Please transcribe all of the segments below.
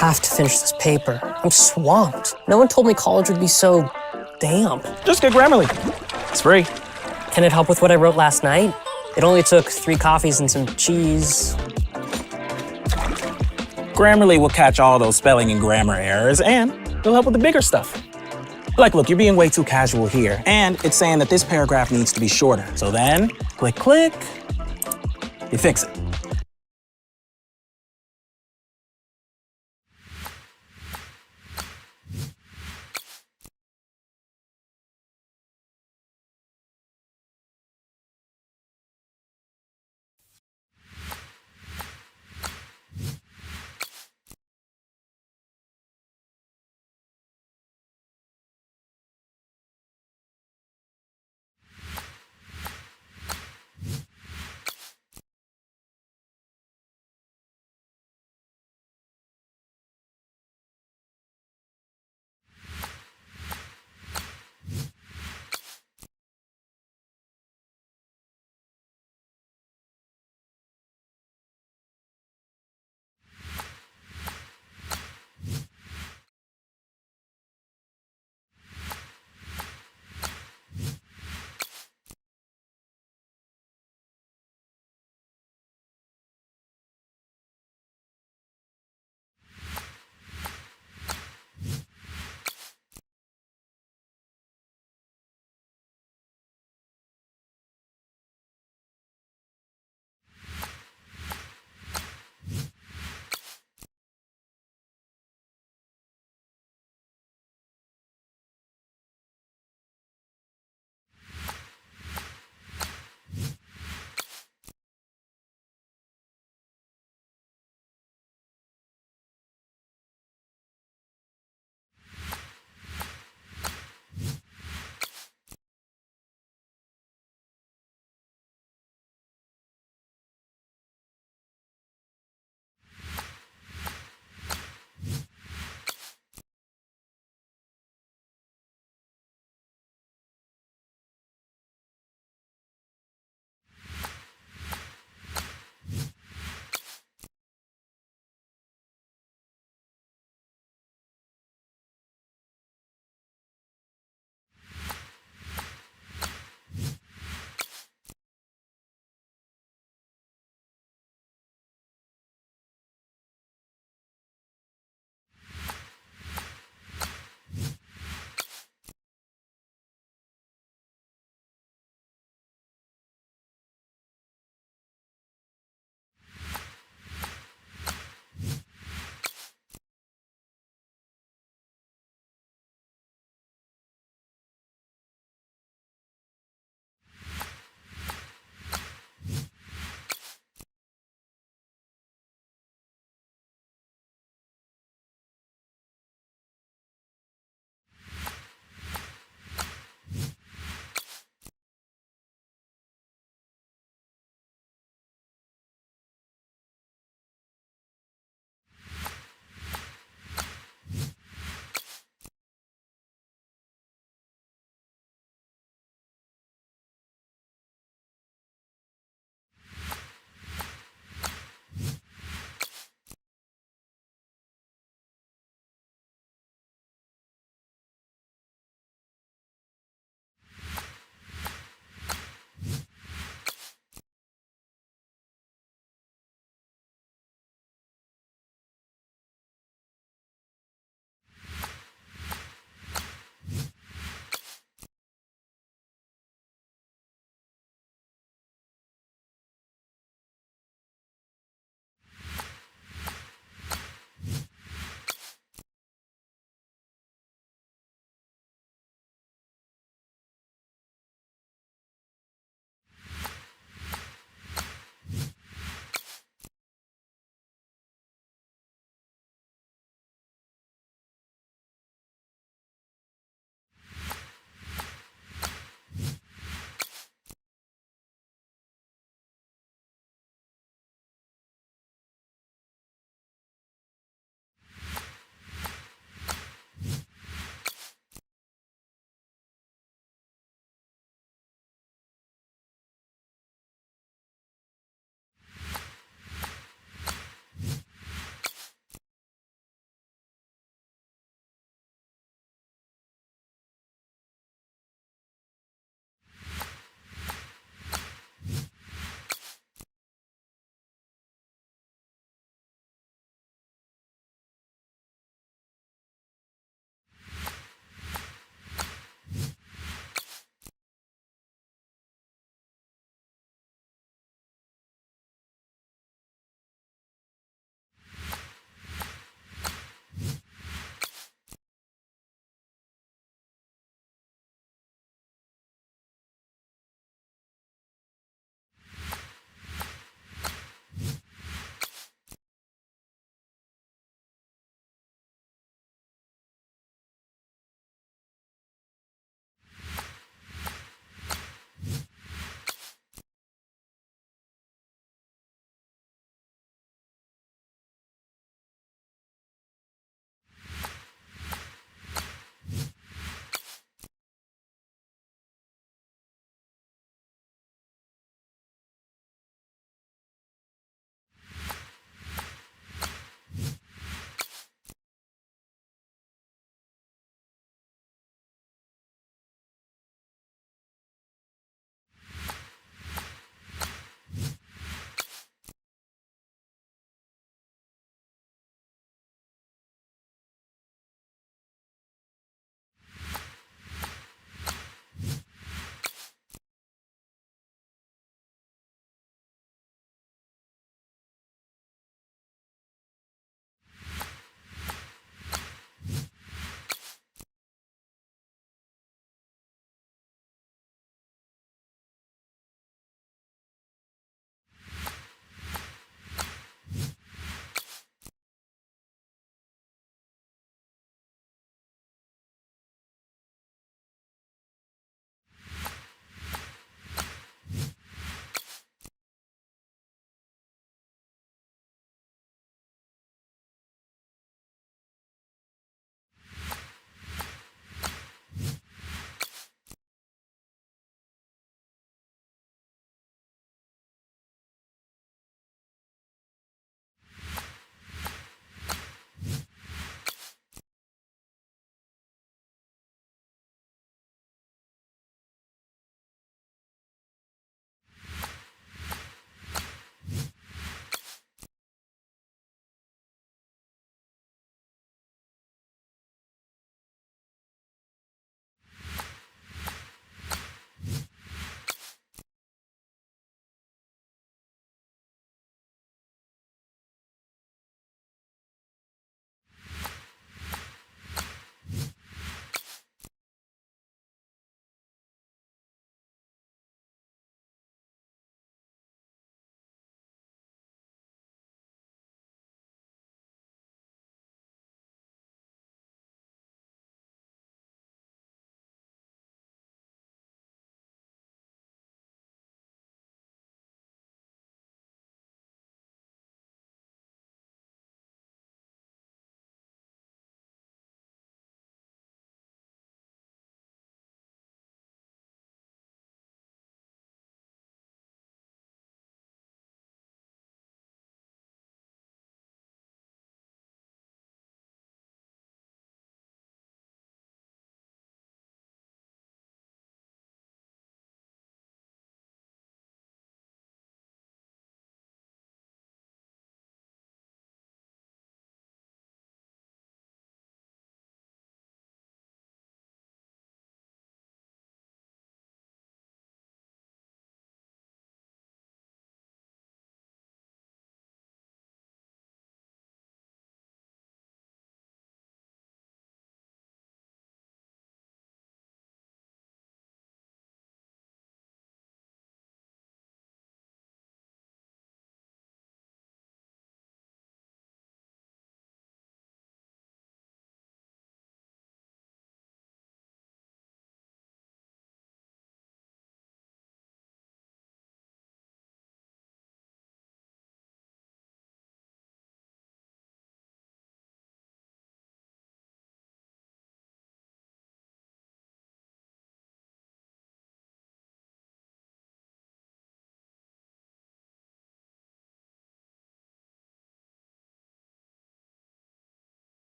have to finish this paper. I'm swamped. No one told me college would be so damp. Just get Grammarly. It's free. Can it help with what I wrote last night? It only took 3 coffees and some cheese. Grammarly will catch all those spelling and grammar errors, and it'll help with the bigger stuff. Like, look, you're being way too casual here, and it's saying that this paragraph needs to be shorter. So then, click, click, you fix it.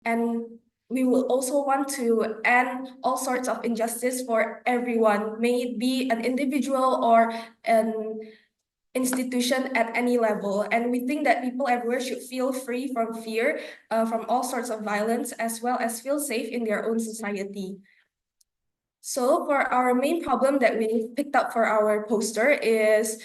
And we will also want to end all sorts of injustice for everyone, may it be an individual or an institution at any level. And we think that people everywhere should feel free from fear, from all sorts of violence, as well as feel safe in their own society. So for our main problem that we picked up for our poster is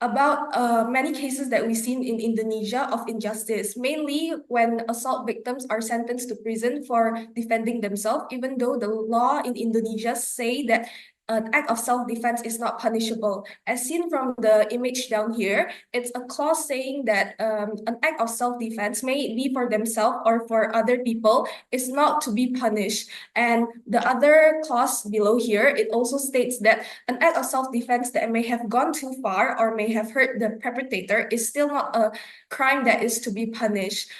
about many cases that we've seen in Indonesia of injustice, mainly when assault victims are sentenced to prison for defending themselves, even though the law in Indonesia say that an act of self-defense is not punishable. As seen from the image down here, it's a clause saying that an act of self-defense, may it be for themselves or for other people, is not to be punished. And the other clause below here, it also states that an act of self-defense that may have gone too far or may have hurt the perpetrator is still not a crime that is to be punished.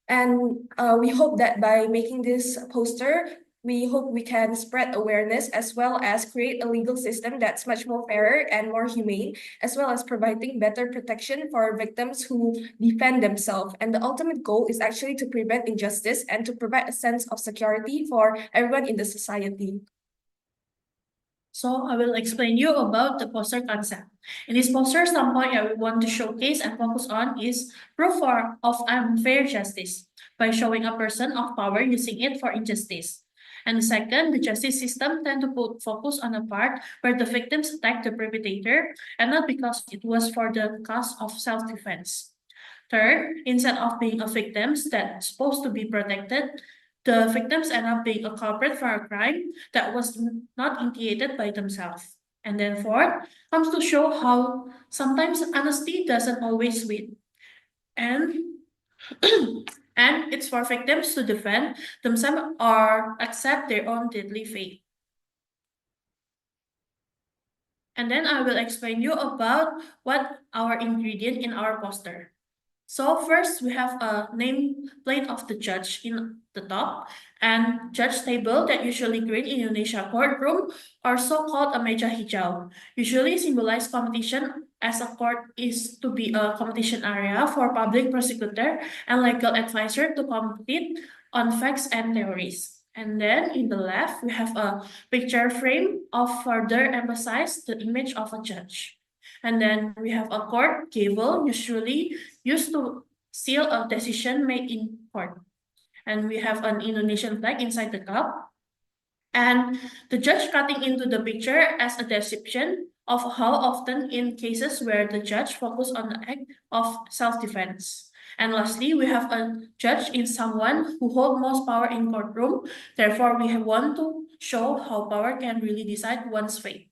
And we hope that by making this poster, we hope we can spread awareness as well as create a legal system that's much more fairer and more humane, as well as providing better protection for victims who defend themselves. And the ultimate goal is actually to prevent injustice and to provide a sense of security for everyone in the society. So I will explain you about the poster concept. In this poster, some point I want to showcase and focus on is proof of unfair justice by showing a person of power using it for injustice. And second, the justice system tend to put focus on a part where the victims attack the perpetrator and not because it was for the cause of self-defense. Third, instead of being a victim that's supposed to be protected, the victims end up being a culprit for a crime that was not initiated by themselves. And then fourth, comes to show how sometimes honesty doesn't always win. And and it's for victims to defend themselves or accept their own deadly fate. And then I will explain you about what our ingredient in our poster. So first we have a nameplate of the judge in the top and judge table that usually green in Indonesia courtroom are so-called a meja hijau, usually symbolize competition as a court is to be a competition area for public prosecutor and legal advisor to compete on facts and theories. And then in the left, we have a picture frame of further emphasize the image of a judge. And then we have a court gavel, usually used to seal a decision made in court. And we have an Indonesian flag inside the cup. And the judge cutting into the picture as a description of how often in cases where the judge focus on the act of self-defense. And lastly, we have a judge in someone who hold most power in courtroom. Therefore, we want to show how power can really decide one's fate.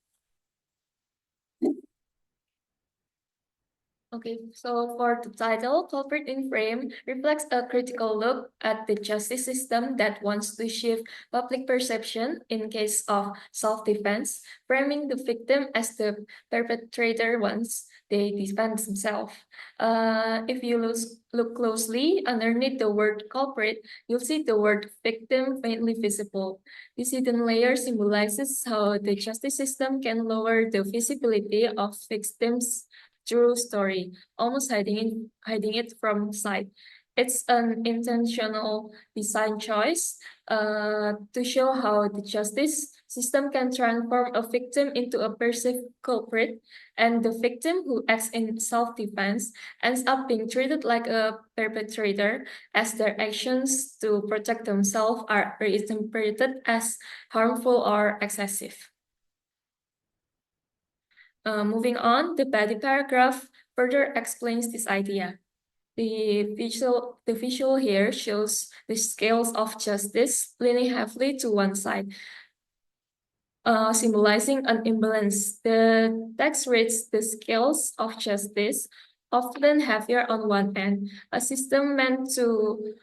Okay, so for the title, Culprit in Frame reflects a critical look at the justice system that wants to shift public perception in case of self-defense, framing the victim as the perpetrator once they defend themselves. If you look closely underneath the word culprit, you'll see the word victim faintly visible. This hidden layer symbolizes how the justice system can lower the visibility of victims' true story, almost hiding it from sight. It's an intentional design choice to show how the justice system can transform a victim into a perceived culprit, and the victim who acts in self-defense ends up being treated like a perpetrator as their actions to protect themselves are reinterpreted as harmful or excessive. Moving on, the body paragraph further explains this idea. The visual here shows the scales of justice leaning heavily to one side, symbolizing an imbalance. The text reads, the scales of justice often heavier on one end, a system meant to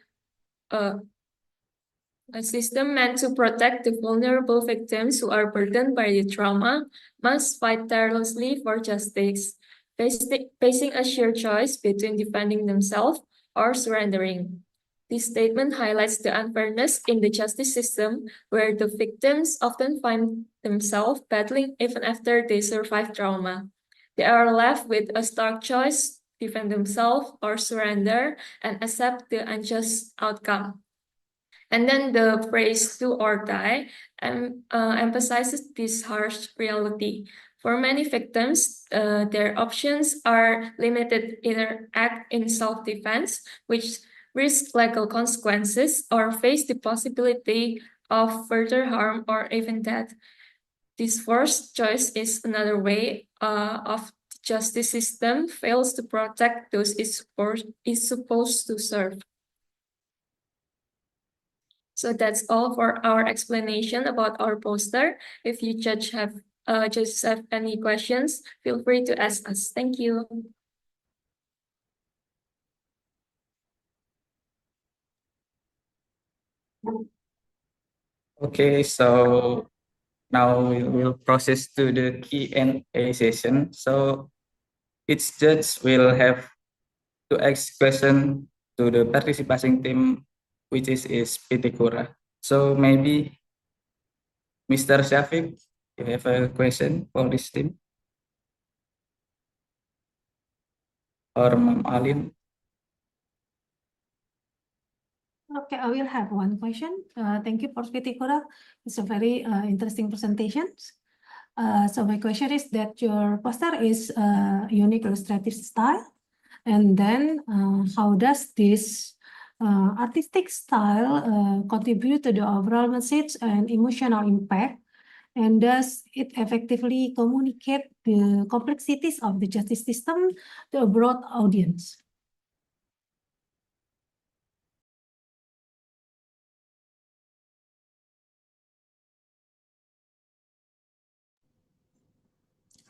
protect the vulnerable victims who are burdened by the trauma must fight tirelessly for justice, facing a sheer choice between defending themselves or surrendering. This statement highlights the unfairness in the justice system, where the victims often find themselves battling even after they survive trauma. They are left with a stark choice: defend themselves or surrender and accept the unjust outcome. And then the phrase "do or die" emphasizes this harsh reality. For many victims, their options are limited: either act in self-defense, which risk legal consequences, or face the possibility of further harm or even death. This forced choice is another way of the justice system fails to protect those is supposed to serve. So that's all for our explanation about our poster. If you judges have any questions, feel free to ask us. Thank you. Okay, so now we will process to the Q&A session. So each judge will have to ask question to the participating team, which is PT Kura. So maybe Mr. Shafiq, you have a question for this team? Or Ma'am Alin? Okay, I will have one question. Thank you for Kura. It's a very interesting presentation. So my question is that your poster is unique illustrative style, and then how does this artistic style contribute to the overall message and emotional impact? And does it effectively communicate the complexities of the justice system to a broad audience?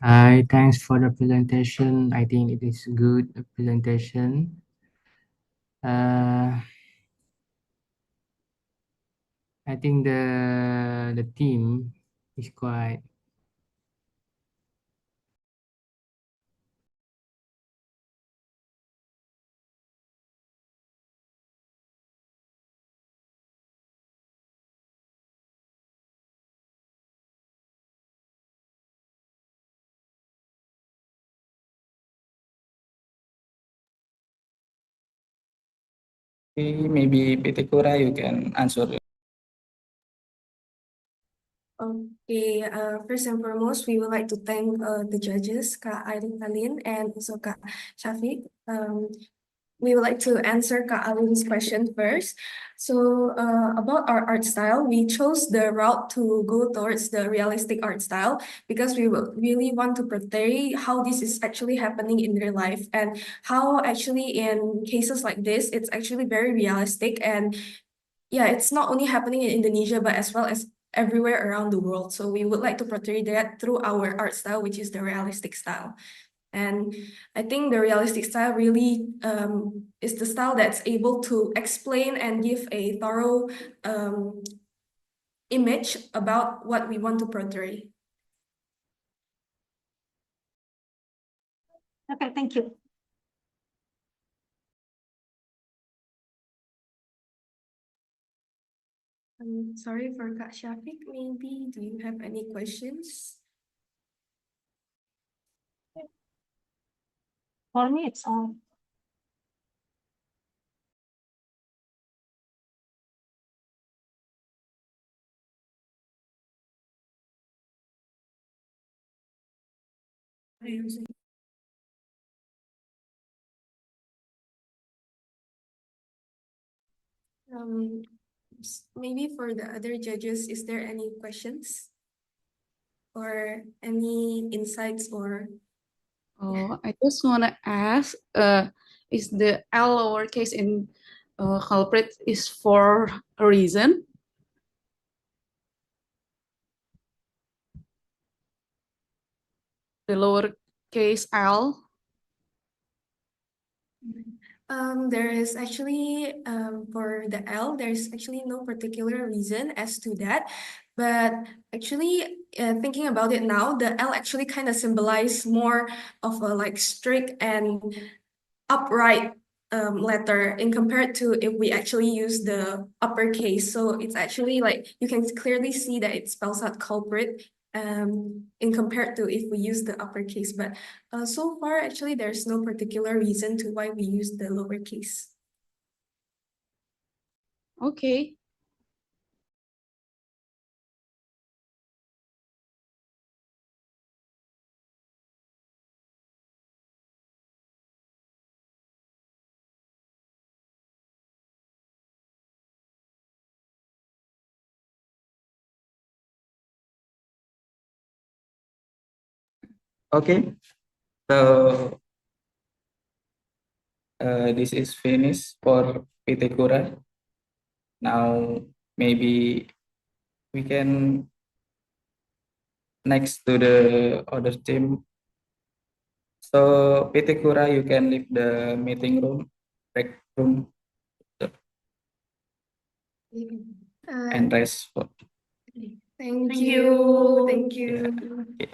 Hi, thanks for the presentation. I think it is good presentation. I think the team is quite Okay, maybe PT Kura, you can answer. Okay, first and foremost, we would like to thank the judges, Kak Alin and also Kak Shafiq. We would like to answer Kak Alin's question first. So about our art style, we chose the route to go towards the realistic art style because we really want to portray how this is actually happening in real life and how actually in cases like this, it's actually very realistic. And yeah, it's not only happening in Indonesia, but as well as everywhere around the world. So we would like to portray that through our art style, which is the realistic style. And I think the realistic style really is the style that's able to explain and give a thorough image about what we want to portray. Okay, thank you. Sorry for Kak Shafiq, maybe do you have any questions? For me, it's all. Maybe for the other judges, is there any questions or any insights or? Oh, I just want to ask, is the L lowercase in culprit is for a reason? The lowercase L? There is actually, for the L, there's actually no particular reason as to that. But actually, thinking about it now, the L actually kind of symbolize more of a like strict and upright letter in compared to if we actually use the uppercase. So it's actually like, you can clearly see that it spells out culprit in compared to if we use the uppercase. But so far, actually, there's no particular reason to why we use the lowercase. Okay, Okay, so this is finished for PT Kura. Now maybe we can next to the other team. So PT Kura, you can leave the meeting room, break room, and rest. Thank Thank you. you. Thank Yeah. you. Okay.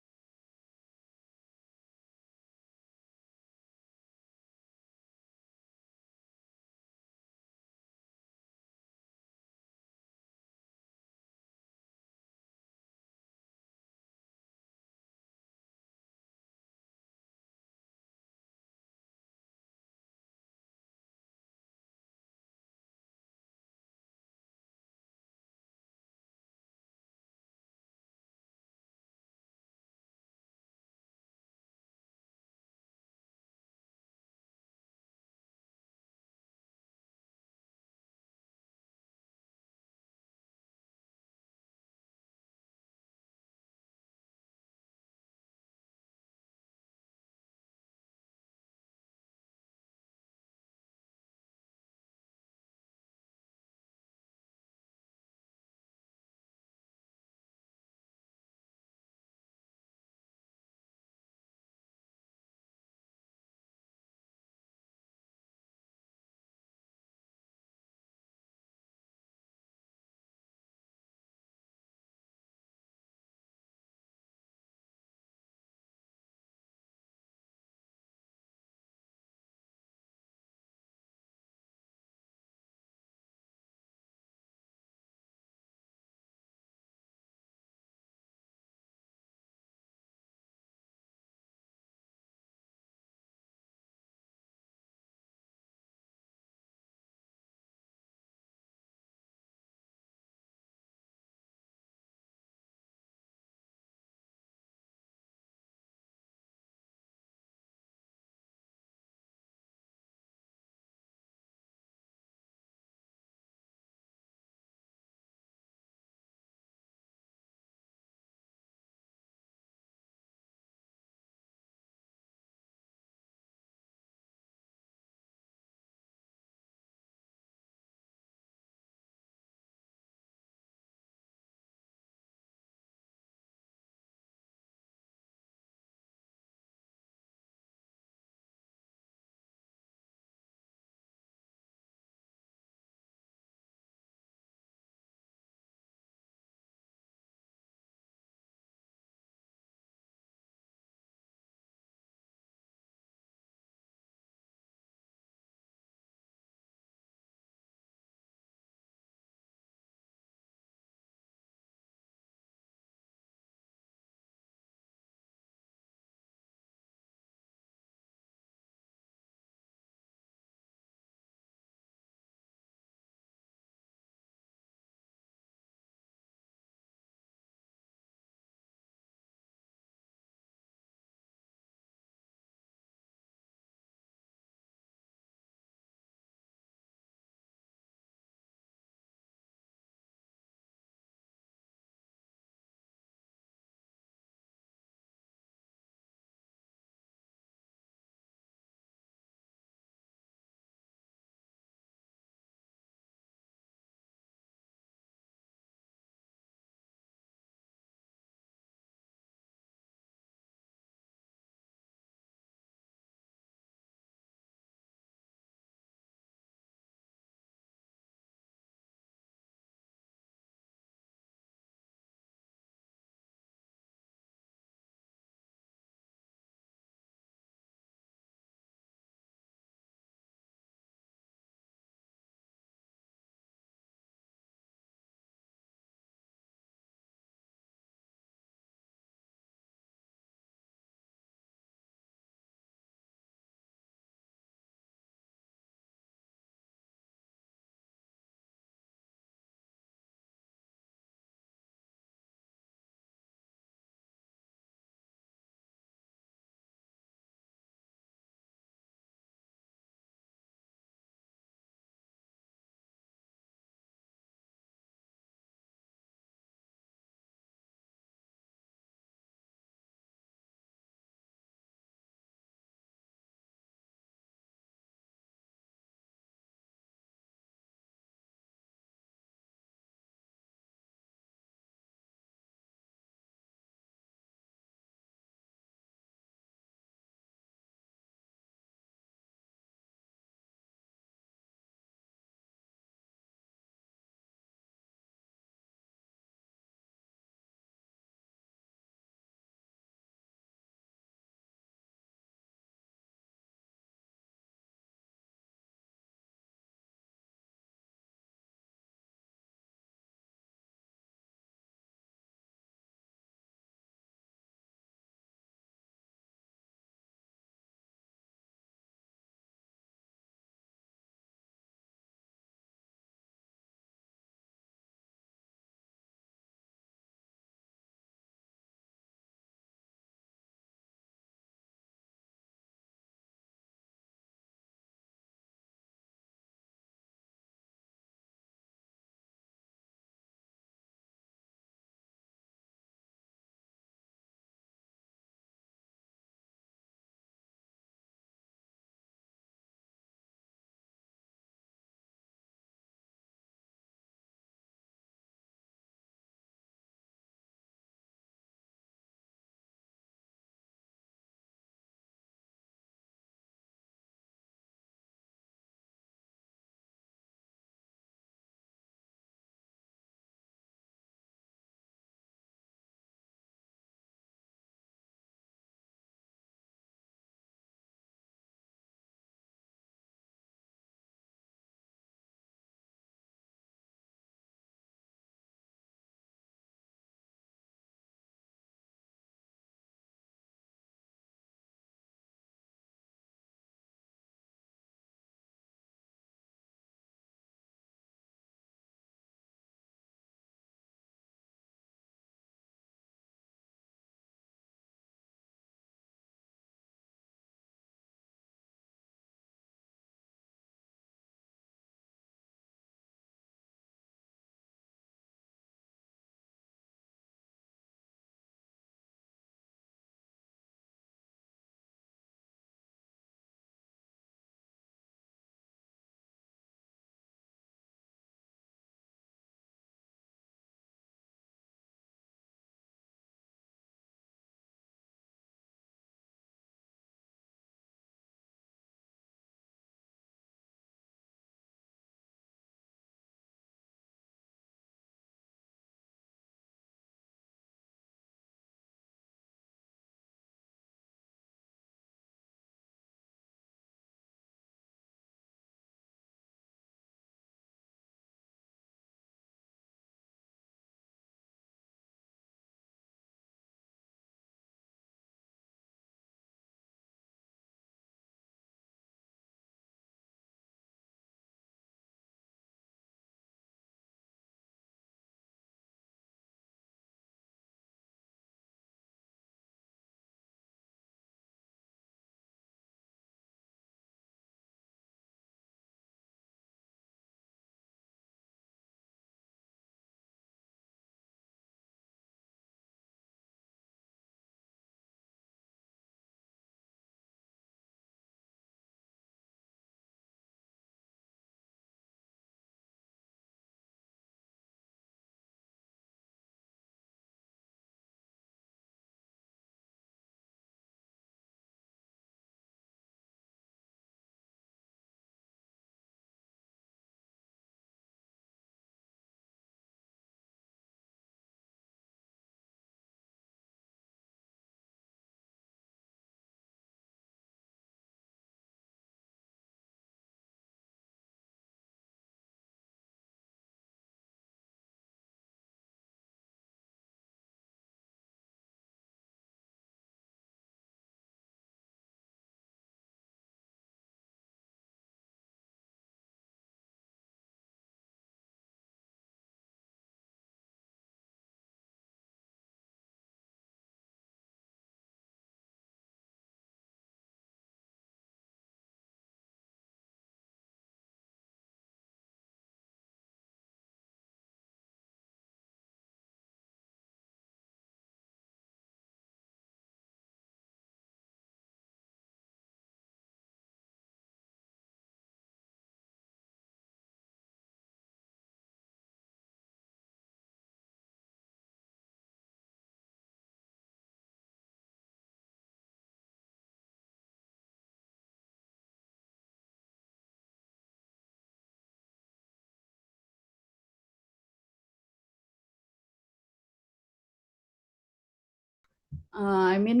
I mean,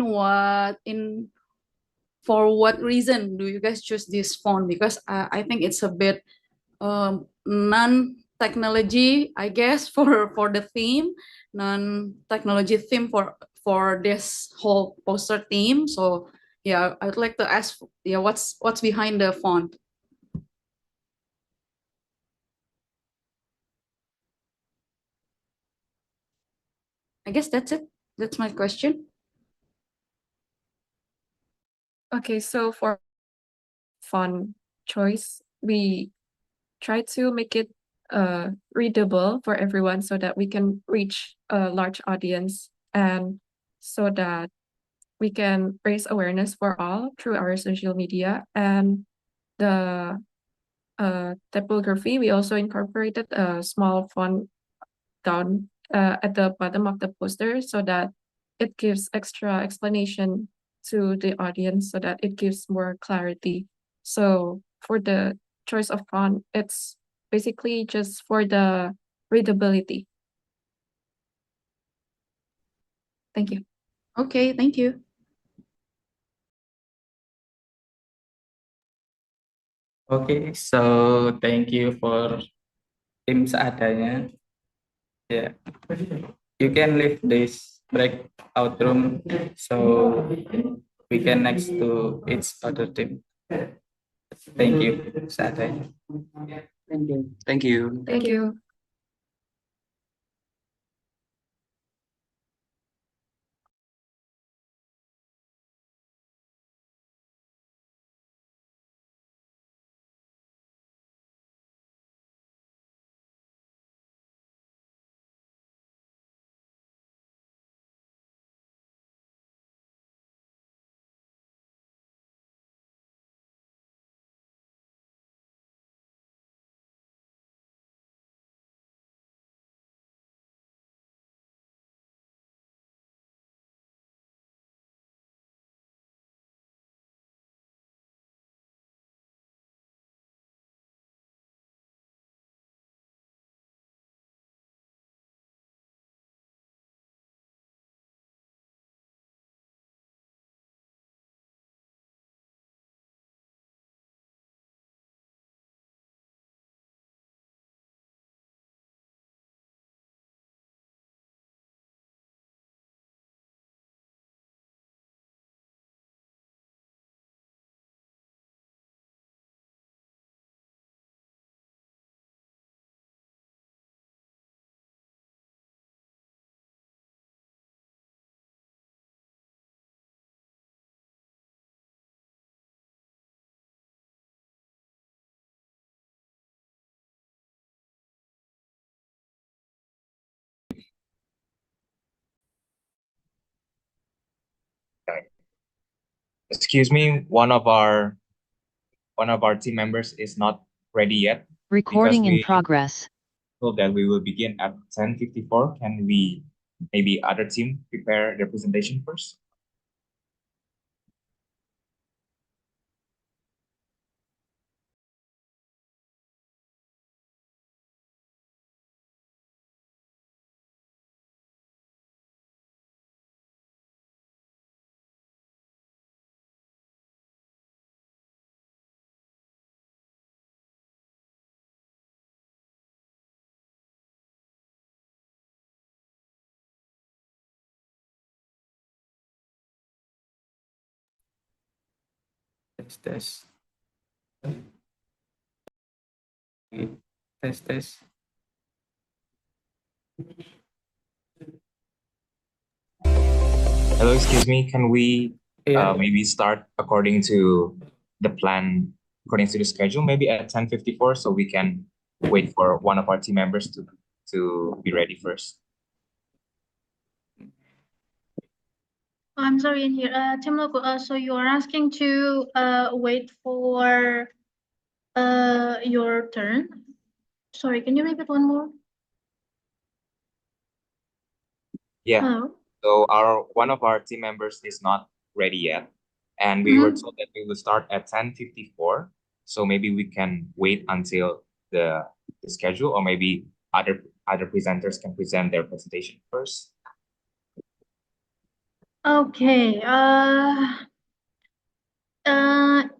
for what reason do you guys choose this font? Because I think it's a bit non-technology, I guess, for the theme, non-technology theme for this whole poster theme. So yeah, I'd like to ask, yeah, what's behind the font? I guess that's it. That's my question. Okay, so for font choice, we try to make it readable for everyone so that we can reach a large audience and so that we can raise awareness for all through our social media. And the typography, we also incorporated a small font down at the bottom of the poster so that it gives extra explanation to the audience so that it gives more clarity. So for the choice of font, it's basically just for the readability. Thank you. Okay, thank you. Okay, so thank you for tim seadanya. Yeah, you can leave this breakout room so we can next to each other team. Thank you, seadanya. Thank you. Thank you. Thank you. Excuse me, one of our team members is not ready yet. Recording in we progress. told that we will begin at 10:54. Can we maybe other team prepare their presentation first? Test. Test. Hello, excuse me. Can we Yeah. maybe start according to the plan, according to the schedule, maybe at 10:54, so we can wait for one of our team members to be ready first. I'm sorry in here. Tim Loco, so you are asking to wait for your turn. Sorry, can you repeat one more? Yeah. Hello? So one of our team members is not ready yet, and we were told that we will start at 10:54. So maybe we can wait until the schedule, or maybe other presenters can present their presentation first. Okay. I'm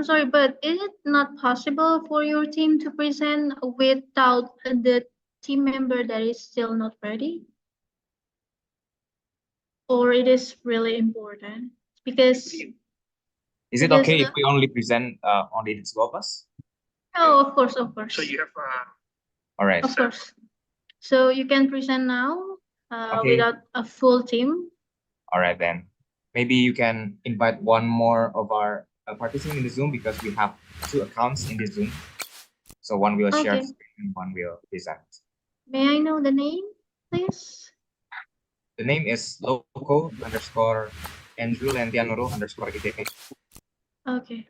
sorry, but is it not possible for your team to present without the team member that is still not ready? Or it is really important? Because Is it because okay if we only present only the two of us? oh, of course, of course. All right. Of course. So you can present now Okay. without a full team. All right then. Maybe you can invite one more of our participants in the Zoom because we have two accounts in the Zoom. So one will share Okay. screen and one will present. May I know the name, please? The name is loco_Andrew_Lentianoro_ITP. Okay.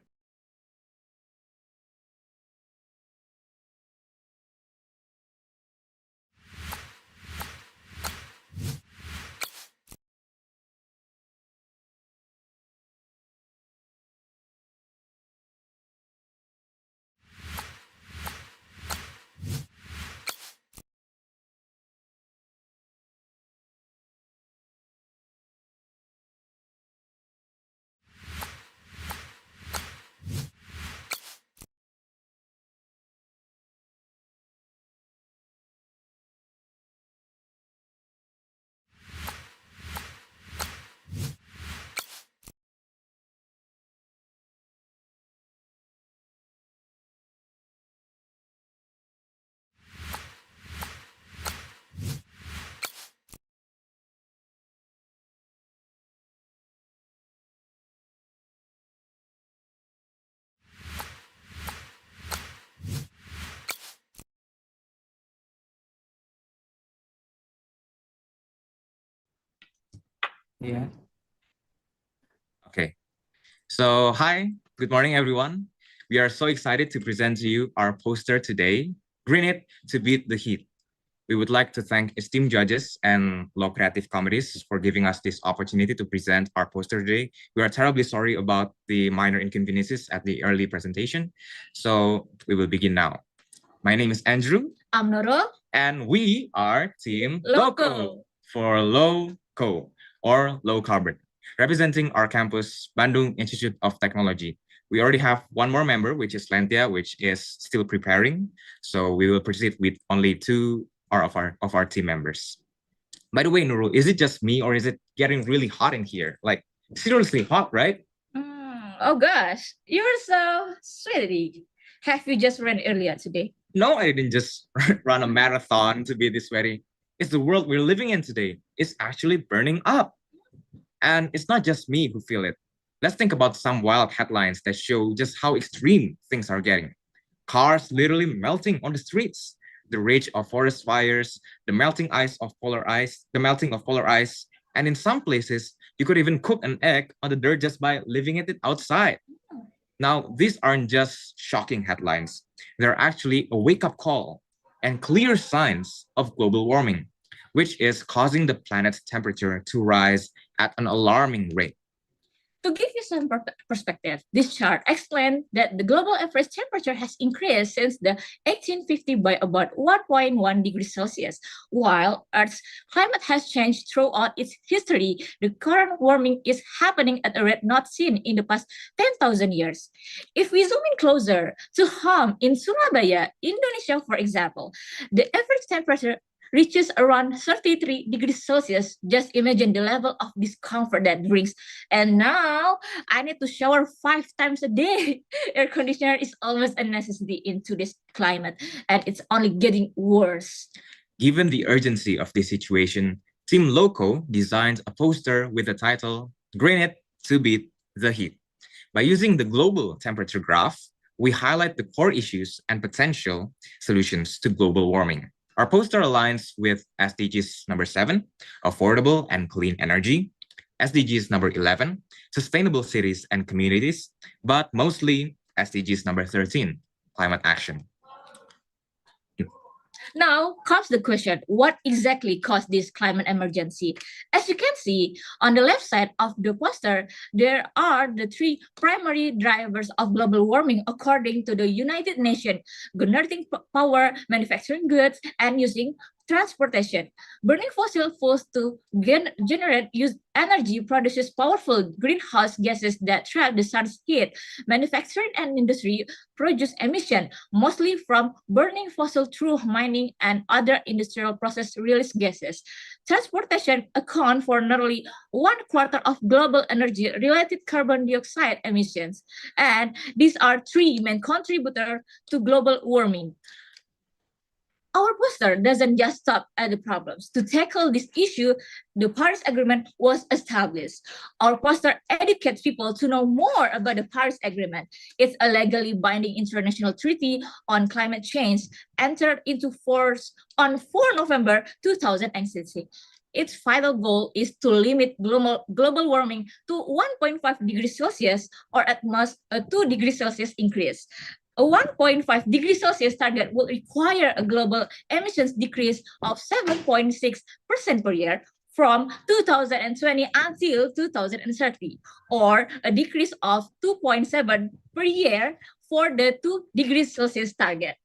Yeah. Okay. So hi, good morning, everyone. We are so excited to present to you our poster today, Green It to Beat the Heat. We would like to thank esteemed judges and Law Creative Committees for giving us this opportunity to present our poster today. We are terribly sorry about the minor inconveniences at the early presentation. So we will begin now. My name is Andrew. I'm Nurul. And we are Team Loco. for LOCO or low carbon, representing our campus, Bandung Institute of Technology. We already have one more member, which is Lentia, which is still preparing. So we will proceed with only two of our team members. By the way, Nurul, is it just me or is it getting really hot in here? Like seriously hot, right? Oh gosh, you're so sweetie. Have you just ran earlier today? No, I didn't just run a marathon to be this sweaty. It's the world we're living in today. It's actually burning up. And it's not just me who feel it. Let's think about some wild headlines that show just how extreme things are getting. Cars literally melting on the streets, the rage of forest fires, the melting of polar ice, and in some places, you could even cook an egg on the dirt just by leaving it outside. Now, these aren't just shocking headlines. They're actually a wake-up call and clear signs of global warming, which is causing the planet's temperature to rise at an alarming rate. To give you some perspective, this chart explains that the global average temperature has increased since the 1850 by about 1.1 degrees Celsius. While Earth's climate has changed throughout its history, the current warming is happening at a rate not seen in the past 10,000 years. If we zoom in closer to home in Surabaya, Indonesia, for example, the average temperature reaches around 33 degrees Celsius. Just imagine the level of discomfort that brings. And now I need to shower 5 times a day. Air conditioner is almost a necessity in today's climate, and it's only getting worse. Given the urgency of this situation, Team Loco designed a poster with the title, Green It to Beat the Heat. By using the global temperature graph, we highlight the core issues and potential solutions to global warming. Our poster aligns with SDGs number 7, affordable and clean energy, SDGs number 11, sustainable cities and communities, but mostly SDGs number 13, climate action. Now comes the question, what exactly caused this climate emergency? As you can see on the left side of the poster, there are the 3 primary drivers of global warming according to the United Nations: generating power, manufacturing goods, and using Transportation. Burning fossil fuels to generate used energy produces powerful greenhouse gases that trap the sun's heat. Manufacturing and industry produce emission, mostly from burning fossil through mining and other industrial process release gases. Transportation account for nearly 1/4 of global energy-related carbon dioxide emissions, and these are three main contributors to global warming. Our poster doesn't just stop at the problems. To tackle this issue, the Paris Agreement was established. Our poster educates people to know more about the Paris Agreement. It's a legally binding international treaty on climate change entered into force on 4 November 2016. Its final goal is to limit global warming to 1.5 degrees Celsius or at most a 2 degrees Celsius increase. A 1.5 degrees Celsius target will require a global emissions decrease of 7.6% per year from 2020 until 2030, or a decrease of 2.7 per year for the 2 degrees Celsius target.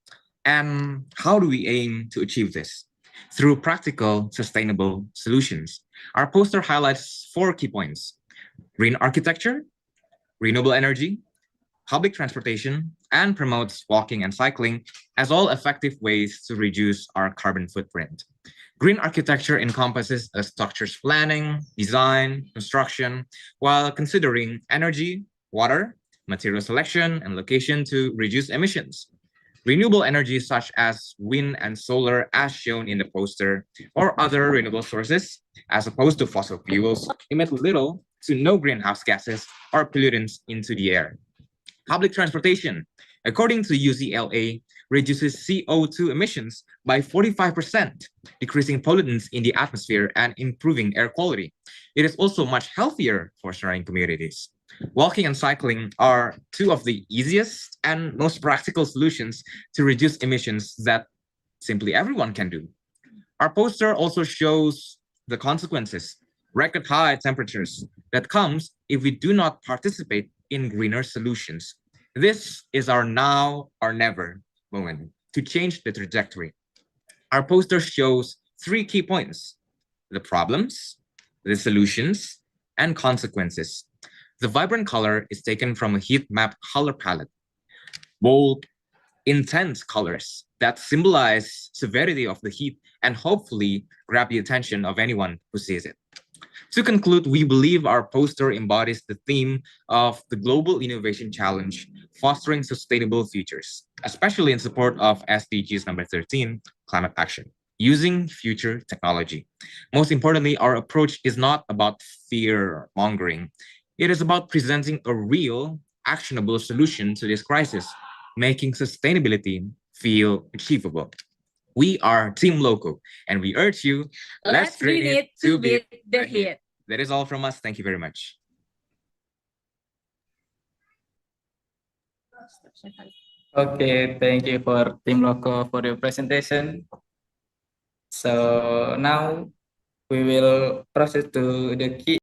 And how do we aim to achieve this? Through practical, sustainable solutions. Our poster highlights 4 key points: green architecture, renewable energy, public transportation, and promotes walking and cycling as all effective ways to reduce our carbon footprint. Green architecture encompasses a structures planning, design, construction, while considering energy, water, material selection, and location to reduce emissions. Renewable energy such as wind and solar, as shown in the poster, or other renewable sources, as opposed to fossil fuels, emit little to no greenhouse gases or pollutants into the air. Public transportation, according to UCLA, reduces CO2 emissions by 45%, decreasing pollutants in the atmosphere and improving air quality. It is also much healthier for surrounding communities. Walking and cycling are 2 of the easiest and most practical solutions to reduce emissions that simply everyone can do. Our poster also shows the consequences, record high temperatures that comes if we do not participate in greener solutions. This is our now or never moment to change the trajectory. Our poster shows 3 key points: the problems, the solutions, and consequences. The vibrant color is taken from a heat map color palette. Bold, intense colors that symbolize severity of the heat and hopefully grab the attention of anyone who sees it. To conclude, we believe our poster embodies the theme of the Global Innovation Challenge, fostering sustainable futures, especially in support of SDGs number 13, climate action, using future technology. Most importantly, our approach is not about fear mongering. It is about presenting a real, actionable solution to this crisis, making sustainability feel achievable. We are Team Loco, and we urge you, Let's green it to beat the heat. That is all from us. Thank you very much. Okay, thank you for Team Loco for your presentation. So now we will proceed to the key.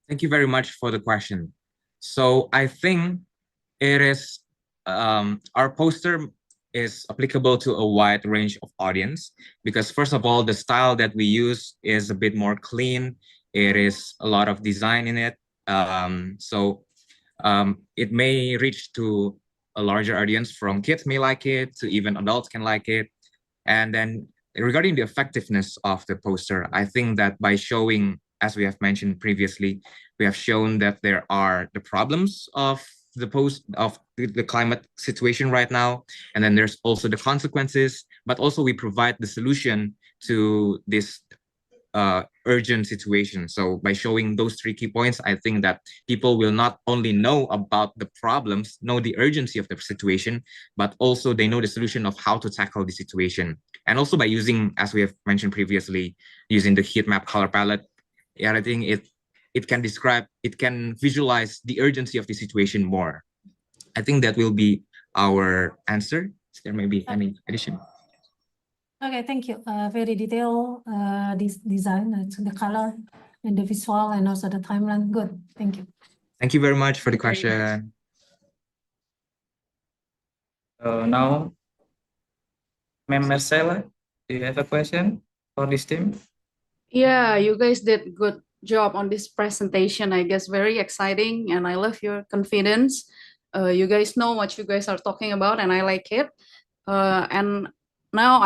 Thank you very much for the question. So I think it is our poster is applicable to a wide range of audience because first of all, the style that we use is a bit more clean. It is a lot of design in it. It may reach to a larger audience, from kids may like it to even adults can like it. And then regarding the effectiveness of the poster, I think that by showing, as we have mentioned previously, we have shown that there are the problems of the post of the climate situation right now, and then there's also the consequences, but also we provide the solution to this urgent situation. So by showing those 3 key points, I think that people will not only know about the problems, know the urgency of the situation, but also they know the solution of how to tackle the situation. And also by using, as we have mentioned previously, using the heat map color palette, yeah, I think it can visualize the urgency of the situation more. I think that will be our answer. Is there maybe any addition? Okay, thank you. Very detailed this design, the color and the visual and also the timeline. Good, thank you. Thank you very much for the question. Now, Ma'am Marcella, do you have a question for this team? Yeah, you guys did good job on this presentation. I guess very exciting, and I love your confidence. You guys know what you guys are talking about, and I like it. And now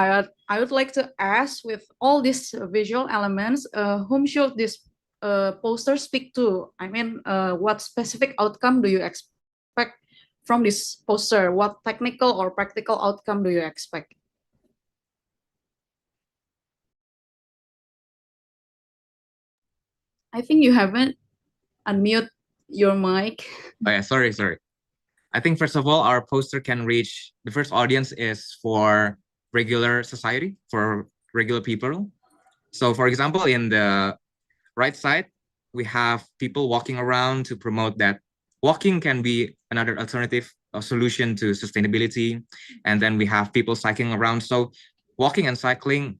I would like to ask, with all these visual elements, whom should this poster speak to? I mean, what specific outcome do you expect from this poster? What technical or practical outcome do you expect? I think you haven't unmute your mic. Oh yeah, sorry. I think first of all, our poster can reach, the first audience is for regular society, for regular people. So for example, in the right side, we have people walking around to promote that walking can be another alternative solution to sustainability. And then we have people cycling around. So walking and cycling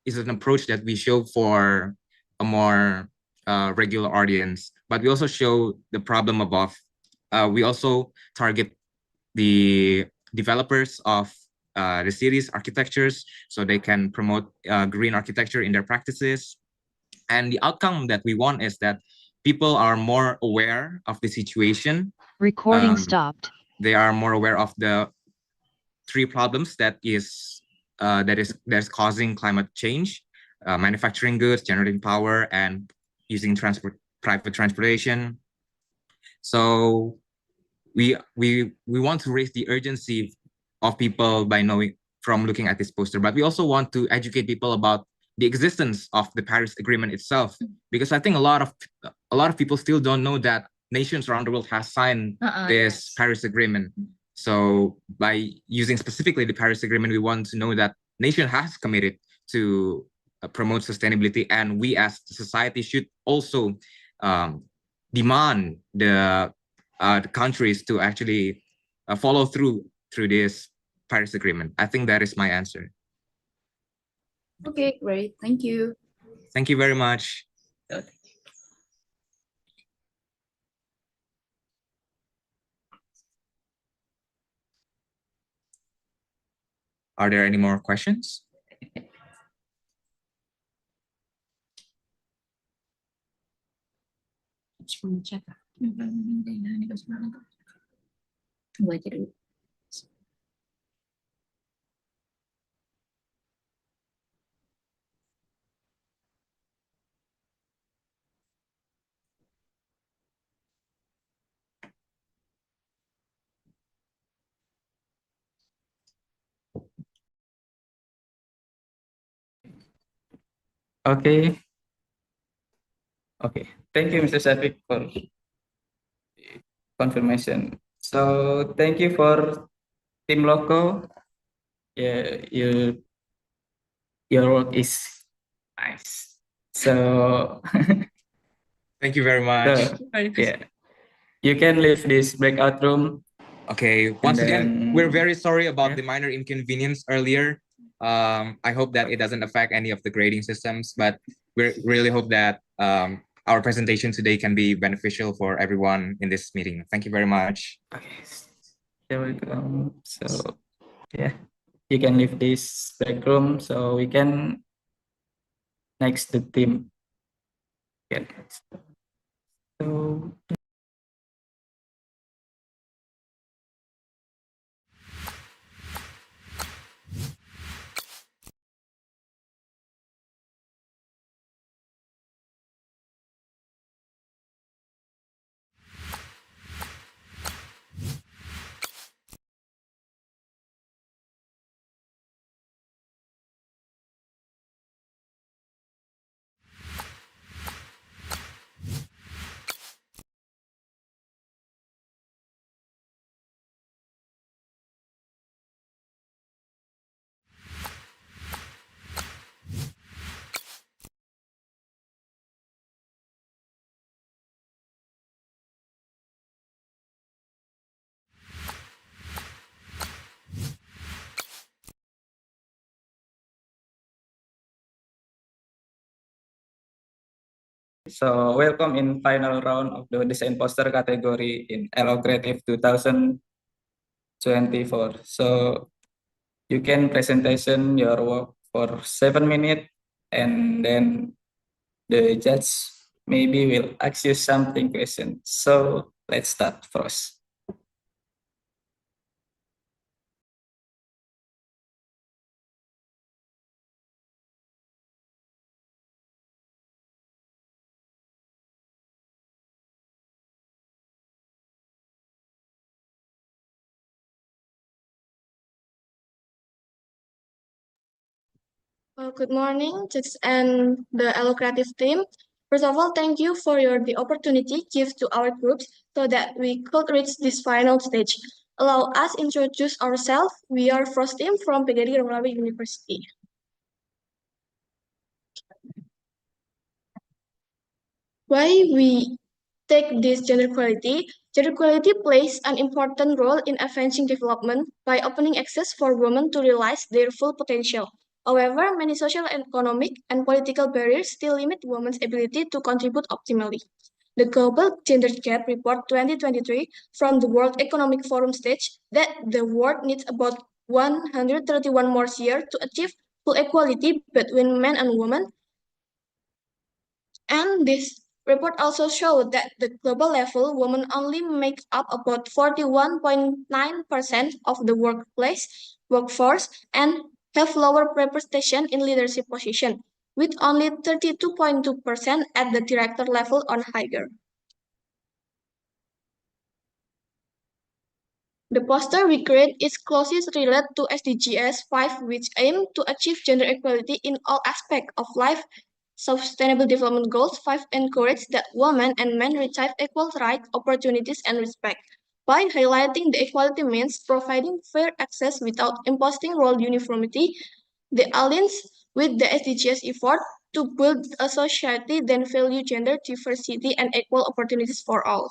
is an approach that we show for a more regular audience, but we also show the problem above. We also target the developers of the city's architectures, so they can promote green architecture in their practices. And the outcome that we want is that people are more aware of the situation. Recording stopped. They are more aware of the 3 problems that is causing climate change: manufacturing goods, generating power, and using private transportation. So we want to raise the urgency of people by from looking at this poster, but we also want to educate people about the existence of the Paris Agreement itself, because I think a lot of people still don't know that nations around the world have signed this Paris Agreement. So by using specifically the Paris Agreement, we want to know that nation has committed to promote sustainability, and we as the society should also demand the countries to actually follow through this Paris Agreement. I think that is my answer. Okay, great. Thank you. Thank you very much. Are there any more questions? Tunggu aja dulu. Okay. Okay. Thank you, Mr. Syafiq, for confirmation. So thank you for Team Loco. Yeah, your work is nice. So thank you very much. Yeah, you can leave this breakout room. Okay, once again, we're very sorry about the minor inconvenience earlier. I hope that it doesn't affect any of the grading systems, but we really hope that our presentation today can be beneficial for everyone in this meeting. Thank you very much. Okay, here we go. So yeah, you can leave this break room so we can next the team. Yeah. So So welcome in final round of the design poster category in Elo Kreatif 2024. So you can presentation your work for 7 minutes, and then the judge maybe will ask you something question. So let's start first. Good morning, Jix and the Allo Creative team. First of all, thank you for the opportunity give to our groups so that we could reach this final stage. Allow us introduce ourselves. We are first team from PGRI Ramlawi University. Why we take this gender equality? Gender equality plays an important role in advancing development by opening access for women to realize their full potential. However, many social, economic, and political barriers still limit women's ability to contribute optimally. The Global Gender Gap Report 2023 from the World Economic Forum states that the world needs about 131 more years to achieve full equality between men and women. And this report also showed that the global level, women only make up about 41.9% of the workforce and have lower representation in leadership position, with only 32.2% at the director level on higher. The poster we create is closely related to SDGs 5, which aim to achieve gender equality in all aspects of life. Sustainable Development Goals 5 encourage that women and men receive equal rights, opportunities, and respect. By highlighting the equality means providing fair access without imposing role uniformity, the aligns with the SDGs effort to build a society that values gender diversity and equal opportunities for all.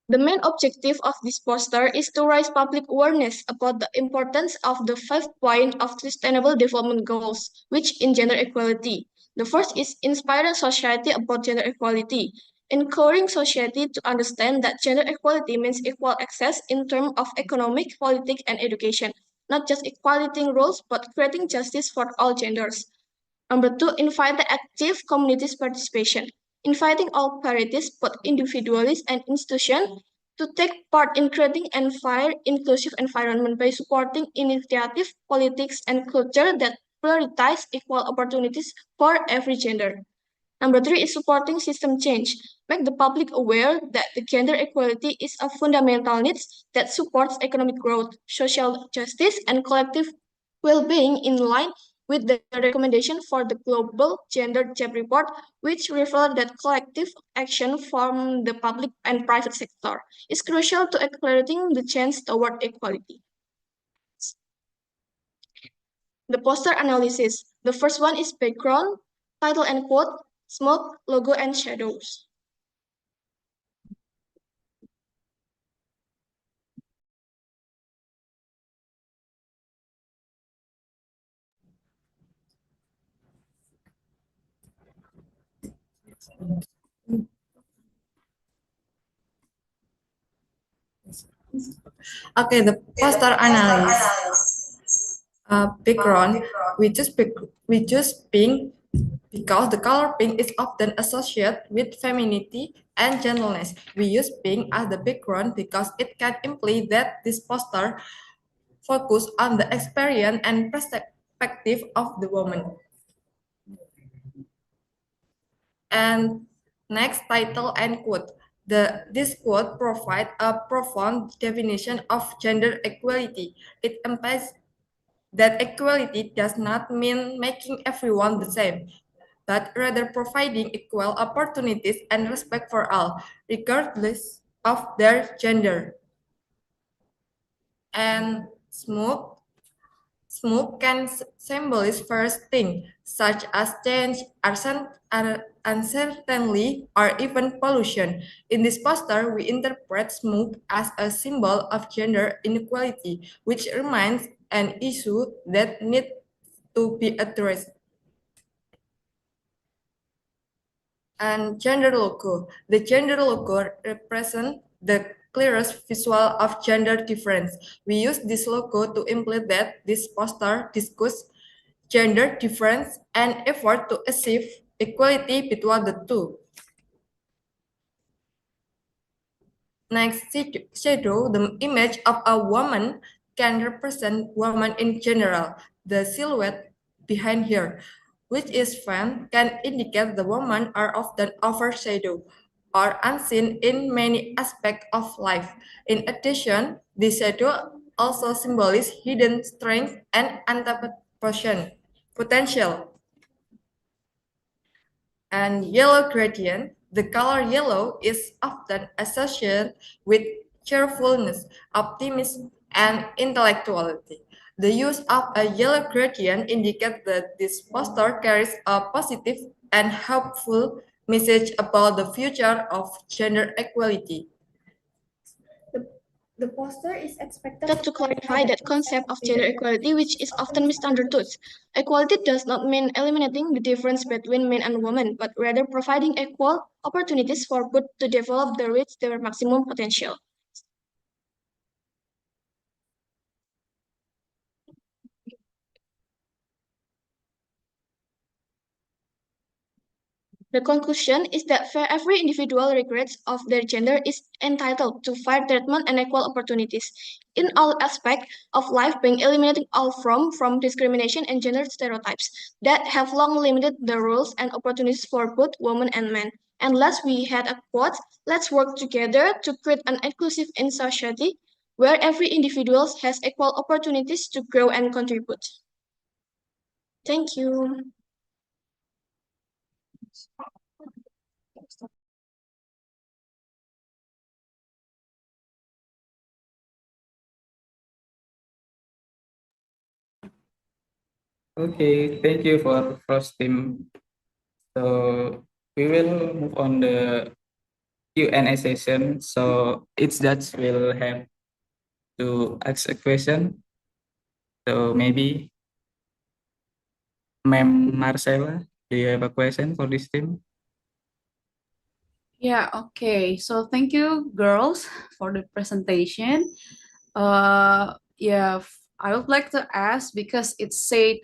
The main objective of this poster is to raise public awareness about the importance of the 5 points of Sustainable Development Goals, which in gender equality. The first is inspiring society about gender equality, encouraging society to understand that gender equality means equal access in terms of economic, politics, and education, not just equality in roles, but creating justice for all genders. Number 2, invite the active community's participation, inviting all parties, both individuals and institutions, to take part in creating an fair, inclusive environment by supporting initiative, politics, and culture that prioritize equal opportunities for every gender. Number 3 is supporting system change. Make the public aware that the gender equality is a fundamental need that supports economic growth, social justice, and collective well-being in line with the recommendation for the Global Gender Gap Report, which revealed that collective action from the public and private sector is crucial to accelerating the change toward equality. The poster analysis. The first one is background, title and quote, smoke, logo, and shadows. Okay, the poster analysis. Background, we choose pink because the color pink is often associated with femininity and gentleness. We use pink as the background because it can imply that this poster focus on the experience and perspective of the woman. And next, title and quote. This quote provides a profound definition of gender equality. It implies that equality does not mean making everyone the same, but rather providing equal opportunities and respect for all, regardless of their gender. And smoke can symbolize first things, such as change, uncertainty, or even pollution. In this poster, we interpret smoke as a symbol of gender inequality, which remains an issue that needs to be addressed. And gender logo. The gender logo represents the clearest visual of gender difference. We use this logo to imply that this poster discusses gender difference and effort to achieve equality between the two. Next, shadow, the image of a woman can represent woman in general. The silhouette behind here, which is faint, can indicate the women are often overshadowed or unseen in many aspects of life. In addition, the shadow also symbolizes hidden strength and untapped potential. And yellow gradient, the color yellow is often associated with cheerfulness, optimism, and intellectuality. The use of a yellow gradient indicates that this poster carries a positive and hopeful message about the future of gender equality. The poster is expected to clarify that concept of gender equality, which is often misunderstood. Equality does not mean eliminating the difference between men and women, but rather providing equal opportunities for both to develop to reach their maximum potential. The conclusion is that for every individual regardless of their gender is entitled to fair treatment and equal opportunities in all aspects of life, being eliminating all from discrimination and gender stereotypes that have long limited the roles and opportunities for both women and men. And last we had a quote, let's work together to create an inclusive in society where every individual has equal opportunities to grow and contribute. Thank you. Okay, thank you for first team. So we will move on the Q&A session. So each judge will have to ask a question. So maybe Ma'am Marcella, do you have a question for this team? Yeah, okay. So thank you, girls, for the presentation. Yeah, I would like to ask because it said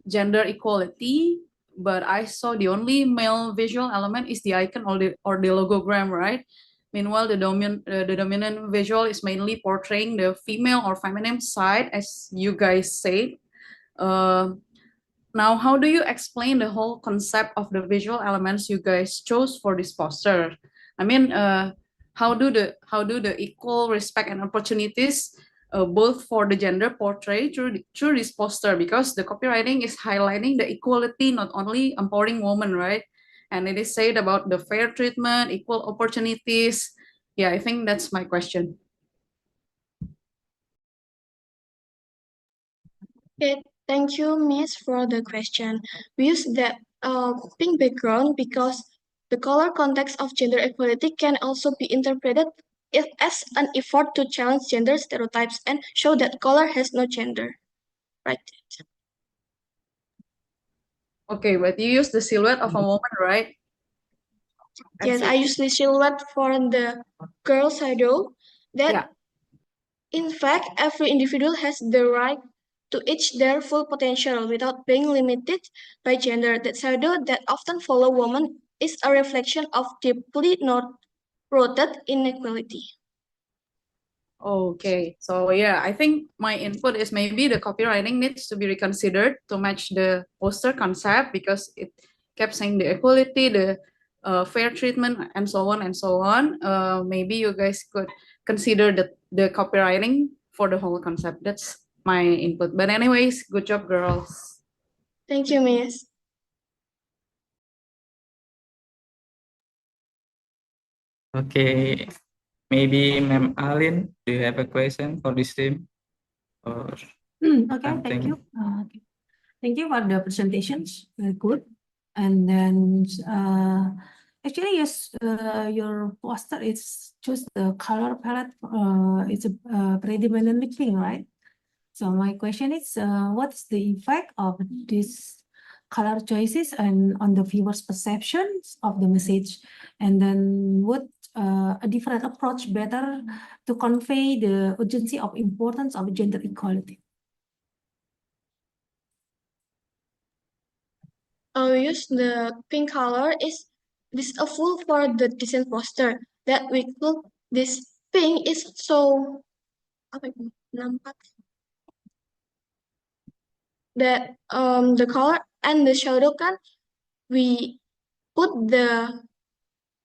gender equality, but I saw the only male visual element is the icon or the logogram, right? Meanwhile, the dominant visual is mainly portraying the female or feminine side, as you guys said. Now, how do you explain the whole concept of the visual elements you guys chose for this poster? I mean, how do the equal respect and opportunities both for the gender portrayed through this poster? Because the copywriting is highlighting the equality, not only empowering women, right? And it is said about the fair treatment, equal opportunities. Yeah, I think that's my question. Okay, thank you, Miss, for the question. We use that pink background because the color context of gender equality can also be interpreted as an effort to challenge gender stereotypes and show that color has no gender. Right. Okay, but you use the silhouette of a woman, right? Yes, I use the silhouette for the girl shadow. That, in fact, every individual has the right to reach their full potential without being limited by gender. That shadow that often follow women is a reflection of deeply not rooted inequality. Okay, so yeah, I think my input is maybe the copywriting needs to be reconsidered to match the poster concept because it kept saying the equality, the fair treatment, and so on and so on. Maybe you guys could consider the copywriting for the whole concept. That's my input. But anyways, good job, girls. Thank you, Miss. Okay, maybe Ma'am Alin, do you have a question for this team? Or Okay, thank you. Thank you for the presentations. Very good. And then actually, yes, your poster is just the color palette. It's a predominantly pink, right? So my question is, what's the effect of this color choices and on the viewer's perceptions of the message? And then would a different approach better to convey the urgency of importance of gender equality? I use the pink color is useful for the design poster that we look this pink is so apa itu, nampak that the color and the shadow kan we put the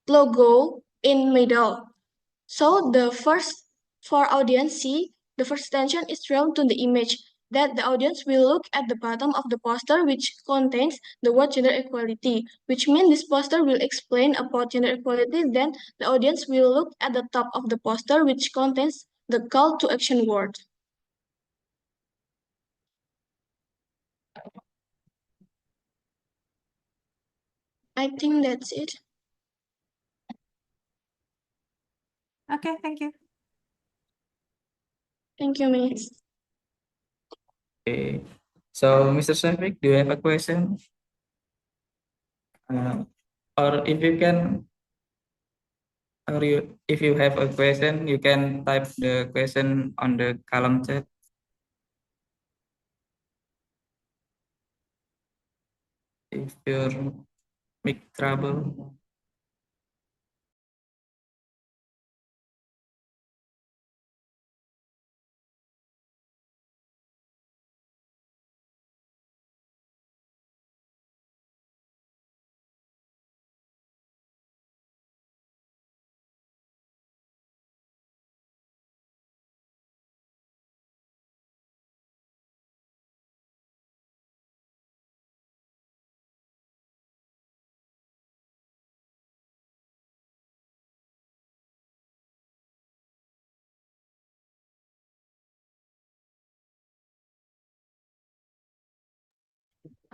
logo in middle. So the first for audience see the first attention is drawn to the image that the audience will look at the bottom of the poster which contains the word gender equality, which means this poster will explain about gender equality, then the audience will look at the top of the poster which contains the call to action word. I think that's it. Okay, thank you. Thank you, Miss. Okay. So, Mr. Shafiq, do you have a question? Or if you can, or if you have a question, you can type the question on the column chat. If your mic trouble.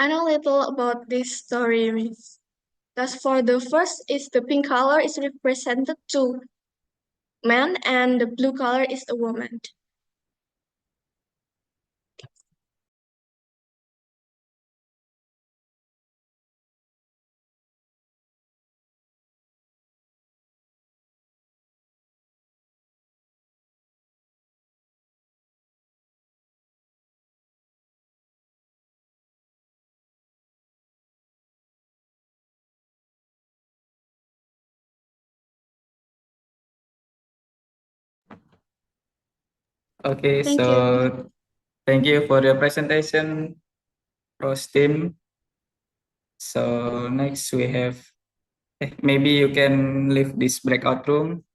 I know little about this story, Miss. Thus, for the first is the pink color is represented to man and the blue color is a woman. Okay, Thank so you. thank you for your presentation, Rose team. So next we have, maybe you can leave this breakout room.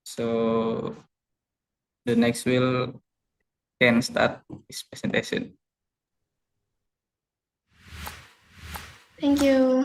So the next will can start this presentation. Thank you.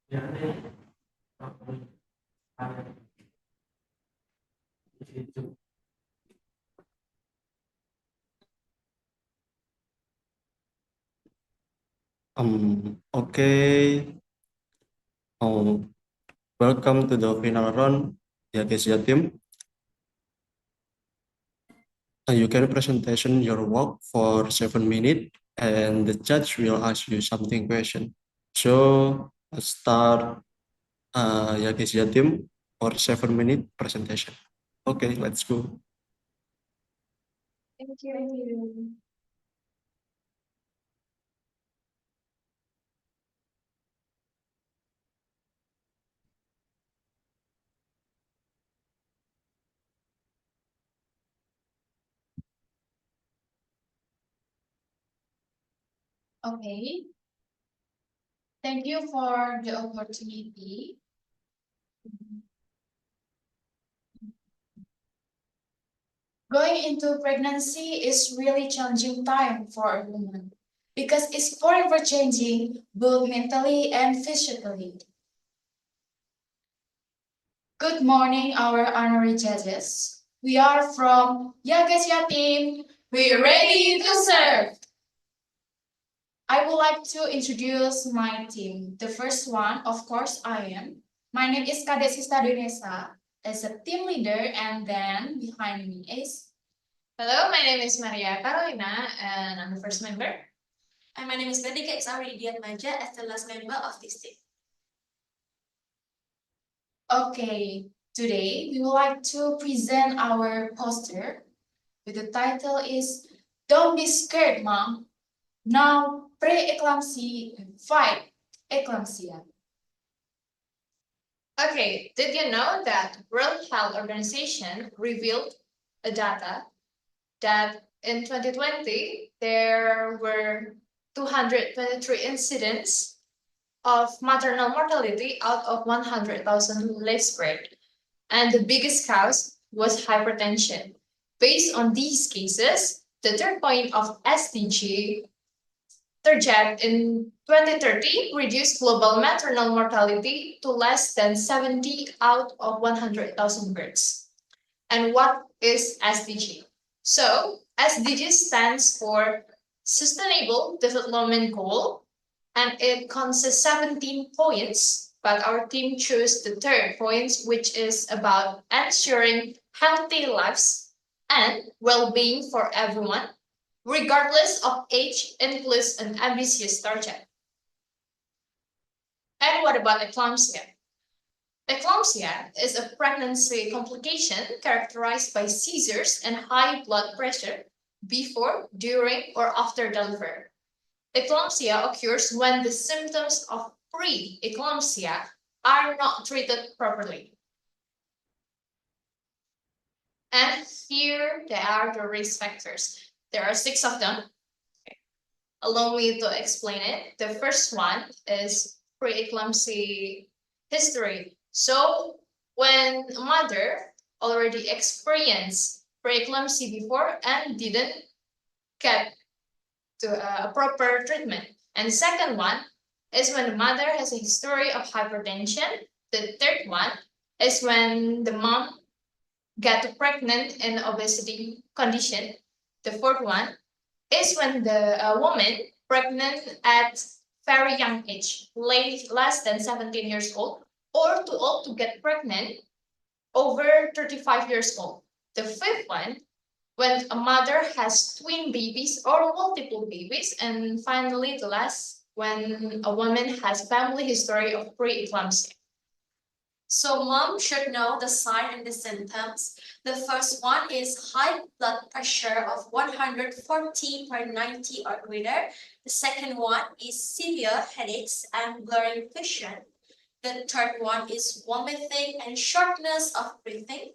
Okay. Welcome to the final round, Yagesia team. You can presentation your work for 7 minutes, and the judge will ask you something question. So let's start Yagesia team for 7 minute presentation. Okay, let's go. Thank you. Okay, thank you for the opportunity. Going into pregnancy is really challenging time for a woman because it's forever changing both mentally and physically. Good morning, our honorary judges. We are from Yagasya team. We're ready to serve. I would like to introduce my team. The first one, of course, I am. My name is Kade Sista Dunesa as a team leader, and then behind me is. Hello, my name is Maria Carolina, and I'm the first member. And my name is Vedika Isari Diatmaja as the last member of this team. Okay, today we would like to present our poster with the title is Don't Be Scared, Mom. Now, pre-eclampsia, fight eclampsia. Okay, did you know that World Health Organization revealed a data that in 2020 there were 223 incidents of maternal mortality out of 100,000 lives spread, and the biggest cause was hypertension. Based on these cases, the third point of SDG target in 2030 reduced global maternal mortality to less than 70 out of 100,000 births. And what is SDG? So, SDG stands for Sustainable Development Goal, and it consists 17 points, but our team chose the third point, which is about ensuring healthy lives and well-being for everyone, regardless of age, includes an ambitious target. And what about eclampsia? Eclampsia is a pregnancy complication characterized by seizures and high blood pressure before, during, or after delivery. Eclampsia occurs when the symptoms of pre-eclampsia are not treated properly. And here there are the risk factors. There are 6 of them. Allow me to explain it. The first one is pre-eclampsia history. So when a mother already experienced preeclampsia before and didn't get to a proper treatment. And the second one is when the mother has a history of hypertension. The third one is when the mom got pregnant in obesity condition. The fourth one is when the woman pregnant at very young age, less than 17 years old, or too old to get pregnant, over 35 years old. The fifth one, when a mother has twin babies or multiple babies. And finally, the last, when a woman has family history of preeclampsia. So mom should know the sign and the symptoms. The first one is high blood pressure of 140/90 or greater. The second one is severe headaches and blurring vision. The third one is vomiting and shortness of breathing.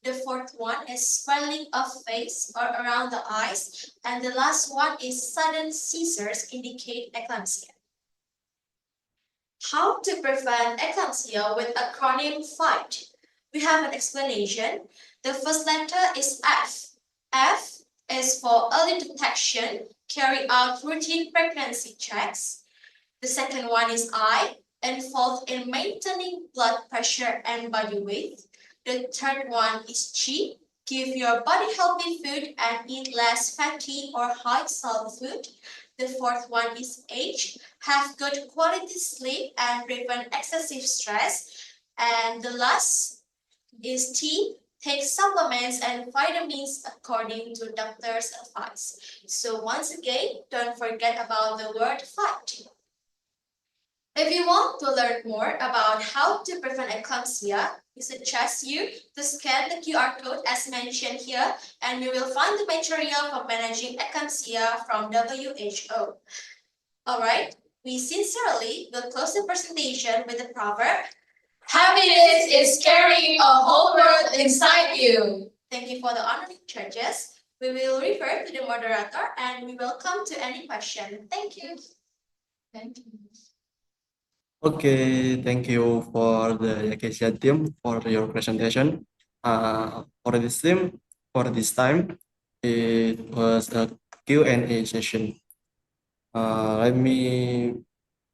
The fourth one is swelling of face or around the eyes. And the last one is sudden seizures indicate eclampsia. How to prevent eclampsia with acronym FIGHT? We have an explanation. The first letter is F. F is for early detection, carry out routine pregnancy checks. The second one is I. and fourth in maintaining blood pressure and body weight. The third one is G. Give your body healthy food and eat less fatty or high salt food. The fourth one is H. Have good quality sleep and prevent excessive stress. And the last is T. Take supplements and vitamins according to doctor's advice. So once again, don't forget about the word fat. If you want to learn more about how to prevent eclampsia, we suggest you to scan the QR code as mentioned here, and you will find the material for managing eclampsia from WHO. Alright, we sincerely will close the presentation with the proverb, Happiness is carrying a whole world inside you. Thank you for the honoring judges. We will refer to the moderator and we will come to any question. Thank you. Thank you. Okay, thank you for the Acacia team for your presentation. For this time, it was a Q&A session. Let me,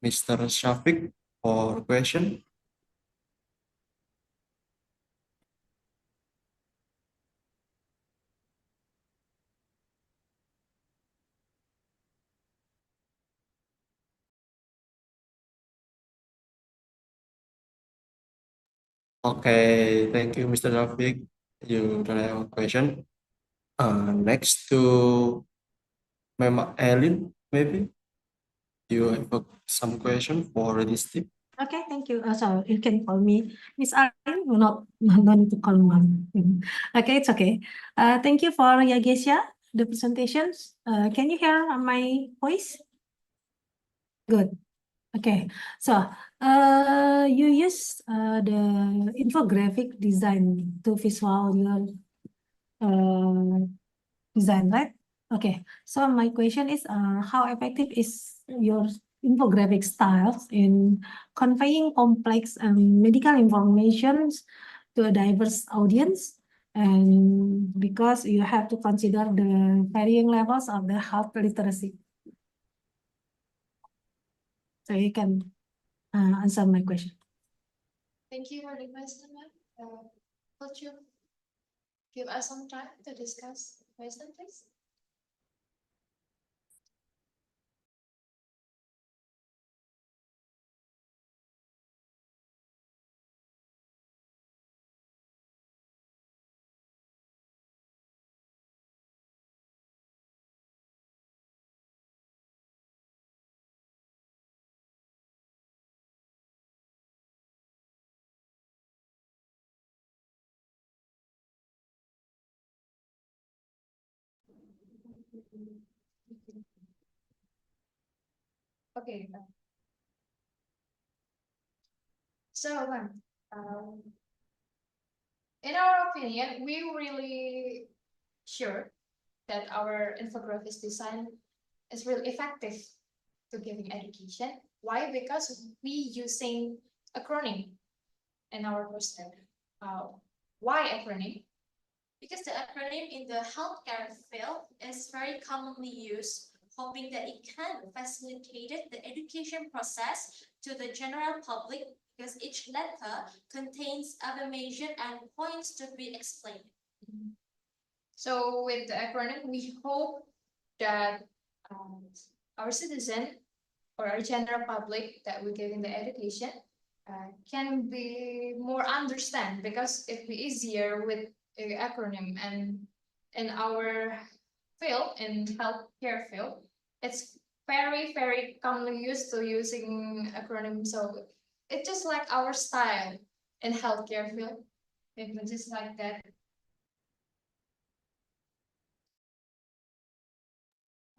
Mr. Shafiq, for question. Okay, thank you, Mr. Shafiq. You don't have a question. Next to Ma'am Ellen, maybe you have some question for this team. Okay, thank you. So you can call me Miss Arlene. You no need to call mom. Okay, it's okay. Thank you for Yagesia, the presentations. Can you hear my voice? Good. Okay. So you use the infographic design to visual your design, right? Okay. So my question is, how effective is your infographic styles in conveying complex medical information to a diverse audience? And because you have to consider the varying levels of the health literacy. So you can answer my question. Thank you for the question, ma'am. Could you give us some time to discuss the question, please? Okay. So, in our opinion, we really sure that our infographics design is really effective to giving education. Why? Because we using acronym in our poster. Why acronym? Because the acronym in the healthcare field is very commonly used, hoping that it can facilitate the education process to the general public because each letter contains information and points to be explained. So with the acronym, we hope that our citizen or our general public that we're giving the education can be more understand because it be easier with a acronym, and in our field, in healthcare field, it's very commonly used to using acronym. So it's just like our style in healthcare field. It's just like that.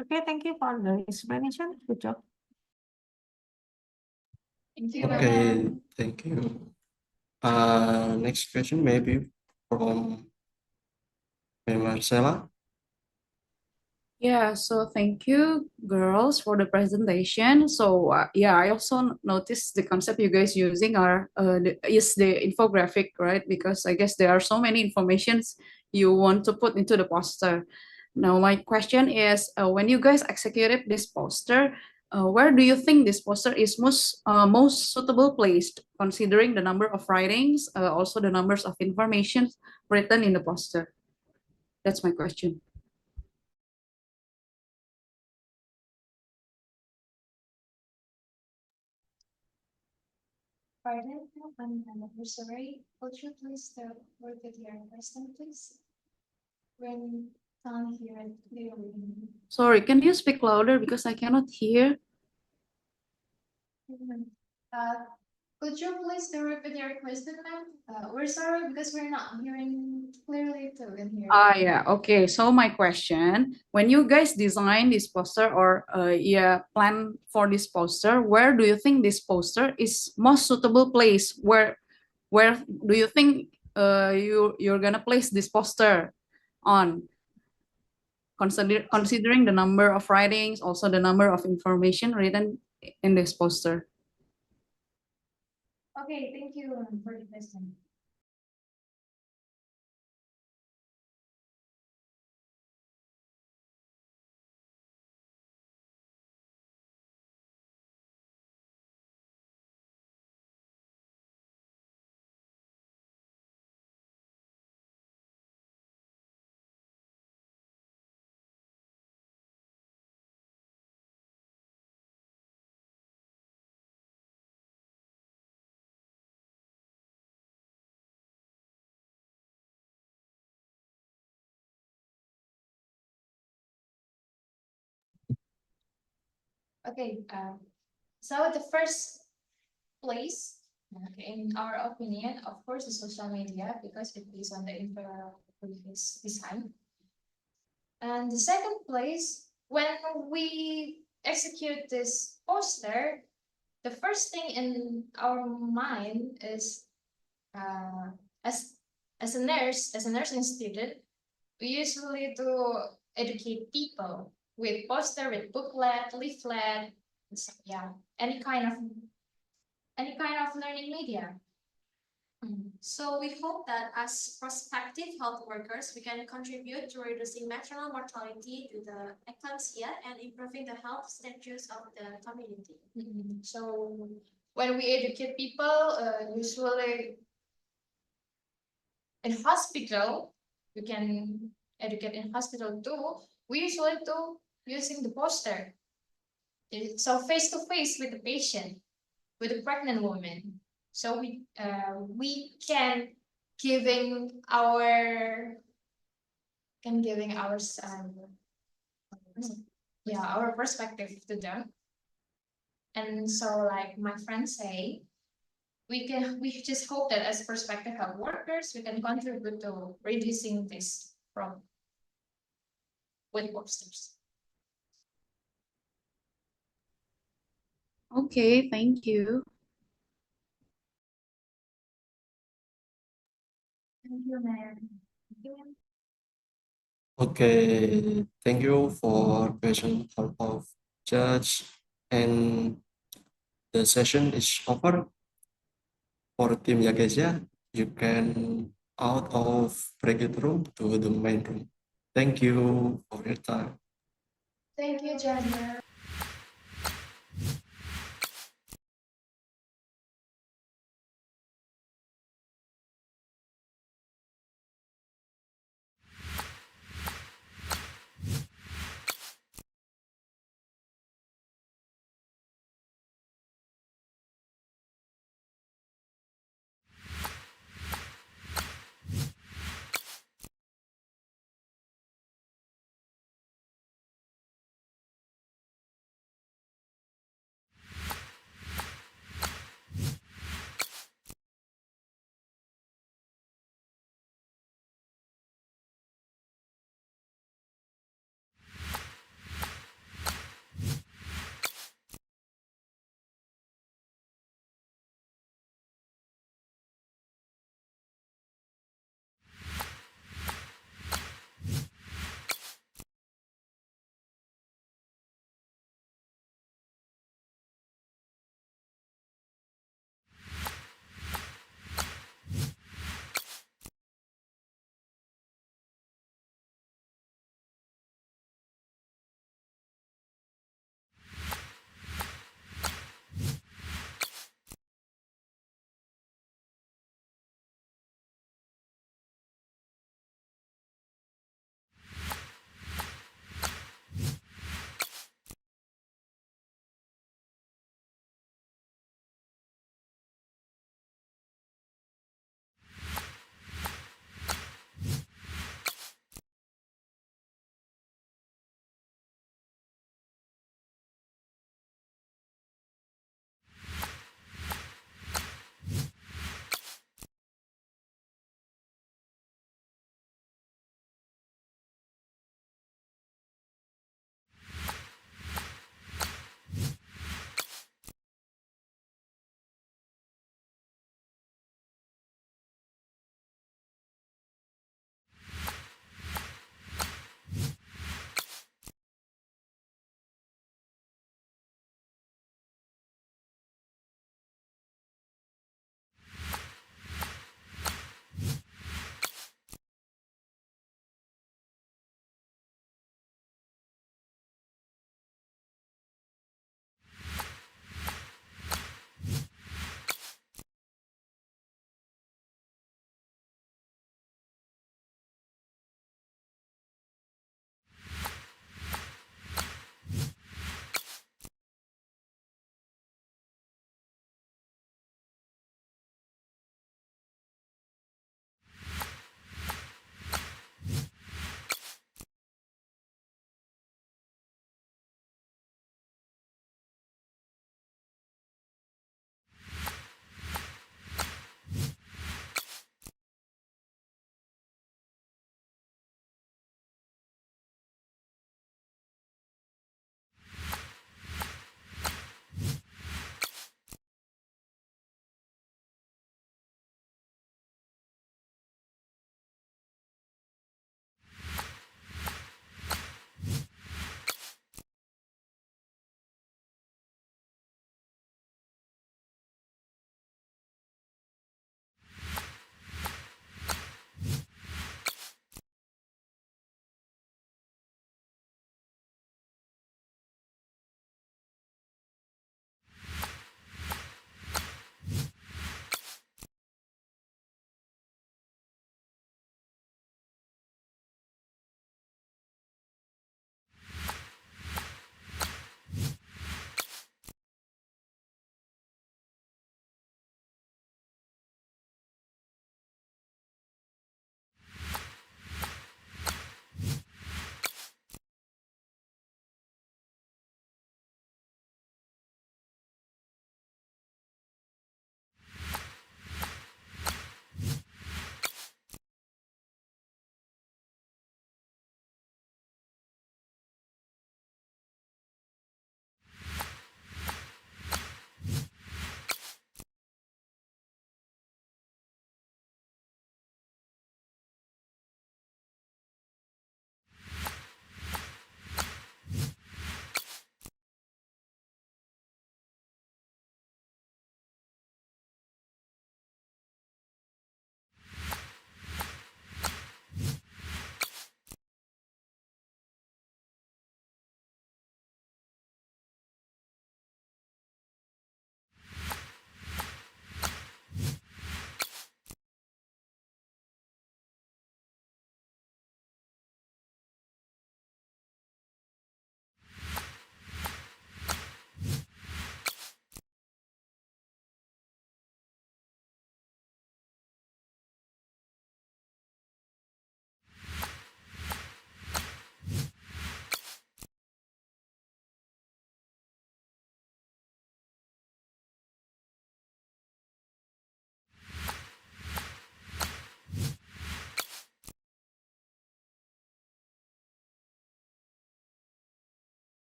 Okay, thank you for the explanation. Good job. Thank you. Okay, thank you. Next question maybe from Marcela. Yeah, so thank you, girls, for the presentation. So yeah, I also noticed the concept you guys using is the infographic, right? Because I guess there are so many informations you want to put into the poster. Now, my question is, when you guys executed this poster, where do you think this poster is most suitable placed, considering the number of writings, also the numbers of information written in the poster? That's my question. Pardon, I'm sorry. Could you please repeat your question, please? When can't hear it clearly. Sorry, can you speak louder because I cannot hear? Uh, could you please repeat your question, ma'am? We're sorry because we're not hearing clearly too in here. Yeah, okay. So my question, when you guys design this poster or plan for this poster, where do you think this poster is most suitable place? Where do you think you're gonna place this poster on? Considering the number of writings, also the number of information written in this poster. Okay, thank you for the question. Okay, so the first place, in our opinion, of course, is social media because it is on the previous design. And the second place, when we execute this poster, the first thing in our mind is, as as a nursing student, we usually do educate people with poster, with booklet, leaflet, yeah, any kind of learning media. So we hope that as prospective health workers, we can contribute to reducing maternal mortality due to eclampsia and improving the health status of the community. So when we educate people, usually in hospital, we can educate in hospital too. We usually do using the poster. So face to face with the patient, with the pregnant woman. So we can giving our our perspective to them. And so like my friends say, we just hope that as prospective health workers, we can contribute to reducing this problem with posters. Okay, thank you. Thank you, ma'am. Okay, thank you for question of judge, and the session is over. For Team Yagesia, you can out of breakout room to the main room. Thank you for your time. Thank you, Jana.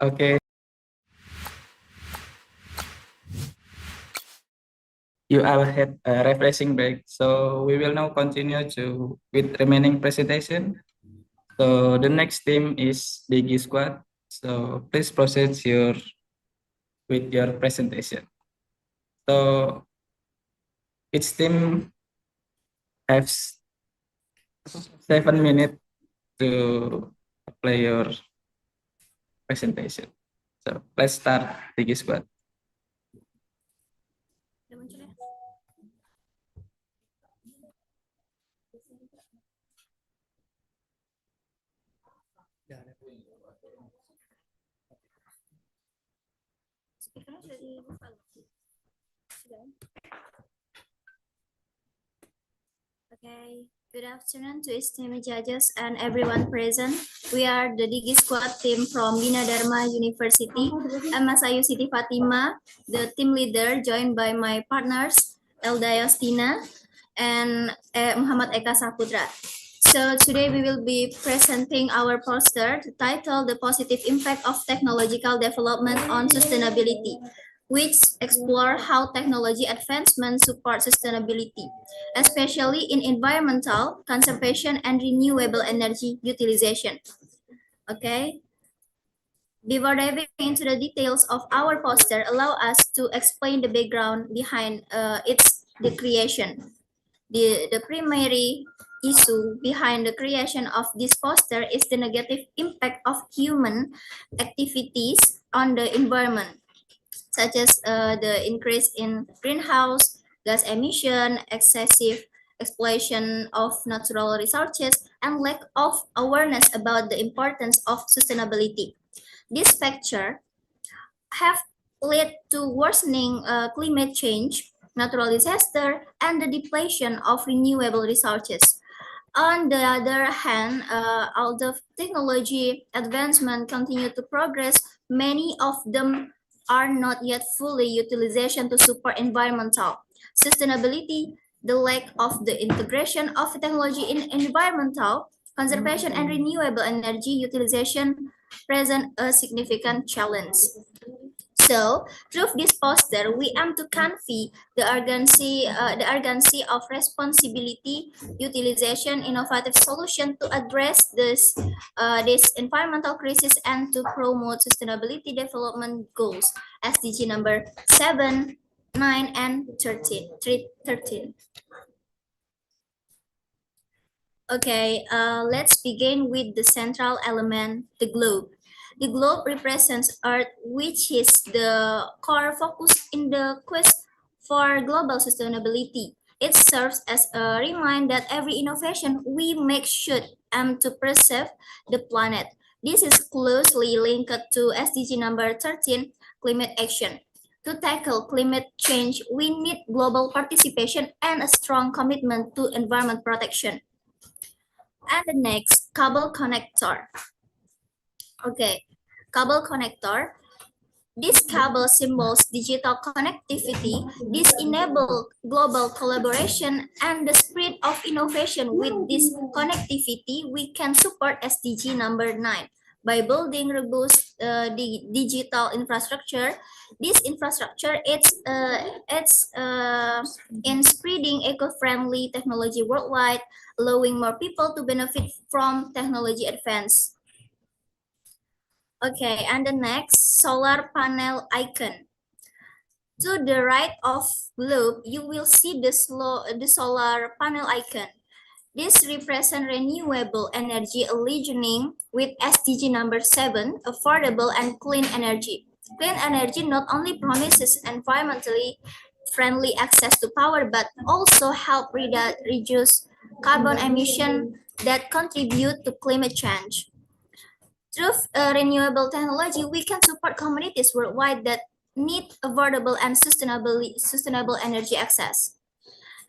Okay. You all had a refreshing break, so we will now continue with remaining presentation. So the next team is Biggie Squad. So please proceed with your presentation. So each team has 7 minutes to play your presentation. So let's start Biggie Squad. Okay, good afternoon to esteemed judges and everyone present. We are the Digi Squad team from Bina Dharma University. I'm Masayu Siti Fatima, the team leader, joined by my partners, Elda Yostina and Muhammad Eka Saputra. So today we will be presenting our poster titled The Positive Impact of Technological Development on Sustainability, which explore how technology advancement support sustainability, especially in environmental, conservation, and renewable energy utilization. Okay. Before diving into the details of our poster, allow us to explain the background behind the creation. The primary issue behind the creation of this poster is the negative impact of human activities on the environment, such as the increase in greenhouse gas emission, excessive exploitation of natural resources, and lack of awareness about the importance of sustainability. This factor have led to worsening climate change, natural disaster, and the depletion of renewable resources. On the other hand, although technology advancement continue to progress, many of them are not yet fully utilization to support environmental sustainability. The lack of the integration of technology in environmental conservation and renewable energy utilization present a significant challenge. So, through this poster, we aim to convey the urgency of responsibility, utilization, innovative solution to address this environmental crisis and to promote sustainability development goals, SDG number 7, 9, and 13. Okay, let's begin with the central element, the globe. The globe represents Earth, which is the core focus in the quest for global sustainability. It serves as a reminder that every innovation we make should aim to preserve the planet. This is closely linked to SDG number 13, climate action. To tackle climate change, we need global participation and a strong commitment to environment protection. And the next, cable connector. Okay, cable connector. This cable symbols digital connectivity. This enables global collaboration and the spread of innovation. With this connectivity, we can support SDG number 9 by building robust digital infrastructure. This infrastructure it's in spreading eco-friendly technology worldwide, allowing more people to benefit from technology advance. Okay, and the next, solar panel icon. To the right of globe, you will see the solar panel icon. This represents renewable energy aligning with SDG number 7, affordable and clean energy. Clean energy not only promises environmentally friendly access to power, but also help reduce carbon emission that contribute to climate change. Through renewable technology, we can support communities worldwide that need affordable and sustainable energy access.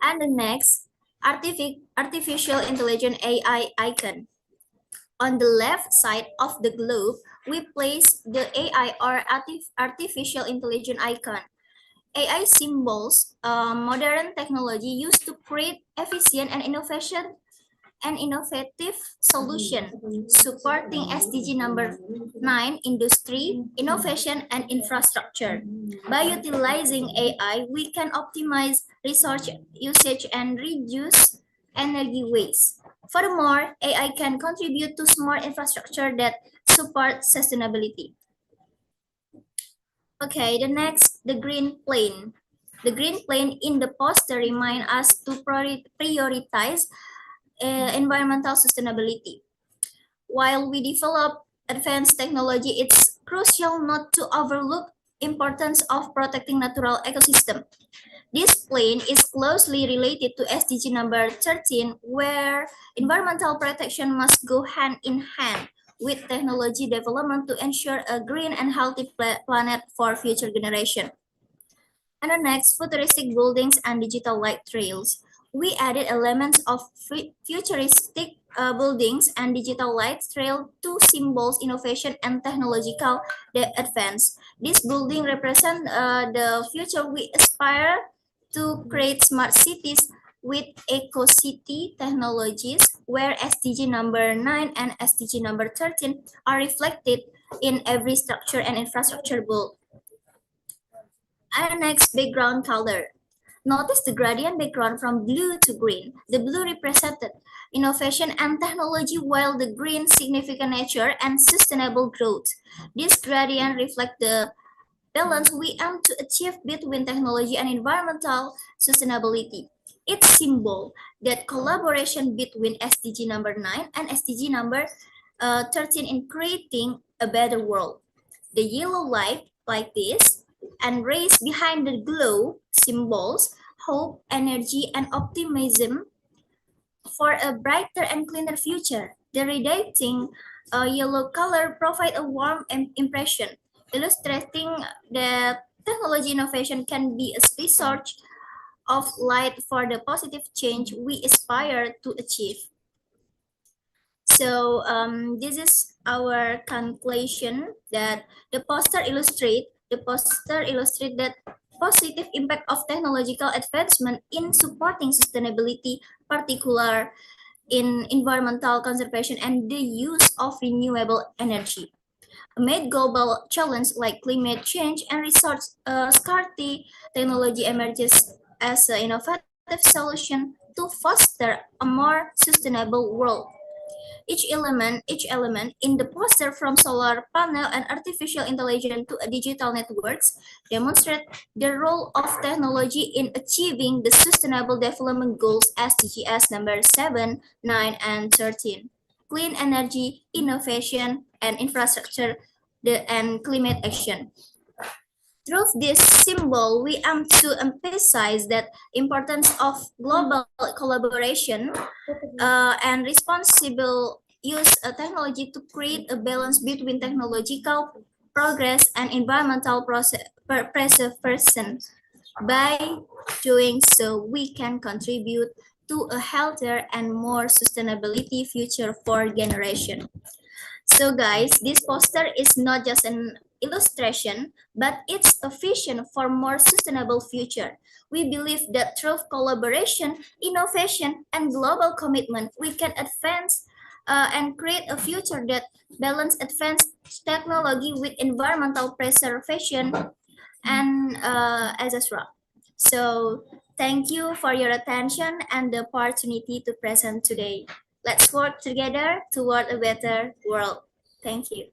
And the next, artificial intelligence AI icon. On the left side of the globe, we place the AI or artificial intelligence icon. AI symbols modern technology used to create efficient and an innovative solution supporting SDG number 9, industry, innovation, and infrastructure. By utilizing AI, we can optimize resource usage and reduce energy waste. Furthermore, AI can contribute to smart infrastructure that support sustainability. Okay, the next, the green plane. The green plane in the poster remind us to prioritize environmental sustainability. While we develop advanced technology, it's crucial not to overlook importance of protecting natural ecosystem. This plane is closely related to SDG number 13, where environmental protection must go hand in hand with technology development to ensure a green and healthy planet for future generations. And the next, futuristic buildings and digital light trails. We added elements of futuristic buildings and digital light trail to symbols innovation and technological advance. This building represent the future we aspire to create smart cities with eco-city technologies where SDG number 9 and SDG number 13 are reflected in every structure and infrastructure built. And next, background color. Notice the gradient background from blue to green. The blue represented innovation and technology, while the green significant nature and sustainable growth. This gradient reflects the balance we aim to achieve between technology and environmental sustainability. It symbols that collaboration between SDG number 9 and SDG number 13 in creating a better world. The yellow light, like this, and rays behind the glow symbols hope, energy, and optimism for a brighter and cleaner future. The radiating yellow color provide a warm impression, illustrating that technology innovation can be a source of light for the positive change we aspire to achieve. So this is our conclusion that the poster illustrate that positive impact of technological advancement in supporting sustainability, particular in environmental conservation and the use of renewable energy. Amid global challenges like climate change and resource scarcity, technology emerges as an innovative solution to foster a more sustainable world. Each element in the poster, from solar panel and artificial intelligence to digital networks, demonstrate the role of technology in achieving the Sustainable Development Goals SDGs number 7, 9, and 13. Clean energy, innovation, and infrastructure, and climate action. Through this symbol, we aim to emphasize that importance of global collaboration and responsible use of technology to create a balance between technological progress and environmental preservation. By doing so, we can contribute to a healthier and more sustainability future for generation. So guys, this poster is not just an illustration, but it's a vision for more sustainable future. We believe that through collaboration, innovation, and global commitment, we can advance and create a future that balance advanced technology with environmental preservation and etc. So thank you for your attention and the opportunity to present today. Let's work together toward a better world. Thank you.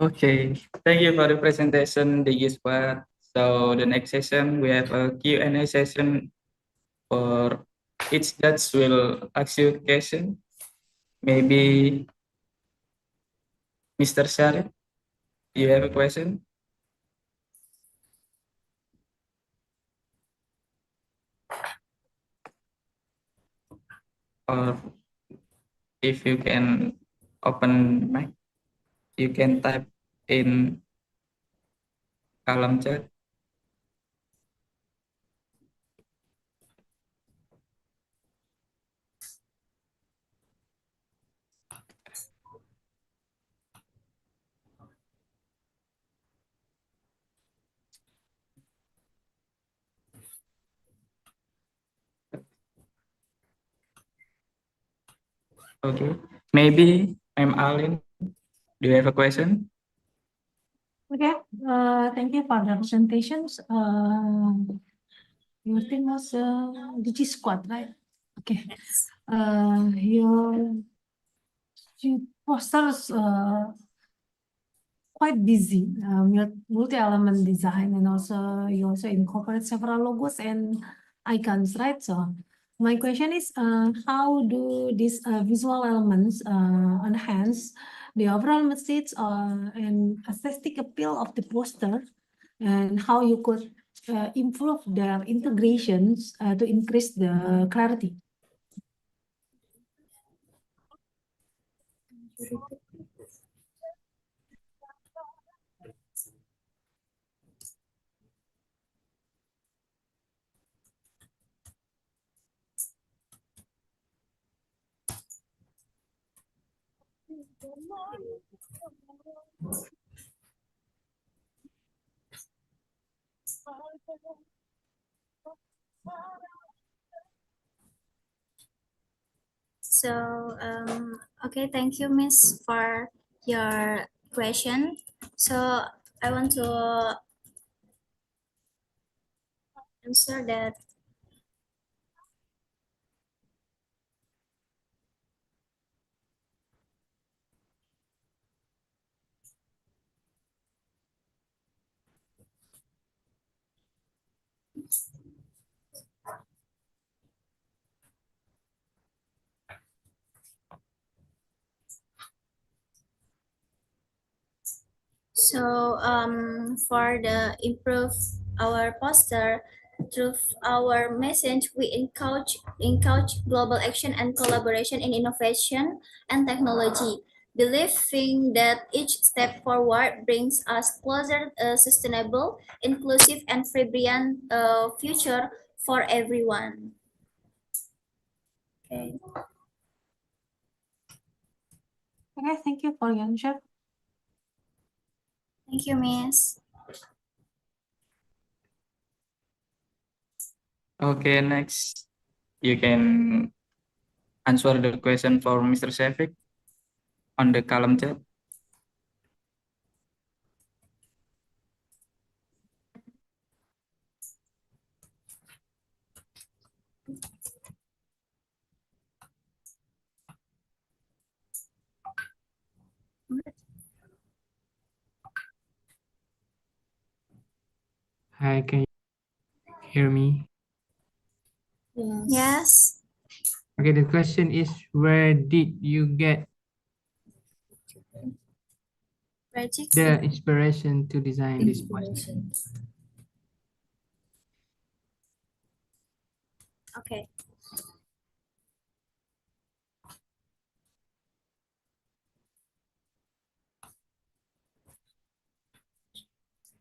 Okay, thank you for the presentation, Digiswat. So the next session, we have a Q&A session for each judge will ask you a question. Maybe Mr. Sharif, you have a question? Or if you can open mic, you can type in column chat. Okay, maybe I'm Alin. Do you have a question? Okay, thank you for the presentations. Your team was DG Squad, right? Okay. Your posters quite busy, multi-element design, and also you also incorporate several logos and icons, right? So my question is, how do these visual elements enhance the overall message and aesthetic appeal of the poster, and how you could improve their integrations to increase the clarity? So, okay, thank you, Miss, for your question. So, I want to answer that. So, for the improve our poster through our message, we encourage global action and collaboration in innovation and technology, believing that each step forward brings us closer to a sustainable, inclusive, and vibrant future for everyone. Okay. Okay, thank you for your answer. Thank you, Miss. Okay, next you can answer the question for Mr. Shefik on the column chat. Hi, can you hear me? Yes. Okay, the question is, where did you get the inspiration to design this poster? Okay.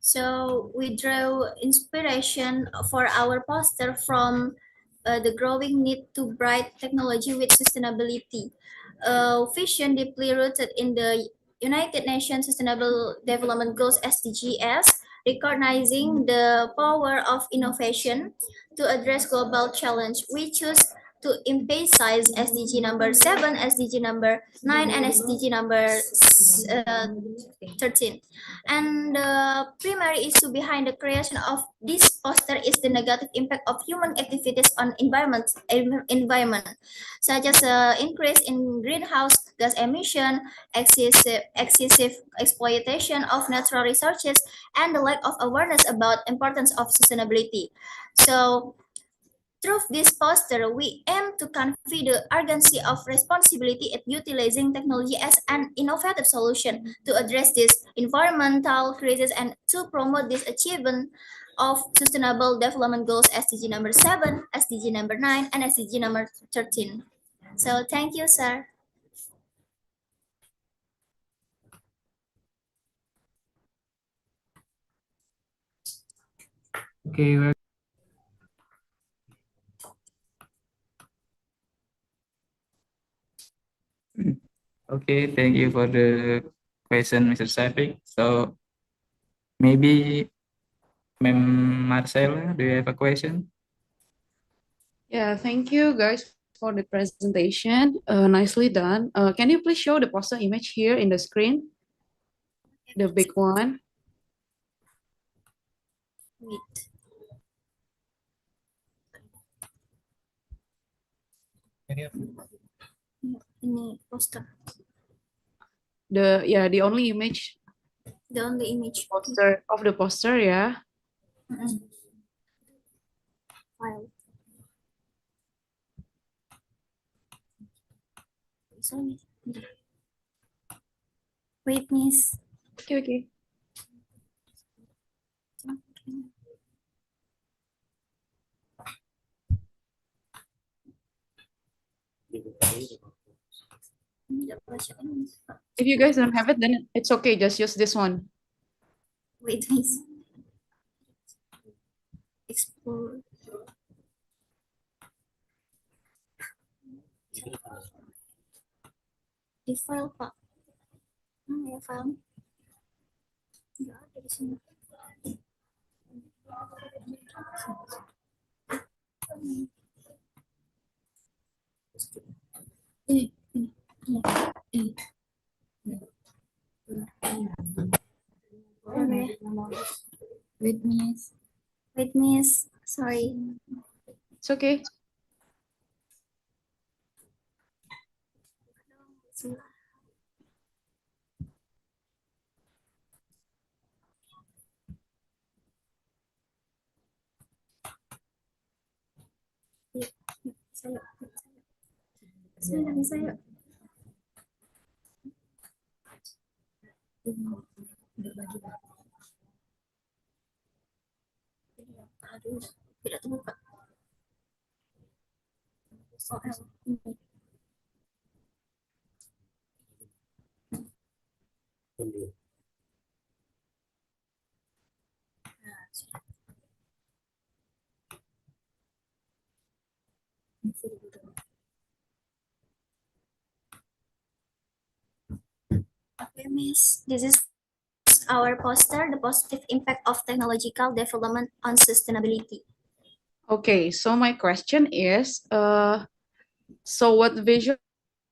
So we draw inspiration for our poster from the growing need to bright technology with sustainability. Vision deeply rooted in the United Nations Sustainable Development Goals (SDGs), recognizing the power of innovation to address global challenge. We choose to emphasize SDG number 7, SDG number 9, and SDG number 13. And the primary issue behind the creation of this poster is the negative impact of human activities on environment, such as increase in greenhouse gas emission, excessive exploitation of natural resources, and the lack of awareness about importance of sustainability. So through this poster, we aim to convey the urgency of responsibility at utilizing technology as an innovative solution to address this environmental crisis and to promote this achievement of Sustainable Development Goals SDG number 7, SDG number 9, and SDG number 13. So thank you, sir. Okay, well, Okay, thank you for the question, Mr. Shefik. So maybe Ma'am Marcella, do you have a question? Yeah, thank you guys for the presentation. Nicely done. Can you please show the poster image here in the screen? The big one. Wait. Ini poster. The only image. The only image. Poster of the poster, yeah. File. Sorry. Wait, miss. Okay. If you guys don't have it, then it's okay. Just use this one. Wait, miss. Explore. Di file, Pak. Ya, file. Nggak ada di sini. Ini. Wait, miss. Wait, miss. Sorry. It's okay. Saya. Aduh, tidak terbuka. Soal ini. Okay, miss. This is our poster, the positive impact of technological development on sustainability. Okay, so my question is, so what visual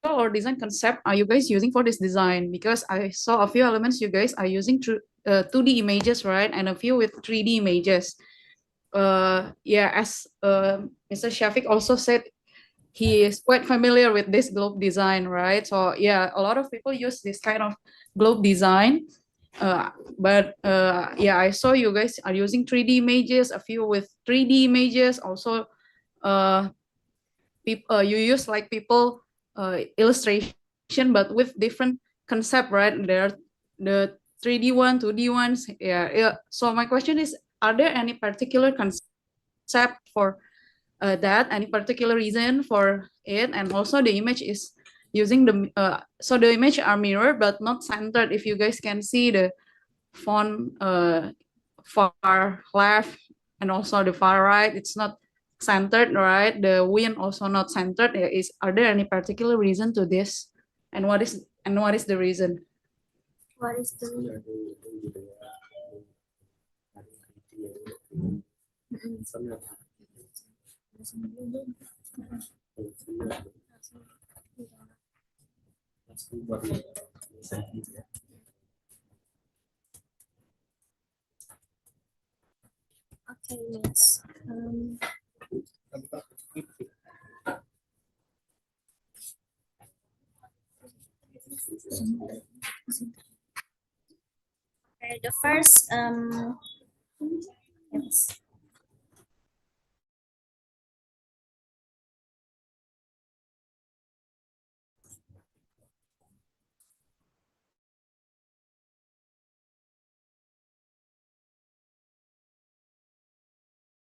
or design concept are you guys using for this design? Because I saw a few elements you guys are using 2D images, right? And a few with 3D images. Yeah, as Mr. Shafiq also said, he is quite familiar with this globe design, right? So yeah, a lot of people use this kind of globe design. But yeah, I saw you guys are using 3D images, a few with 3D images. Also, you use like people illustration, but with different concept, right? There are the 3D one, 2D ones. Yeah. So my question is, are there any particular concept for that? Any particular reason for it? And also the image is using the so the image are mirror but not centered. If you guys can see the font far left and also the far right, it's not centered, right? The wind also not centered. Are there any particular reason to this? And what is the reason? What is the Okay, yes. Okay, the first yes.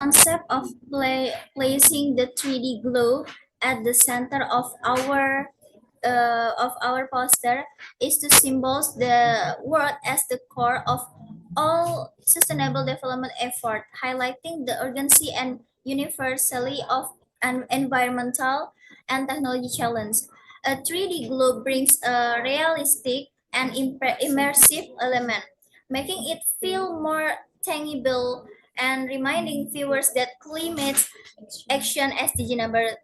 Concept of placing the 3D globe at the center of our poster is to symbolize the world as the core of all sustainable development effort, highlighting the urgency and universality of an environmental and technology challenge. A 3D globe brings a realistic and immersive element, making it feel more tangible and reminding viewers that climate action SDG number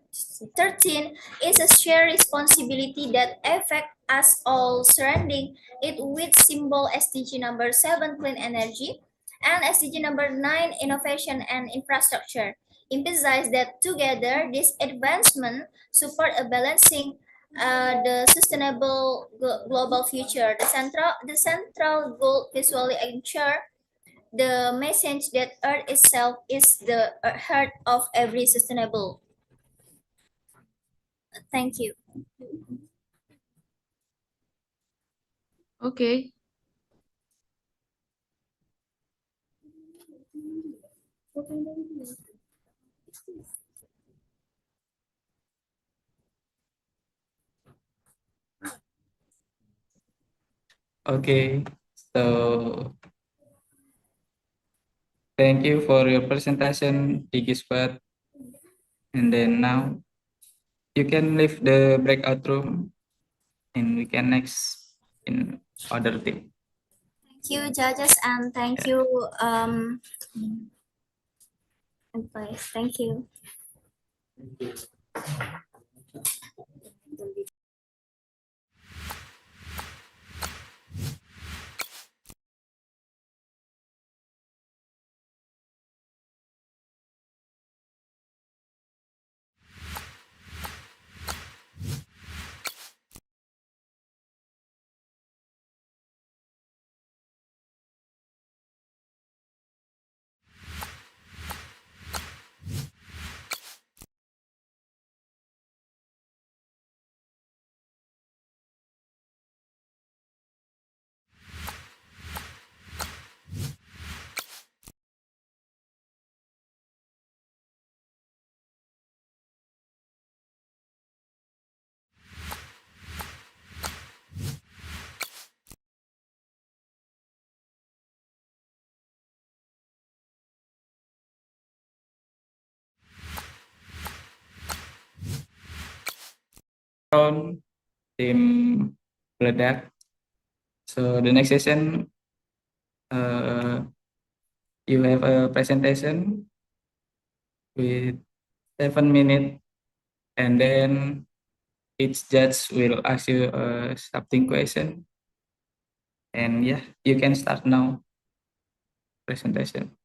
13 is a shared responsibility that affects us all, surrounding it with symbol SDG number 7, clean energy, and SDG number 9, innovation and infrastructure, emphasize that together this advancement support a balancing the sustainable global future. The central goal visually ensure the message that Earth itself is the heart of every sustainable. Thank you. Okay. Okay, so thank you for your presentation, Digispat. And then now you can leave the breakout room and we can next in other thing. Thank you, judges, and thank you, employees. Thank you. From team Bledak. So the next session, you have a presentation with 7 minutes, and then each judge will ask you something question. And yeah, you can start now presentation.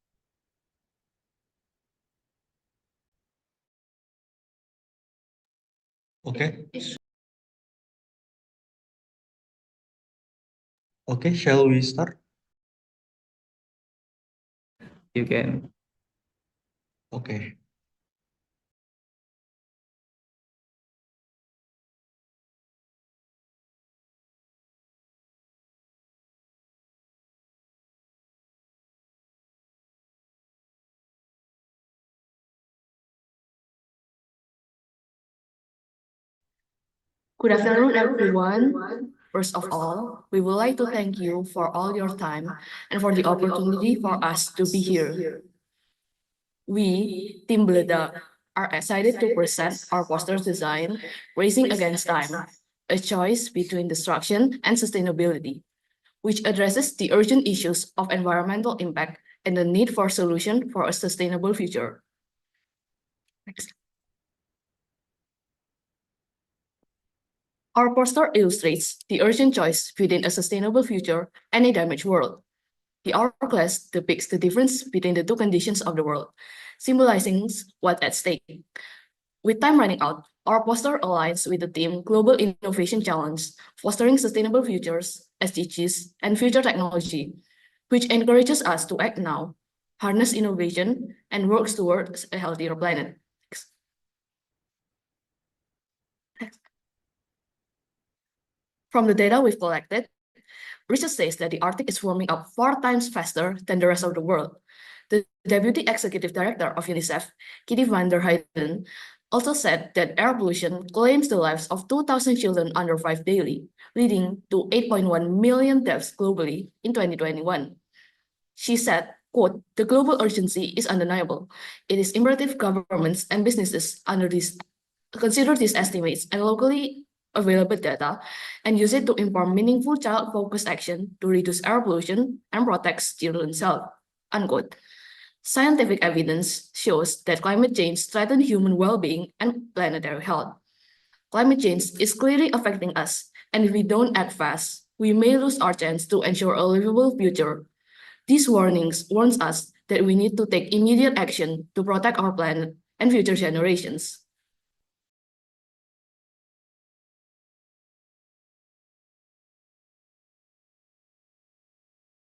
Okay. Okay, shall we start? You can. Okay. Good afternoon, everyone. First of all, we would like to thank you for all your time and for the opportunity for us to be here. We, Team Bleda, are excited to present our poster design, Racing Against Time, a choice between destruction and sustainability, which addresses the urgent issues of environmental impact and the need for solution for a sustainable future. Next. Our poster illustrates the urgent choice between a sustainable future and a damaged world. The hourglass depicts the difference between the two conditions of the world, symbolizing what's at stake. With time running out, our poster aligns with the theme Global Innovation Challenge, Fostering Sustainable Futures, SDGs, and Future Technology, which encourages us to act now, harness innovation, and work towards a healthier planet. From the data we've collected, research says that the Arctic is warming up 4 times faster than the rest of the world. The Deputy Executive Director of UNICEF, Kitty van der Heyden, also said that air pollution claims the lives of 2,000 children under 5 daily, leading to 8.1 million deaths globally in 2021. She said, quote, "The global urgency is undeniable. It is imperative governments and businesses consider these estimates and locally available data and use it to inform meaningful child-focused action to reduce air pollution and protect children's health," unquote. Scientific evidence shows that climate change threatens human well-being and planetary health. Climate change is clearly affecting us, and if we don't act fast, we may lose our chance to ensure a livable future. These warnings warns us that we need to take immediate action to protect our planet and future generations.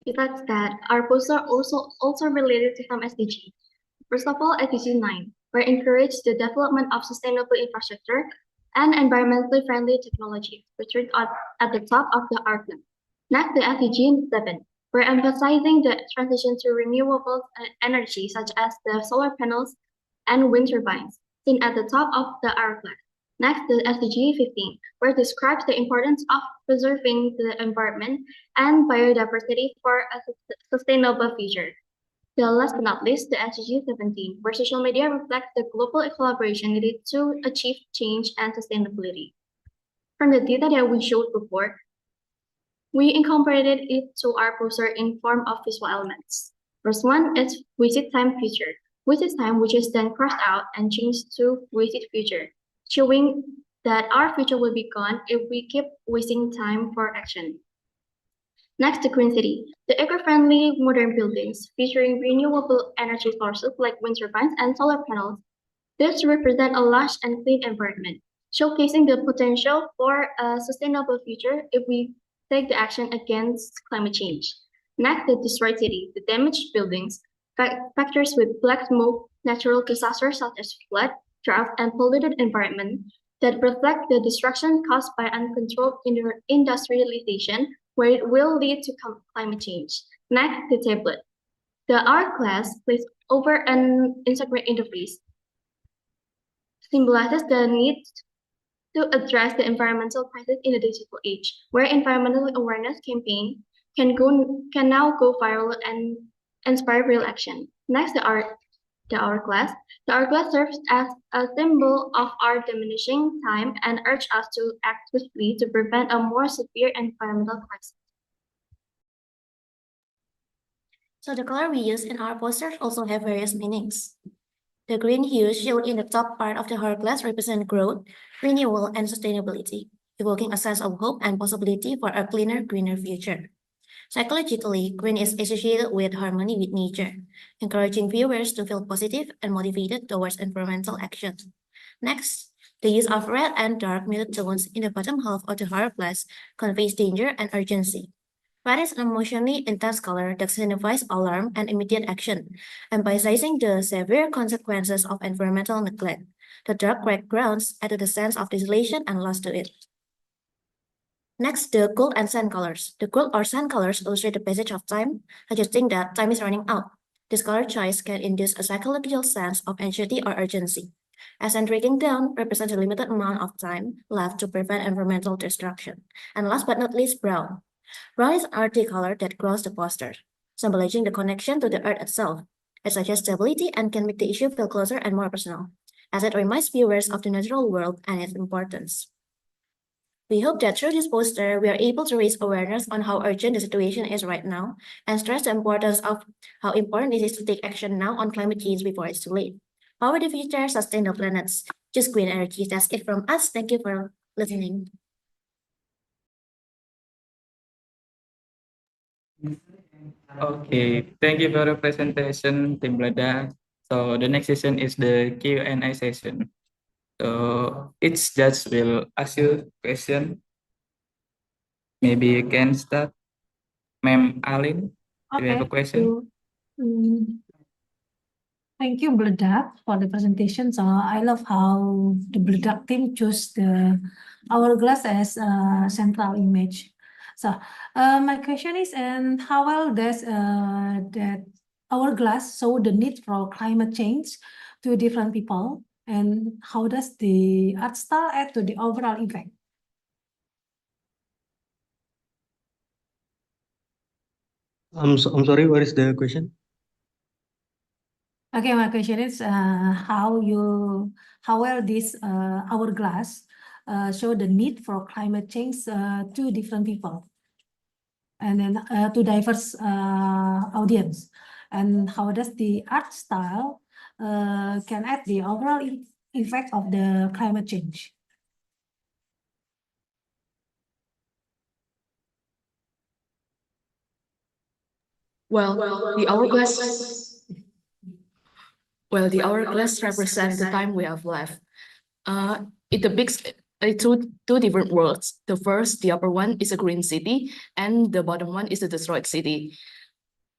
Besides that, our poster also related to some SDG. First of all, SDG 9, where encourage the development of sustainable infrastructure and environmentally friendly technology, which is at the top of the outline. Next, the SDG 7, we're emphasizing the transition to renewable energy, such as the solar panels and wind turbines, seen at the top of the hourglass. Next, the SDG 15, where describes the importance of preserving the environment and biodiversity for a sustainable future. The last but not least, the SDG 17, where social media reflects the global collaboration needed to achieve change and sustainability. From the data that we showed before, we incorporated it to our poster in form of visual elements. First one is visit time future. Visit time, which is then crossed out and changed to visit future, showing that our future will be gone if we keep wasting time for action. Next, the Green City, the eco-friendly modern buildings featuring renewable energy sources like wind turbines and solar panels. This represents a lush and clean environment, showcasing the potential for a sustainable future if we take the action against climate change. Next, the destroyed city, the damaged buildings, factors with black smoke, natural disasters such as flood, drought, and polluted environment that reflect the destruction caused by uncontrolled industrialization, where it will lead to climate change. Next, the tablet. The art class placed over an Instagram interface symbolizes the need to address the environmental crisis in the digital age, where environmental awareness campaign can now go viral and inspire real action. Next, the hourglass. The hourglass serves as a symbol of our diminishing time and urge us to act swiftly to prevent a more severe environmental crisis. So the color we use in our posters also have various meanings. The green hues shown in the top part of the hourglass represent growth, renewal, and sustainability, evoking a sense of hope and possibility for a cleaner, greener future. Psychologically, green is associated with harmony with nature, encouraging viewers to feel positive and motivated towards environmental action. Next, the use of red and dark muted tones in the bottom half of the hourglass conveys danger and urgency. Red is an emotionally intense color that signifies alarm and immediate action, emphasizing the severe consequences of environmental neglect. The dark backgrounds add to the sense of desolation and loss to it. Next, the gold and sand colors. The gold or sand colors illustrate the passage of time, suggesting that time is running out. This color choice can induce a psychological sense of anxiety or urgency, as sand breaking down represents a limited amount of time left to prevent environmental destruction. And last but not least, brown. Brown is an earthy color that grows the poster, symbolizing the connection to the earth itself. It suggests stability and can make the issue feel closer and more personal, as it reminds viewers of the natural world and its importance. We hope that through this poster, we are able to raise awareness on how urgent the situation is right now and stress the importance of how important it is to take action now on climate change before it's too late. Power the future, sustain the planets, choose green energy. That's it from us. Thank you for listening. Okay, thank you for the presentation, Tim Bleda. So the next session is the Q&A session. So each judge will ask you question. Maybe you can start. Ma'am Alin, do you have a question? Thank you, Bledak, for the presentation. So I love how the Bledak team chose the hourglass as a central image. So my question is, and how well does that hourglass show the need for climate change to different people, and how does the art style add to the overall effect? I'm sorry, what is the question? Okay, my question is how well this hourglass show the need for climate change to different people, and then to diverse audience, and how does the art style can add the overall effect of the climate change? Well, the hourglass represents the time we have left. It depicts two different worlds. The first, the upper one, is a green city, and the bottom one is a destroyed city.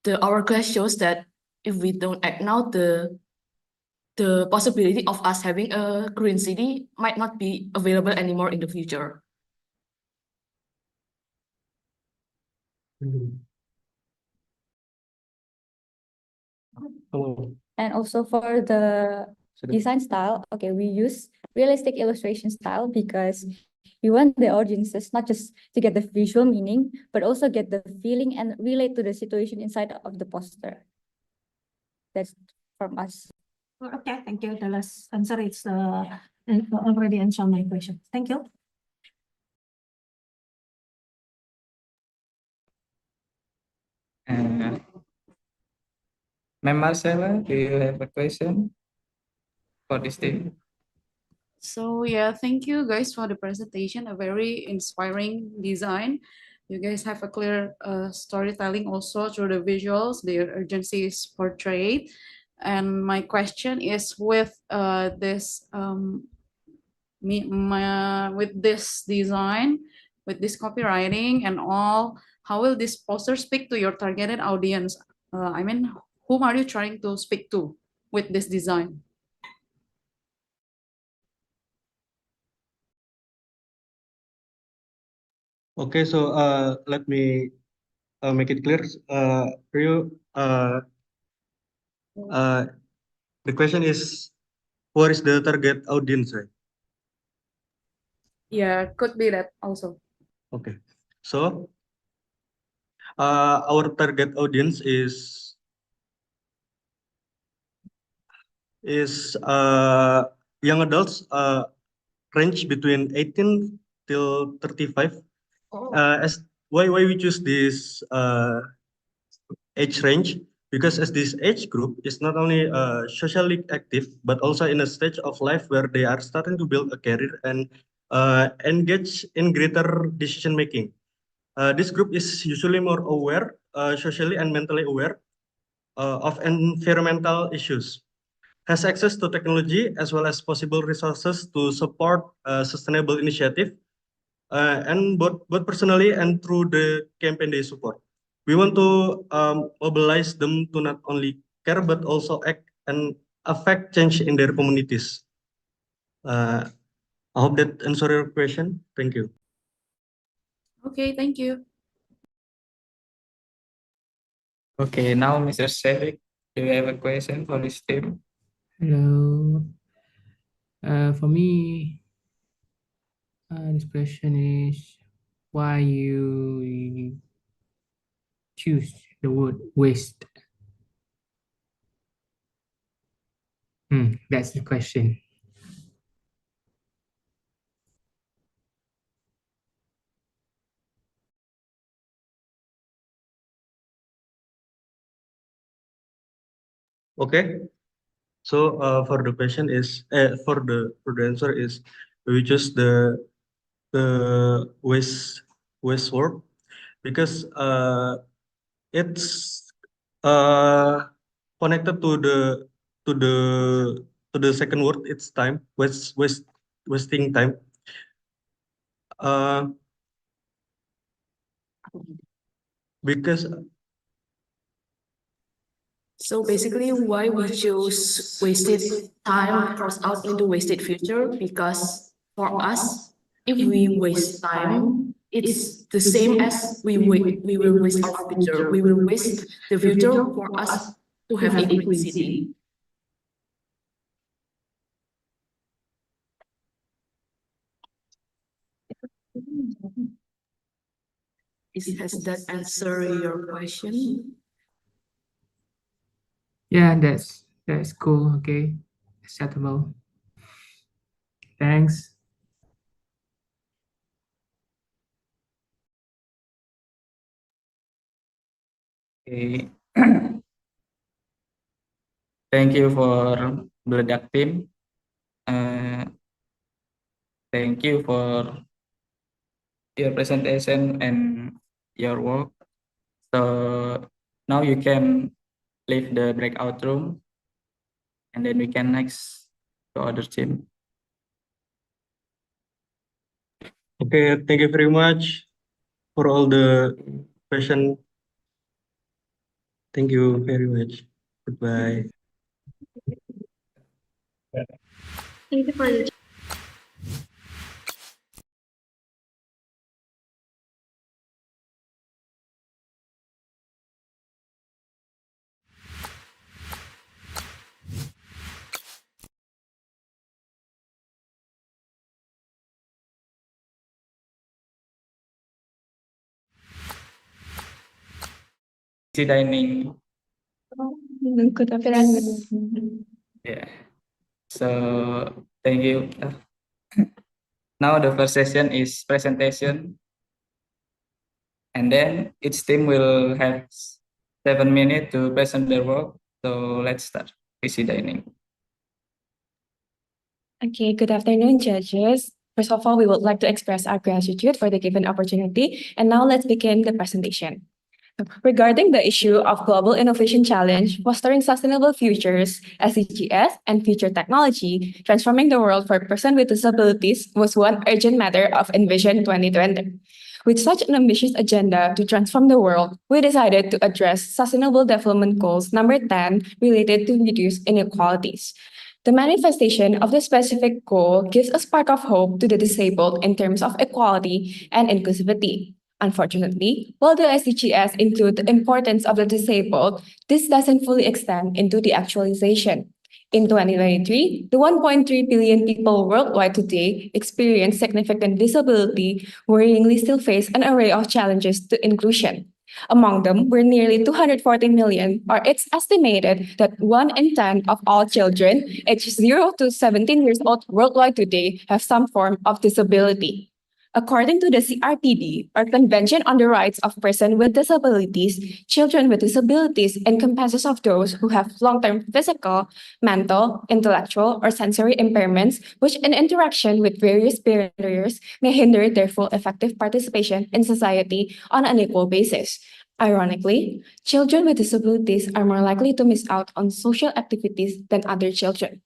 The hourglass shows that if we don't act now, the possibility of us having a green city might not be available anymore in the future. And also for the design style, okay, we use realistic illustration style because we want the audiences not just to get the visual meaning, but also get the feeling and relate to the situation inside of the poster. That's from us. Okay, thank you. The last answer is already answered my question. Thank you. Ma'am Marcella, do you have a question for this team? So yeah, thank you guys for the presentation, a very inspiring design. You guys have a clear storytelling also through the visuals, the urgency is portrayed. And my question is with this with this design, with this copywriting and all, how will this poster speak to your targeted audience? I mean, whom are you trying to speak to with this design? Okay, so let me make it clear. Rio, the question is, what is the target audience, right? Yeah, could be that also. Okay, so our target audience is young adults, range between 18 till 35. As why we choose this age range? Because as this age group is not only socially active, but also in a stage of life where they are starting to build a career and engage in greater decision making. This group is usually more aware, socially and mentally aware of environmental issues, has access to technology as well as possible resources to support sustainable initiative, and both personally and through the campaign they support. We want to mobilize them to not only care but also act and affect change in their communities. I hope that answers your question. Thank you. Okay, thank you. Okay, now Mr. Sevik, do you have a question for this team? Hello. For me, this question is why you choose the word waste. That's the question. Okay. So for the question is for the answer is we choose the waste word because it's connected to to the the second word. It's time, wasting time. Because So basically, why we choose wasted time cross out into wasted future? Because for us, if we waste time, it's the same as we will waste our future. We will waste the future for us to have a clean city. Has that answer your question? Yeah, that's cool. Okay, acceptable. Thanks. Okay. Thank you for Bledak team. Uh, thank you for your presentation and your work. So now you can leave the breakout room, and then we can next to other team. Okay, thank you very much for all the question. Thank you very much. Goodbye. Thank you for the Easy dining. Good afternoon. Yeah. So thank you. Now the first session is presentation, and then each team will have 7 minutes to present their work. So let's start. Easy dining. Okay, good afternoon, judges. First of all, we would like to express our gratitude for the given opportunity. And now let's begin the presentation. Regarding the issue of Global Innovation Challenge, Fostering Sustainable Futures, SDGs, and Future Technology, Transforming the World for Persons with Disabilities was one urgent matter of Envision 2020. With such an ambitious agenda to transform the world, we decided to address Sustainable Development Goals number 10 related to reduce inequalities. The manifestation of the specific goal gives a spark of hope to the disabled in terms of equality and inclusivity. Unfortunately, while the SDGs include the importance of the disabled, this doesn't fully extend into the actualization. In 2023, the 1.3 billion people worldwide today experience significant disability, worryingly still face an array of challenges to inclusion. Among them were nearly 240 million, or it's estimated that 1 in 10 of all children aged 0 to 17 years old worldwide today have some form of disability. According to the CRPD, or Convention on the Rights of Persons with Disabilities, children with disabilities encompasses of those who have long-term physical, mental, intellectual, or sensory impairments, which in interaction with various barriers may hinder their full effective participation in society on an equal basis. Ironically, children with disabilities are more likely to miss out on social activities than other children.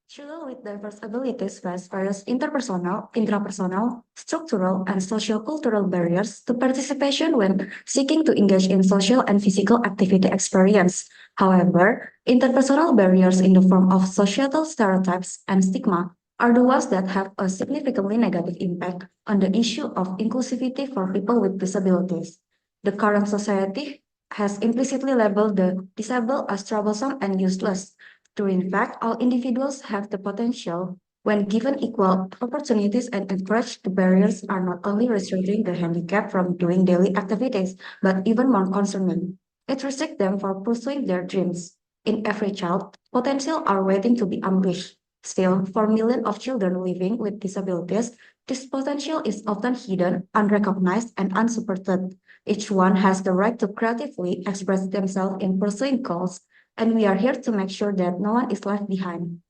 Children with diverse abilities face various interpersonal, intrapersonal, structural, and sociocultural barriers to participation when seeking to engage in social and physical activity experience. However, interpersonal barriers in the form of societal stereotypes and stigma are the ones that have a significantly negative impact on the issue of inclusivity for people with disabilities. The current society has implicitly labeled the disabled as troublesome and useless, true, in fact, all individuals have the potential. When given equal opportunities and encouraged, the barriers are not only restricting the handicapped from doing daily activities, but even more concerning. It restricts them from pursuing their dreams. In every child, potential are waiting to be unleashed. Still, for millions of children living with disabilities, this potential is often hidden, unrecognized, and unsupported. Each one has the right to creatively express themselves in pursuing goals, and we are here to make sure that no one is left behind.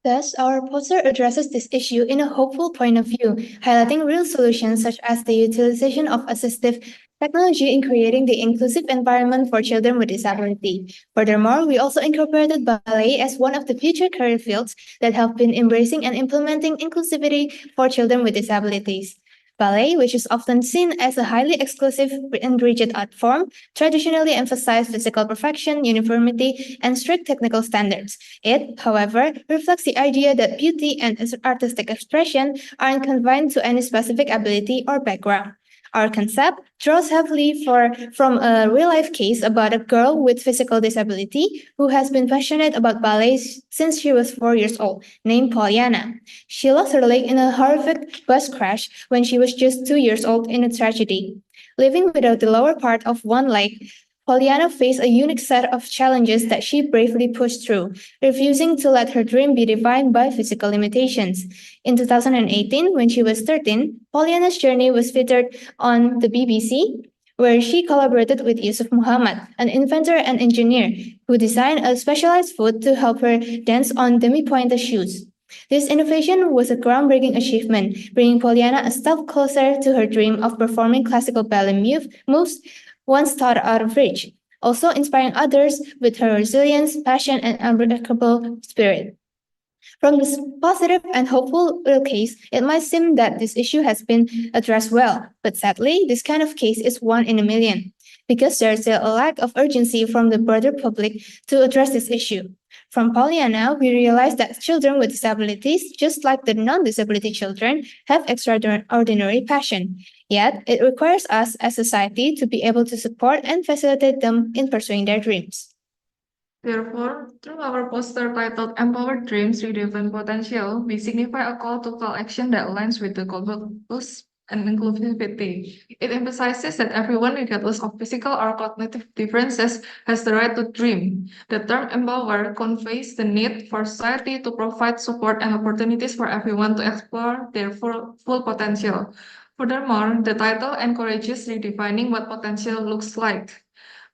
Thus, our poster addresses this issue in a hopeful point of view, highlighting real solutions such as the utilization of assistive technology in creating the inclusive environment for children with disability. Furthermore, we also incorporated ballet as one of the future career fields that have been embracing and implementing inclusivity for children with disabilities. Ballet, which is often seen as a highly exclusive and rigid art form, traditionally emphasized physical perfection, uniformity, and strict technical standards. It, however, reflects the idea that beauty and artistic expression aren't confined to any specific ability or background. Our concept draws heavily from a real life case about a girl with physical disability who has been passionate about ballet since she was 4 years old, named Pollyanna. She lost her leg in a horrific bus crash when she was just 2 years old in a tragedy. Living without the lower part of one leg, Pollyanna faced a unique set of challenges that she bravely pushed through, refusing to let her dream be defined by physical limitations. In 2018, when she was 13, Pollyanna's journey was featured on the BBC, where she collaborated with Yusuf Muhammad, an inventor and engineer, who designed a specialized foot to help her dance on demi-pointed shoes. This innovation was a groundbreaking achievement, bringing Pollyanna a step closer to her dream of performing classical ballet moves once thought out of reach, also inspiring others with her resilience, passion, and unbreakable spirit. From this positive and hopeful case, it might seem that this issue has been addressed well, but sadly, this kind of case is one in a million, because there's still a lack of urgency from the broader public to address this issue. From Pollyanna, we realize that children with disabilities, just like the non-disability children, have extraordinary passion. Yet, it requires us as society to be able to support and facilitate them in pursuing their dreams. Therefore, through our poster titled Empowered Dreams, Redefine Potential, we signify a call to action that aligns with the goals and inclusivity. It emphasizes that everyone, regardless of physical or cognitive differences, has the right to dream. The term empower conveys the need for society to provide support and opportunities for everyone to explore their full potential. Furthermore, the title encourages redefining what potential looks like.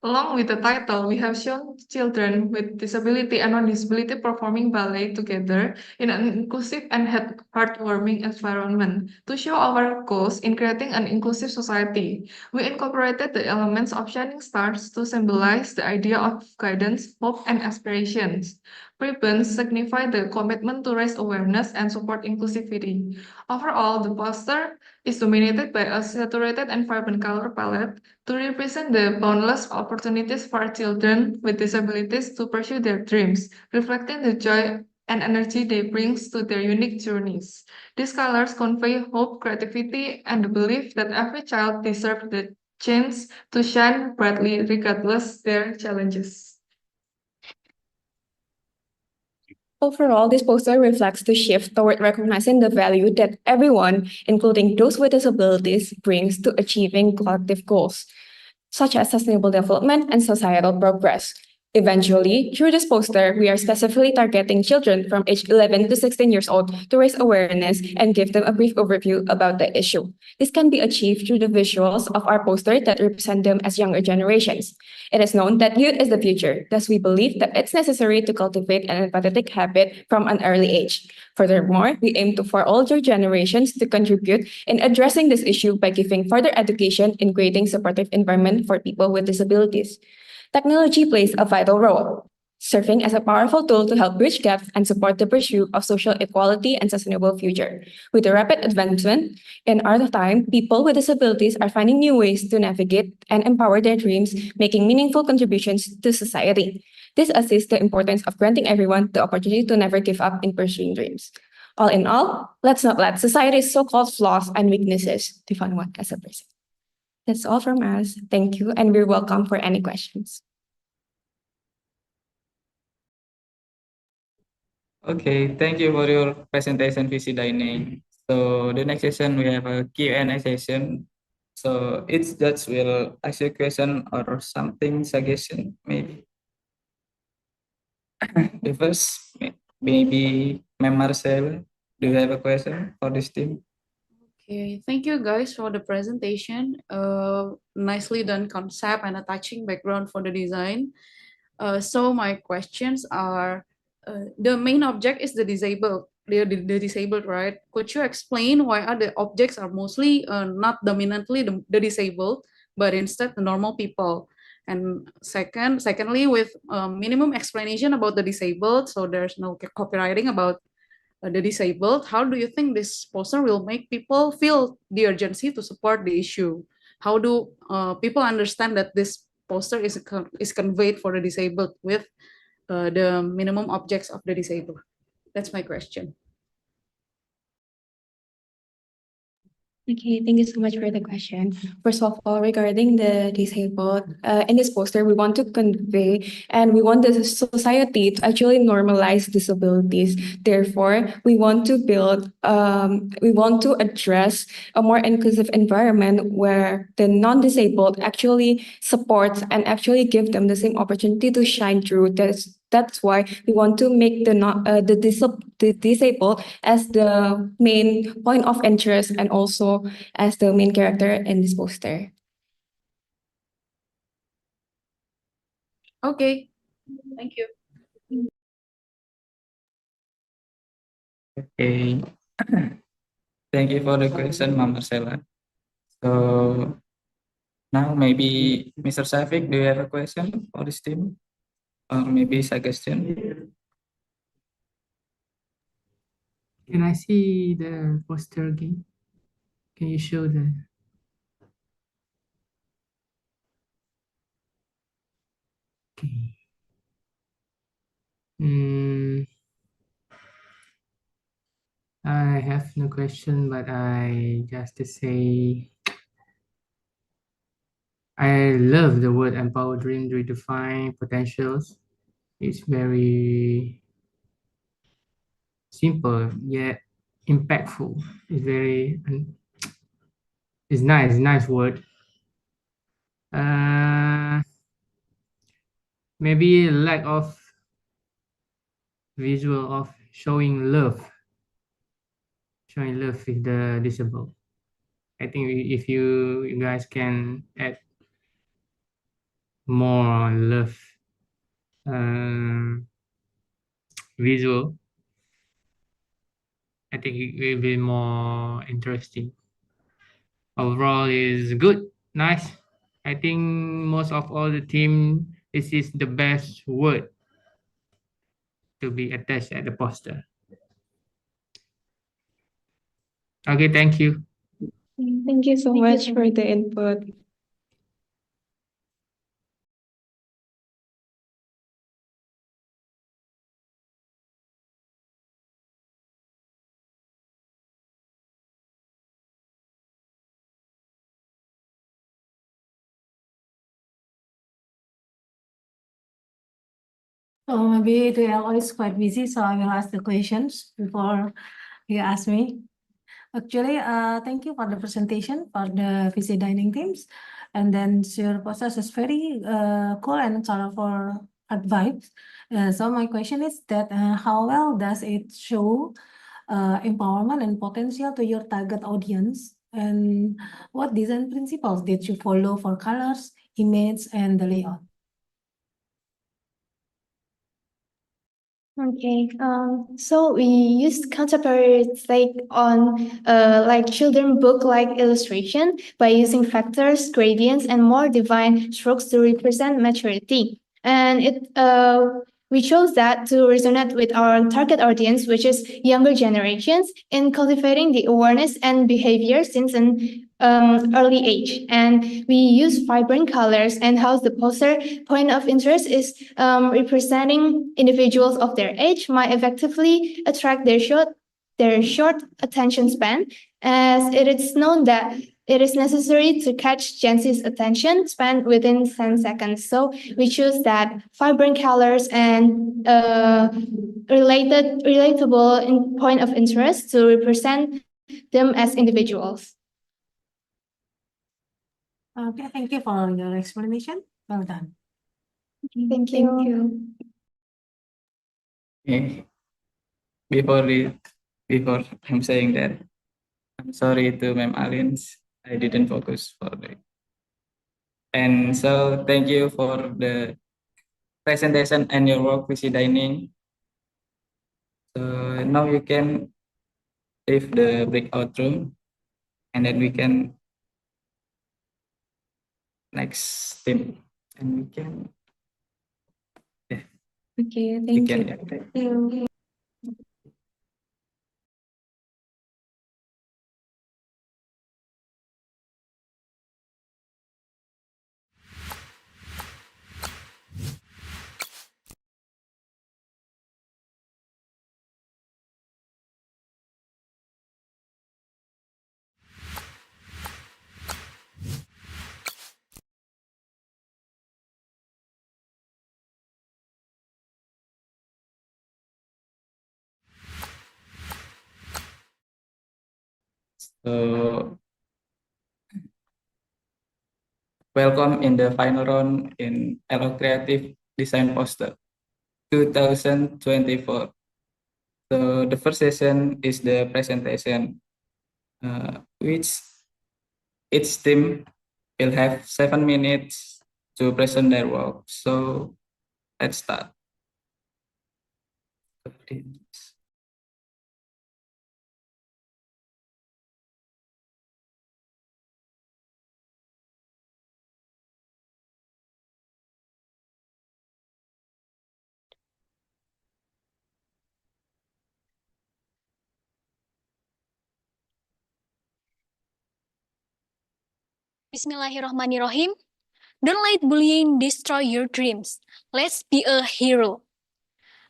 Along with the title, we have shown children with disability and non-disability performing ballet together in an inclusive and heartwarming environment. To show our goals in creating an inclusive society, we incorporated the elements of shining stars to symbolize the idea of guidance, hope, and aspirations. Ribbons signify the commitment to raise awareness and support inclusivity. Overall, the poster is dominated by a saturated and vibrant color palette to represent the boundless opportunities for children with disabilities to pursue their dreams, reflecting the joy and energy they bring to their unique journeys. These colors convey hope, creativity, and the belief that every child deserves the chance to shine brightly regardless their challenges. Overall, this poster reflects the shift toward recognizing the value that everyone, including those with disabilities, brings to achieving collective goals, such as sustainable development and societal progress. Eventually, through this poster, we are specifically targeting children from age 11 to 16 years old to raise awareness and give them a brief overview about the issue. This can be achieved through the visuals of our poster that represent them as younger generations. It is known that youth is the future, thus we believe that it's necessary to cultivate an empathetic habit from an early age. Furthermore, we aim for older generations to contribute in addressing this issue by giving further education in creating supportive environment for people with disabilities. Technology plays a vital role, serving as a powerful tool to help bridge gaps and support the pursuit of social equality and sustainable future. With the rapid advancement in our time, people with disabilities are finding new ways to navigate and empower their dreams, making meaningful contributions to society. This assists the importance of granting everyone the opportunity to never give up in pursuing dreams. All in all, let's not let society's so-called flaws and weaknesses define one as a person. That's all from us. Thank you, and we're welcome for any questions. Okay, thank you for your presentation, VC Dining. So the next session, we have a Q&A session. So each judge will ask you a question or something, suggestion, maybe. The first, maybe Ma'am Marcel, do you have a question for this team? Okay, thank you guys for the presentation. Nicely done concept and a touching background for the design. So my questions are, the main object is the disabled, the disabled, right? Could you explain why other objects are mostly not dominantly the disabled, but instead the normal people? And secondly, with minimum explanation about the disabled, so there's no copywriting about the disabled, how do you think this poster will make people feel the urgency to support the issue? How do people understand that this poster is conveyed for the disabled with the minimum objects of the disabled? That's my question. Okay, thank you so much for the question. First of all, regarding the disabled, in this poster, we want to convey and we want the society to actually normalize disabilities. Therefore, we want to we want to address a more inclusive environment where the non-disabled actually supports and actually give them the same opportunity to shine through. That's why we want to make the disabled as the main point of interest and also as the main character in this poster. Okay, thank you. Okay. Thank you for the question, Ma'am Marcella. So now maybe Mr. Safik, do you have a question for this team? Or maybe suggestion? Can I see the poster again? Can you show the? Okay. I have no question, but I just to say I love the word empower dream redefine potentials. It's very simple yet impactful. It's very it's nice word. Maybe lack of visual of showing love with the disabled. I think if you guys can add more love visual, I think it will be more interesting. Overall is good, nice. I think most of all the team, this is the best word to be attached at the poster. Okay, thank you. Thank you so much for the input. So maybe they are always quite busy, so I will ask the questions before you ask me. Actually, thank you for the presentation for the VC dining teams. And then your process is very cool and colorful advice. So my question is that how well does it show empowerment and potential to your target audience? And what design principles did you follow for colors, image, and the layout? Okay, so we used contemporary take on like children book like illustration by using factors, gradients, and more divine strokes to represent maturity. And we chose that to resonate with our target audience, which is younger generations, in cultivating the awareness and behavior since an early age. And we use vibrant colors and how the poster point of interest is representing individuals of their age might effectively attract their short attention span, as it is known that it is necessary to catch Gen Z's attention span within 10 seconds. So we choose that vibrant colors and relatable point of interest to represent them as individuals. Okay, thank you for your explanation. Well done. Thank you. Okay. Before I'm saying that, I'm sorry to Ma'am Alins. I didn't focus for the. And so thank you for the presentation and your work with dining. So now you can leave the breakout room, and then we can next team, and we can. Yeah, Okay, we thank can. you. Yeah. So welcome in the final round in Elo Creative Design Poster 2024. So the first session is the presentation, which each team will have 7 minutes to present their work. So Let's start. Bismillahirrahmanirrahim. Don't let bullying destroy your dreams. Let's be a hero.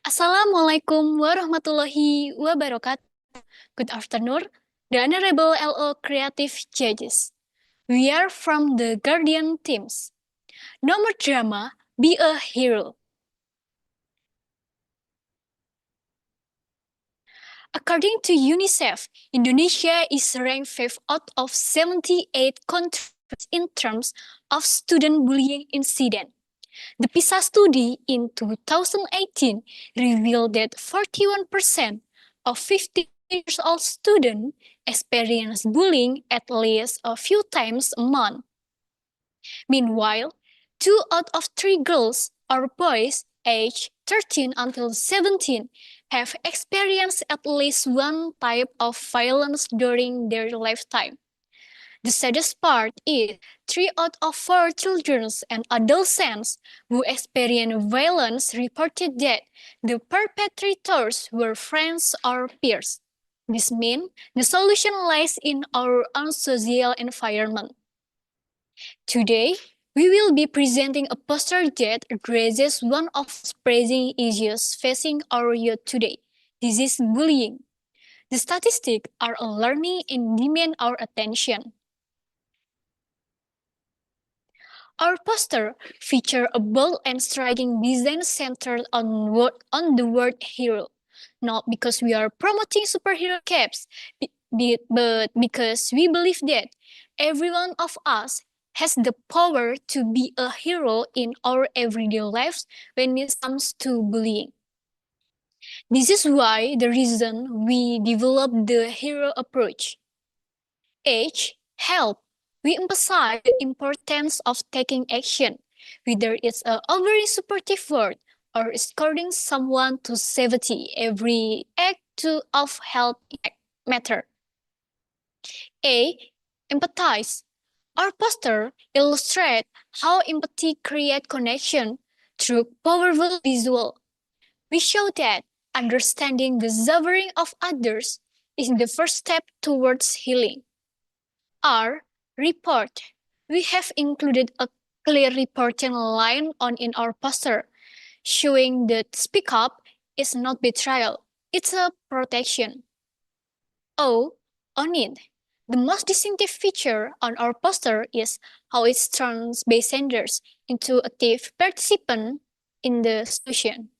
Assalamualaikum warahmatullahi wabarakatuh. Good afternoon, the Honorable LO Kreatif judges. We are from the Guardian teams. No more drama, be a hero. According to UNICEF, Indonesia is ranked 5th out of 78 countries in terms of student bullying incident. The PISA study in 2018 revealed that 41% of 15 years old students experience bullying at least a few times a month. Meanwhile, 2 out of 3 girls or boys aged 13 until 17 have experienced at least one type of violence during their lifetime. The saddest part is 3 out of 4 children and adolescents who experienced violence reported that the perpetrators were friends or peers. This means the solution lies in our own social environment. Today, we will be presenting a poster that addresses one of the pressing issues facing our youth today. This is bullying. The statistics are alarming and demand our attention. Our poster features a bold and striking design centered on the word hero, not because we are promoting superhero capes, but because we believe that every one of us has the power to be a hero in our everyday lives when it comes to bullying. This is why the reason we developed the hero approach. H, help. We emphasize the importance of taking action, whether it's an overly supportive word or escorting someone to safety. Every act of help matter. A, empathize. Our poster illustrates how empathy creates connection through powerful visual. We show that understanding the suffering of others is the first step towards healing. R, report. We have included a clear reporting line in our poster, showing that speak up is not betrayal, it's a protection. O, on it. The most distinctive feature on our poster is how it turns bystanders into active participants in the solution.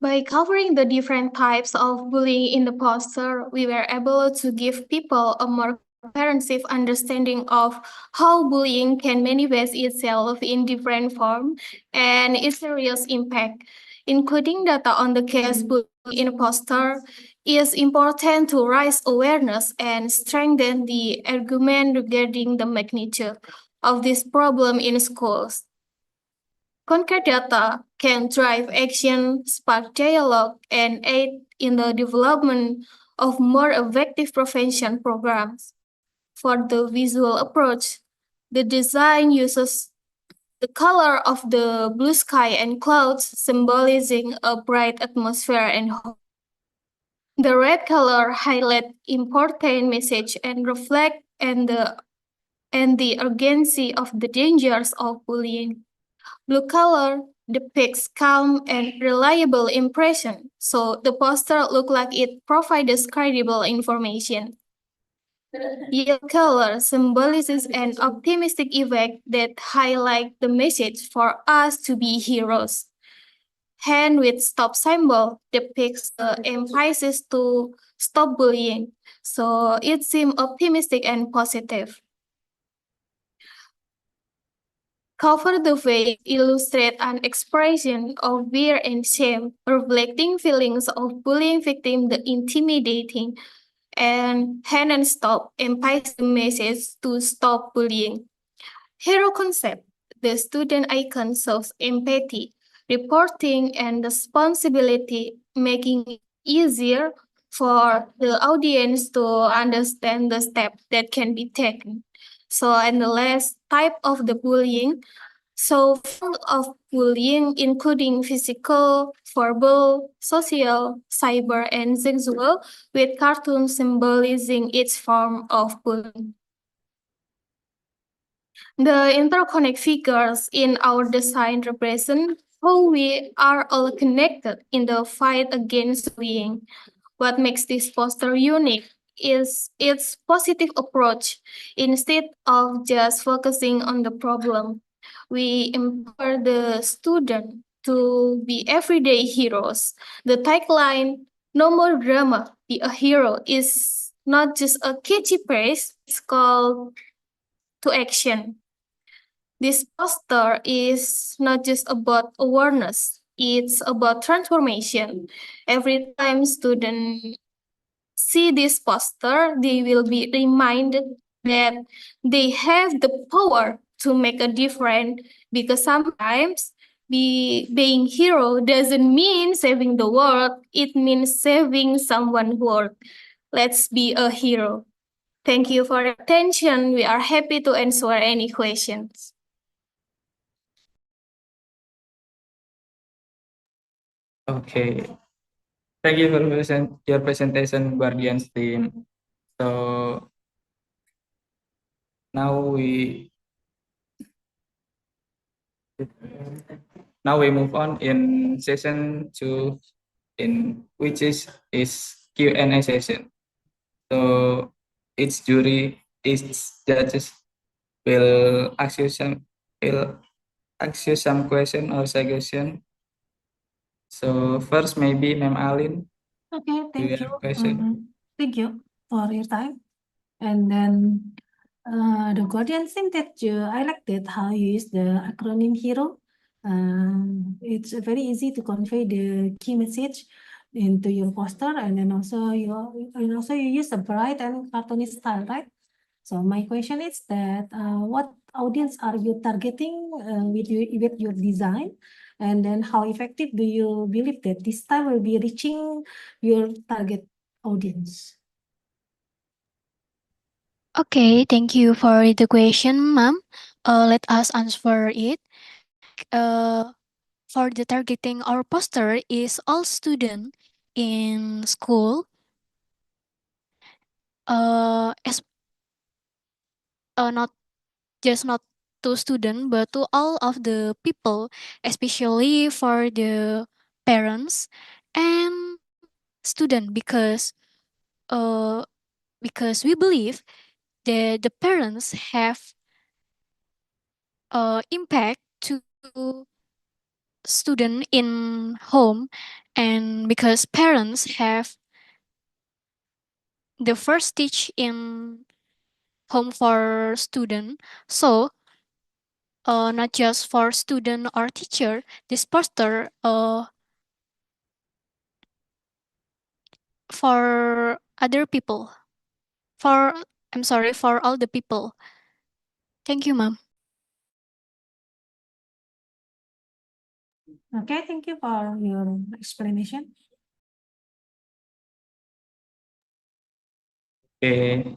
By covering the different types of bullying in the poster, we were able to give people a more comprehensive understanding of how bullying can manifest itself in different forms and its serious impact. Including data on the case bullying in the poster is important to raise awareness and strengthen the argument regarding the magnitude of this problem in schools. Concrete data can drive action, spark dialogue, and aid in the development of more effective prevention programs. For the visual approach, the design uses the color of the blue sky and clouds, symbolizing a bright atmosphere and hope. The red color highlights important message and reflect the urgency of the dangers of bullying. Blue color depicts calm and reliable impression, so the poster looks like it provides credible information. Yellow color symbolizes an optimistic effect that highlights the message for us to be heroes. Hand with stop symbol depicts the emphasis to stop bullying, so it seems optimistic and positive. Cover the face illustrate an expression of fear and shame, reflecting feelings of bullying victim, the intimidating, and hand and stop implies the message to stop bullying. Hero concept. the student icon shows empathy, reporting, and responsibility, making it easier for the audience to understand the steps that can be taken. So, and the last type of the bullying. So, forms of bullying including physical, verbal, social, cyber, and sexual, with cartoons symbolizing each form of bullying. The interconnect figures in our design represent how we are all connected in the fight against bullying. What makes this poster unique is its positive approach. Instead of just focusing on the problem, we empower the student to be everyday heroes. The tagline, "No more drama, be a hero," is not just a catchy phrase, it's called to action. This poster is not just about awareness, it's about transformation. Every time students see this poster, they will be reminded that they have the power to make a difference, because sometimes being hero doesn't mean saving the world, it means saving someone's world. Let's be a hero. Thank you for your attention. We are happy to answer any questions. Okay. Thank you for your presentation, Guardians team. So now we move on in session 2, in which is Q&A session. So each judges will ask you some question or suggestion. So first, maybe Ma'am Alin. Okay, Do you thank have you. a question? Thank you for your time. And then the Guardian thing that I like that how you use the acronym HERO. It's very easy to convey the key message into your poster, and then also you use a bright and cartoony style, right? So my question is that what audience are you targeting with your design, and then how effective do you believe that this style will be reaching your target audience? Okay, thank you for the question, ma'am. Let us answer it. For the targeting, our poster is all student in school. As not not to student, but to all of the people, especially for the parents and student, uh because we believe that the parents have impact to student in home, and because parents have the first teach in home for student, so not just for student or teacher, this poster for other people, for I'm sorry, for all the people. Thank you, ma'am. Okay, thank you for your explanation. Okay.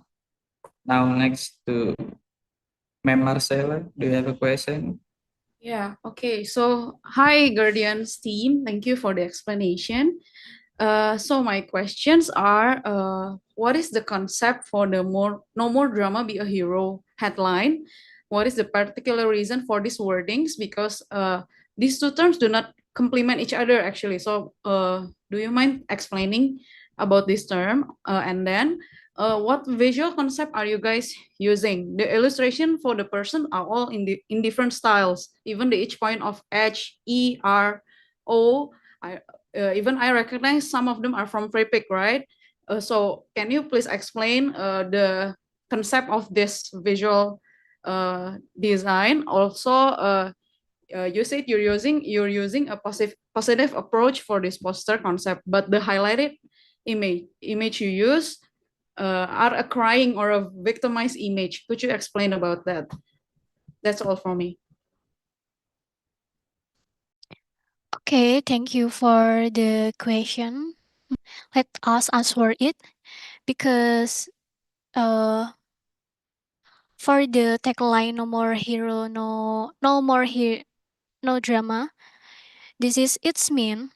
Now next to Ma'am Marcella. Do you have a question? Yeah, okay. So, hi, Guardians team. Thank you for the explanation. So my questions are, what is the concept for the "No More Drama, Be a Hero" headline? What is the particular reason for these wordings? Because these two terms do not complement each other actually. So do you mind explaining about this term? And then what visual concept are you guys using? The illustration for the person are all in different styles. Even the each point of H, E, R, O. Even I recognize some of them are from Prepic, right? So can you please explain the concept of this visual design? Also, you said you're using a positive approach for this poster concept, but the highlighted image you use are a crying or a victimized image. Could you explain about that? That's all for me. Okay, thank you for the question. Let us answer it because for the tagline no more hero, no more no drama. This is its mean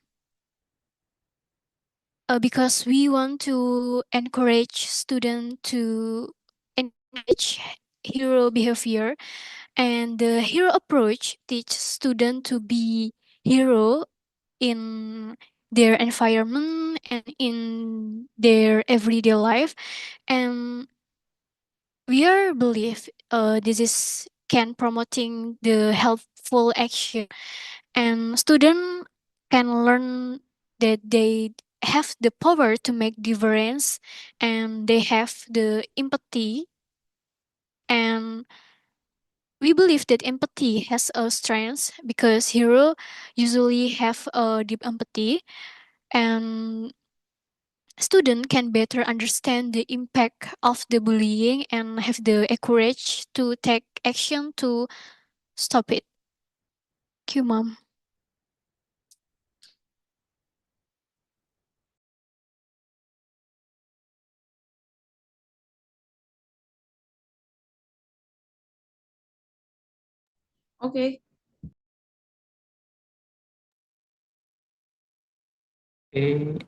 because we want to encourage student to encourage hero behavior, and the hero approach teach student to be hero in their environment and in their everyday life. And we are believe this is can promoting the helpful action, and student can learn that they have the power to make difference, and they have the empathy. And we believe that empathy has a strength because hero usually have a deep empathy, and student can better understand the impact of the bullying and have the courage to take action to stop it. Thank you, mom. Okay. Okay.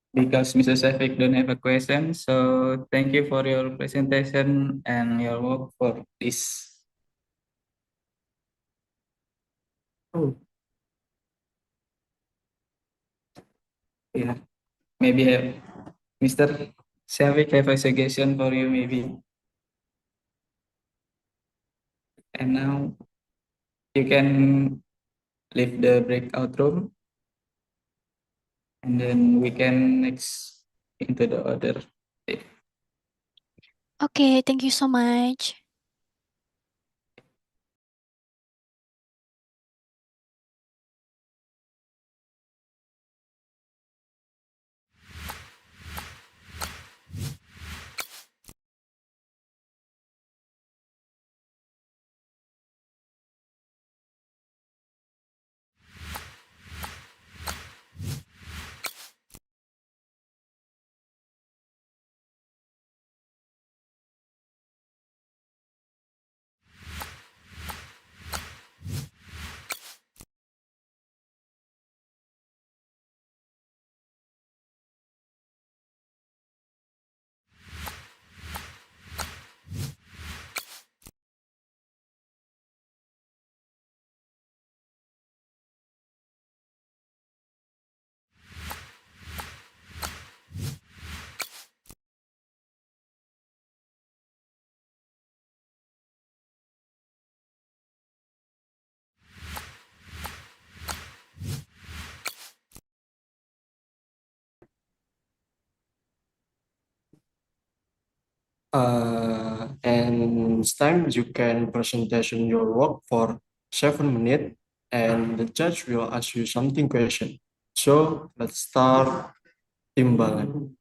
Because Mr. Safik don't have a question, so thank you for your presentation and your work for this. Oh. Yeah, maybe Mr. Safik have a suggestion for you maybe. And now you can leave the breakout room, and then we can next into the other. Okay, thank you so much. And this time you can presentation your work for 7 minutes and the judge will ask you something question. So let's start timbangan.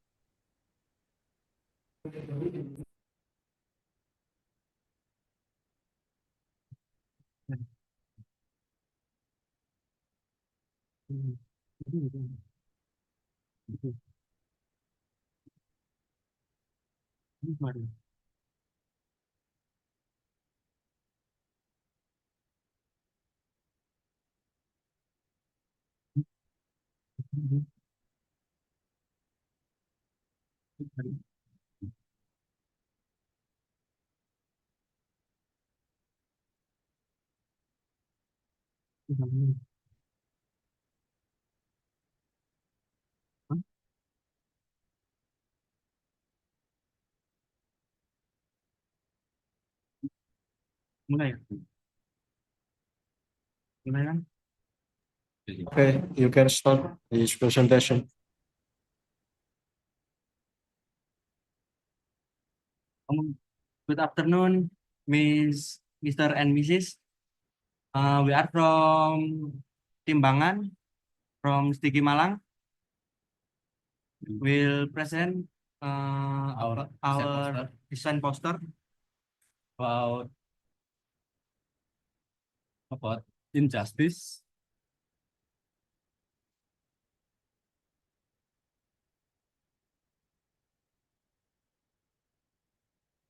Mulai ya? Mulai kan? Okay, you can start this presentation. Good afternoon, Mr. and Mrs. We are from Timbangan, from Stigi Malang. We'll present our design poster about injustice.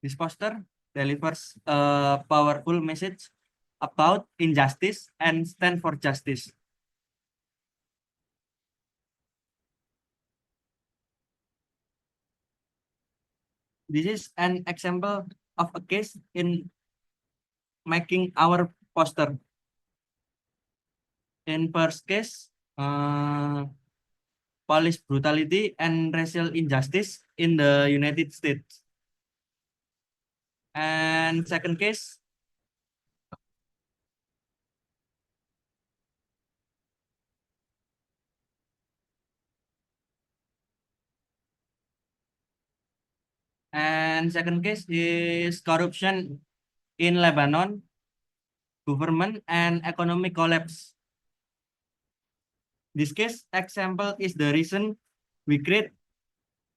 This poster delivers a powerful message about injustice and stand for justice. This is an example of a case in making our poster. In first case, police brutality and racial injustice in the United States. And second case, is corruption in Lebanon, government and economic collapse. This case example is the reason we create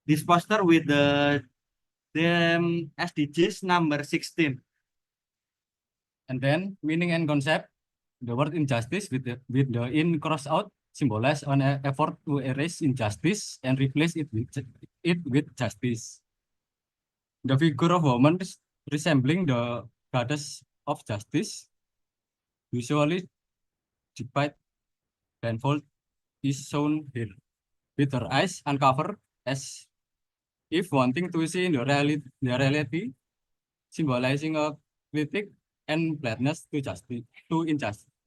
this poster with the SDGs number 16. And then meaning and concept. The word injustice with the in cross out symbolize an effort to erase injustice and replace it with justice. The figure of woman resembling the goddess of justice, usually depicted blindfold, is shown here, with her eyes uncovered as if wanting to see the reality, symbolizing a critic and blindness to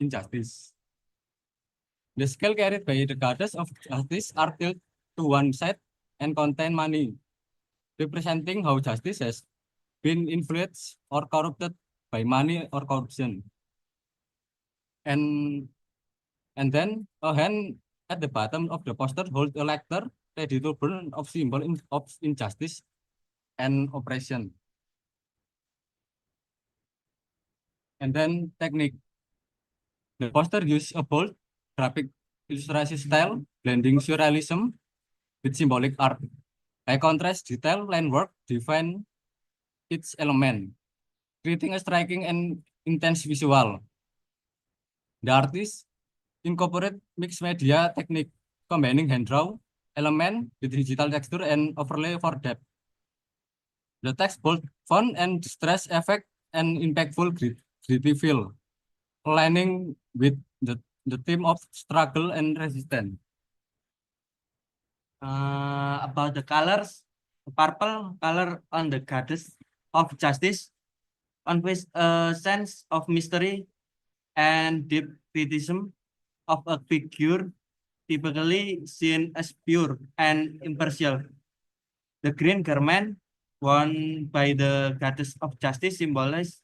injustice. The scale carried by the goddess of justice are tilted to one side and contain money, representing how justice has been influenced or corrupted by money or corruption. And then a hand at the bottom of the poster holds a lighter ready to burn of symbol of injustice and oppression. And then technique. The poster uses a bold graphic illustration style, blending surrealism with symbolic art. By contrast, detailed line work define its element, creating a striking and intense visual. The artist incorporate mixed media technique, combining hand draw element with digital texture and overlay for depth. The text bold font and stress effect and impactful gritty feel, aligning with the theme of struggle and resistance. About the colors, the purple color on the goddess of justice conveys a sense of mystery and deep criticism of a figure typically seen as pure and impartial. The green garment worn by the goddess of justice symbolizes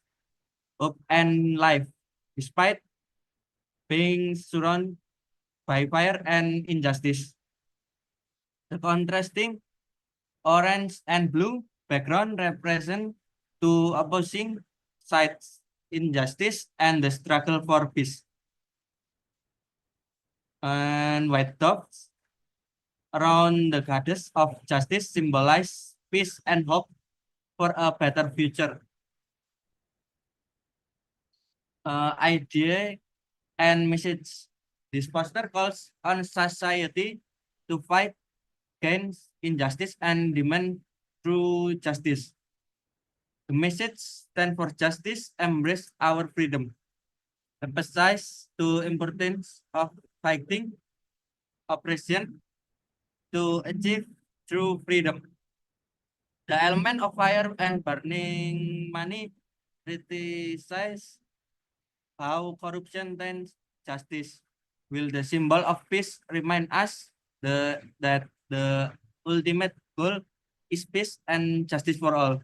hope and life, despite being surrounded by fire and injustice. The contrasting orange and blue background represent two opposing sides, injustice and the struggle for peace. And white dots around the goddess of justice symbolize peace and hope for a better future. Idea and message. This poster calls on society to fight against injustice and demand true justice. The message stand for justice, embrace our freedom, emphasize the importance of fighting oppression to achieve true freedom. The element of fire and burning money criticize how corruption tends justice. Will the symbol of peace remind us that the ultimate goal is peace and justice for all?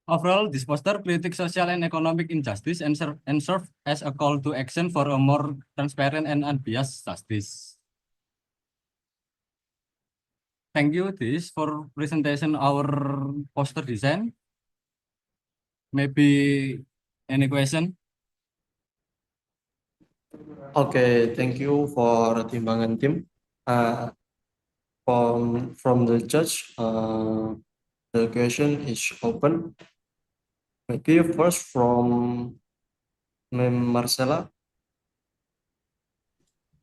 Overall, this poster critiques social and economic injustice and serve as a call to action for a more transparent and unbiased justice. Thank you, this for presentation our poster design. Maybe any question? Okay, thank you for timbangan team. From the judge, the question is open. Okay, first from Ma'am Marcella.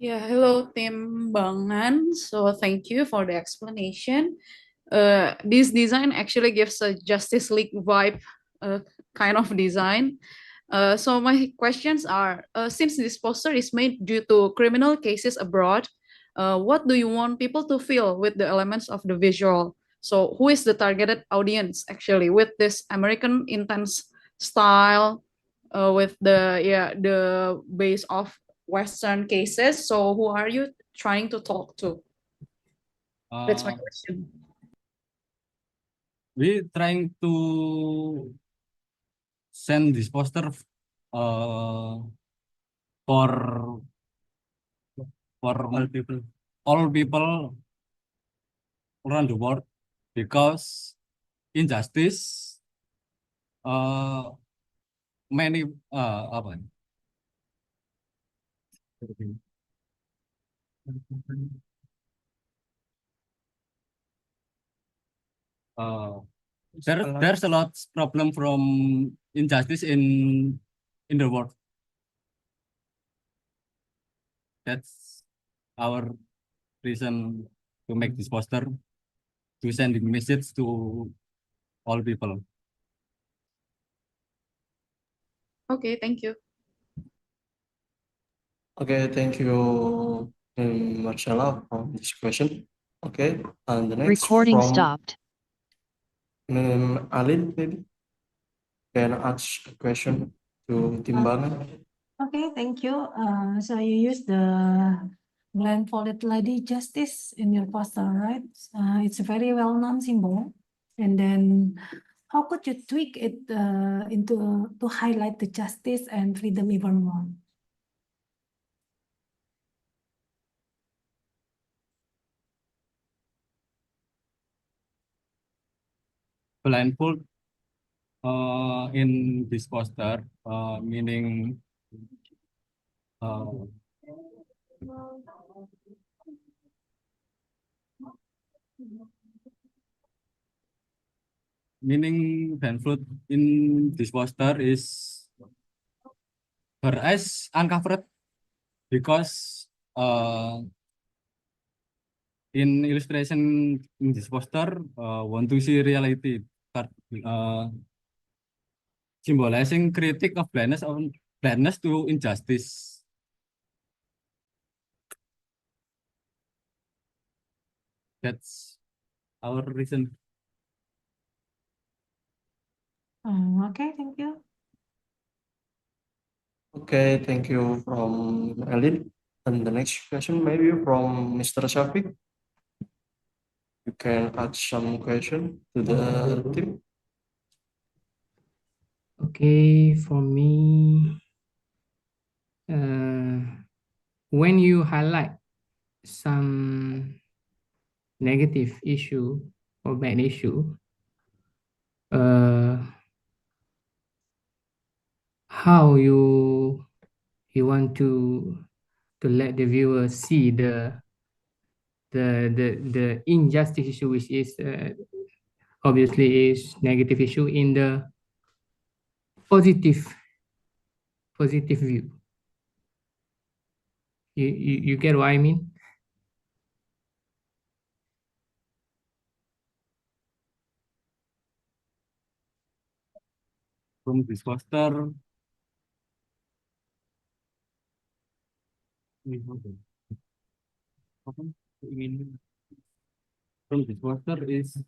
Yeah, hello, Team Bangan. So thank you for the explanation. This design actually gives a Justice League vibe, kind of design. So my questions are, since this poster is made due to criminal cases abroad, what do you want people to feel with the elements of the visual? So who is the targeted audience actually with this American intense style, with the base of Western cases? So who are you trying to talk to? That's my question. We trying to send this poster uh, for all people around the world, because injustice uh, many apa ya? uh, there's a lot problem from injustice in the world. That's our reason to make this poster, to send the message to all people. Okay, thank you. Okay, thank you, Marcella, for this question. Okay, and the next Recording from stopped. Alin, maybe can ask a question to Timbangan. Okay, thank you. So you use the blindfolded lady justice in your poster, right? It's a very well-known symbol. And then how could you tweak it into to highlight the justice and freedom even more? Blindfold in this poster, meaning uh, meaning blindfold in this poster is her eyes uncovered, because in illustration in this poster, want to see reality, uh, symbolizing critique of blindness to injustice. That's our reason. Okay, thank you. Okay, thank you from Alin. And the next question maybe from Mr. Shafiq. You can add some question to the team. Okay, for me, when you highlight some negative issue or bad issue, how you want to let the viewer see the injustice issue, which is obviously is negative issue, in the positive view. You get what I mean? From this poster, from this poster is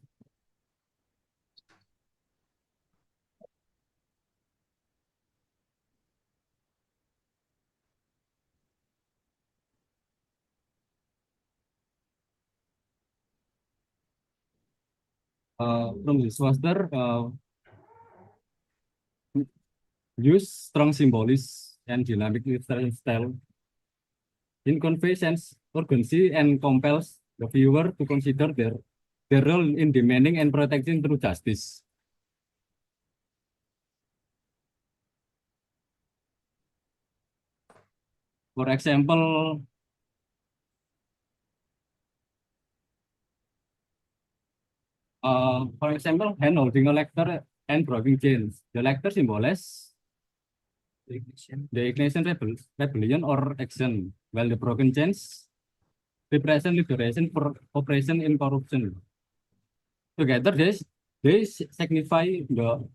from this poster, use strong symbolism and dynamic illustration style in convey sense urgency and compels the viewer to consider their role in demanding and protecting true justice. For example, hand holding a letter and broken chains. The lecter symbolizes the ignition rebellion or action, while the broken chains represent liberation for oppression and corruption. Together, they signify the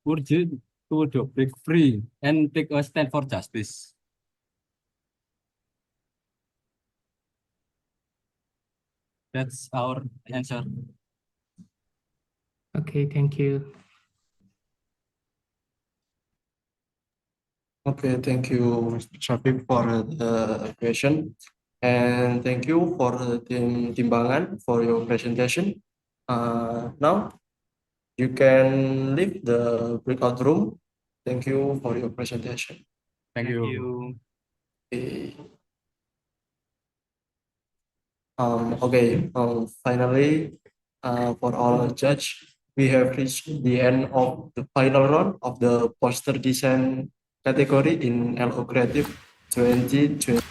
urge to break free and take a stand for justice. That's our answer. Okay, thank you. Okay, thank you, Mr. Shafiq, for the question. And thank you for Team Timbangan for your presentation. Now you can leave the breakout room. Thank you for your presentation. Thank you. Okay. Finally, for all judge, we have reached the end of the final round of the poster design category in LO Kreatif 2020.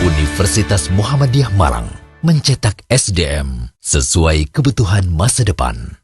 Universitas Muhammadiyah Malang mencetak SDM sesuai kebutuhan masa depan.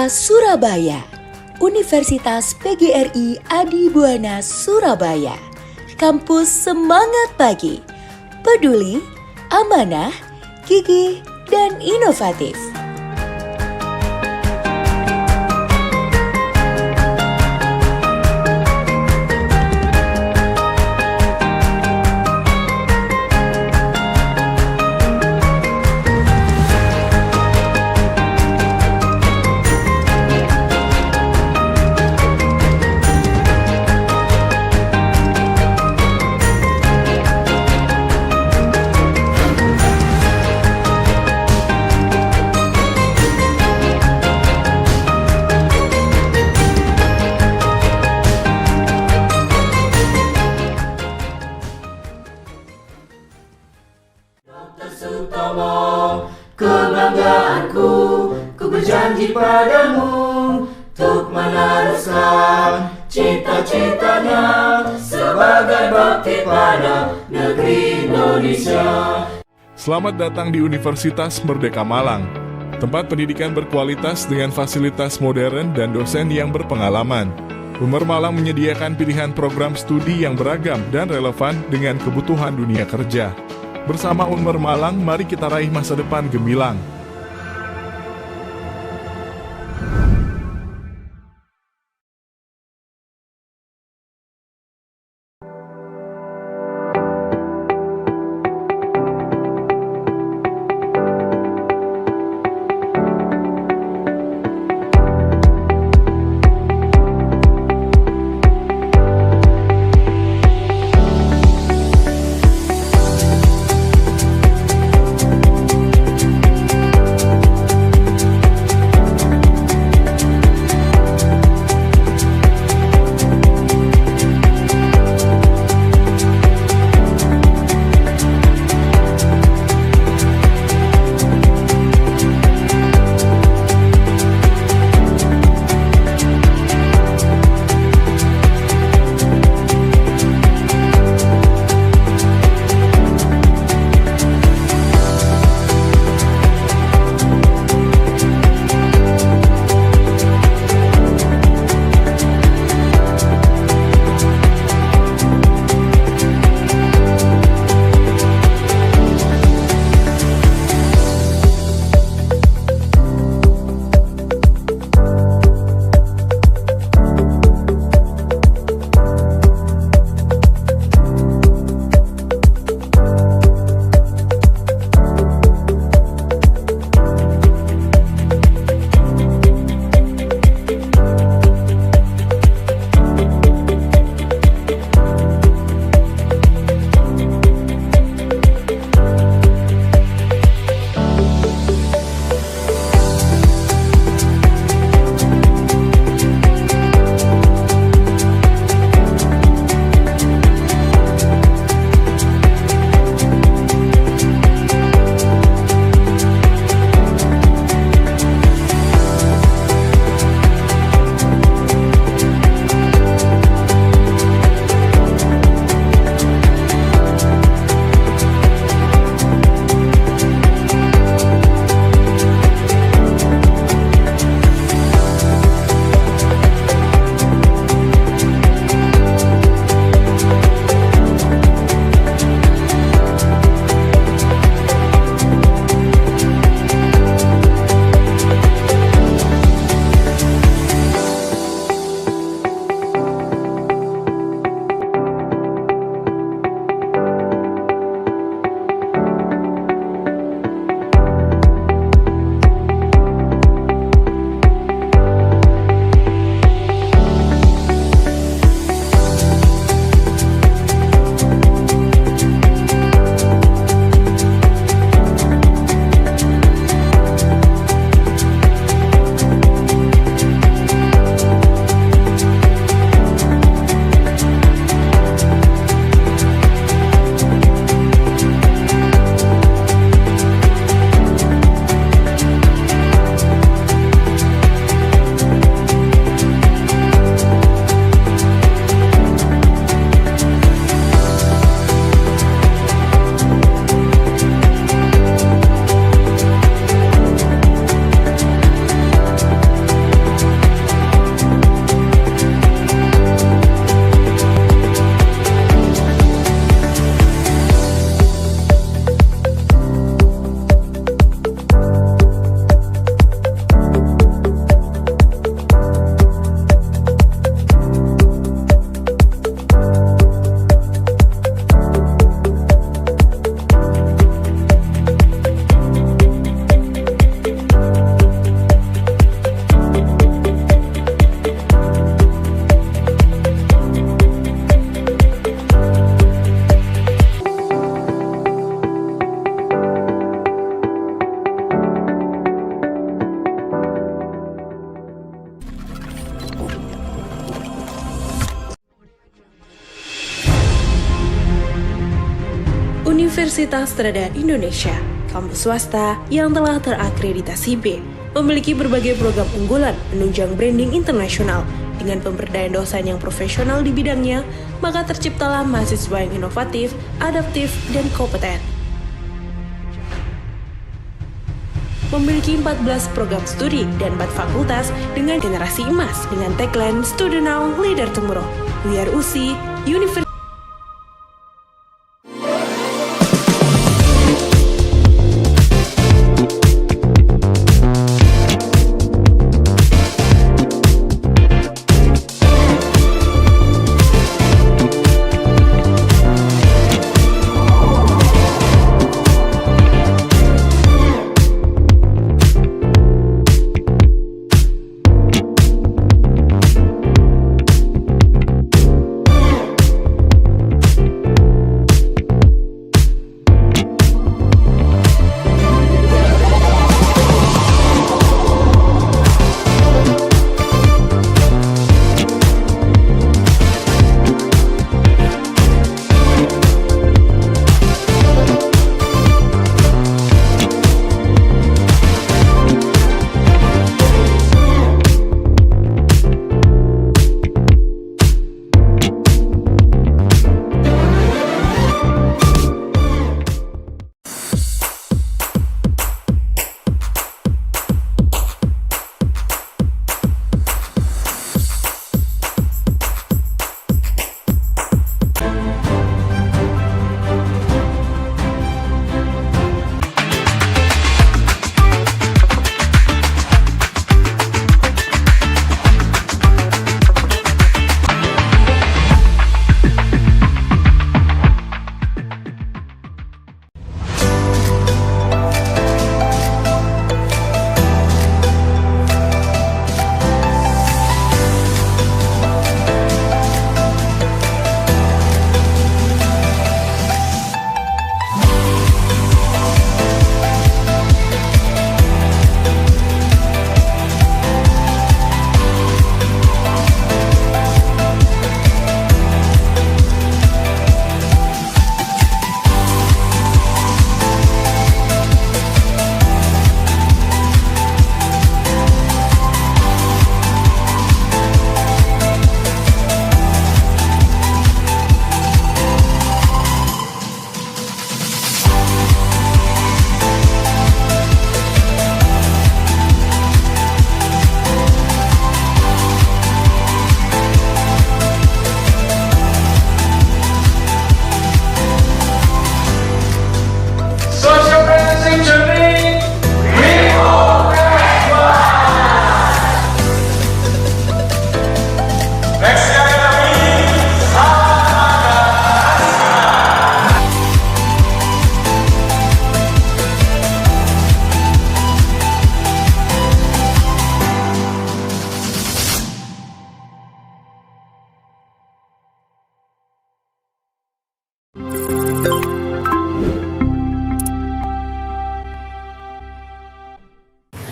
Surabaya, Universitas PGRI Adibuana Surabaya, Kampus Semangat Pagi, peduli, amanah, gigih, dan inovatif. Kebanggaanku, ku berjanji padamu untuk meneruskan cita-citanya sebagai bakti pada negeri Indonesia. Selamat datang di Universitas Merdeka Malang, tempat pendidikan berkualitas dengan fasilitas modern dan dosen yang berpengalaman. UNMER Malang menyediakan pilihan program studi yang beragam dan relevan dengan kebutuhan dunia kerja. Bersama UNMER Malang, mari kita raih masa depan gemilang. Universitas terhadap Indonesia, kampus swasta yang telah terakreditasi B, memiliki berbagai program unggulan menunjang branding internasional. Dengan pemberdayaan dosen yang profesional di bidangnya, maka terciptalah mahasiswa yang inovatif, adaptif, dan kompeten. Memiliki 14 program studi dan 4 fakultas dengan generasi emas dengan tagline Student Now, Leader Tomorrow. We are USI, Universitas.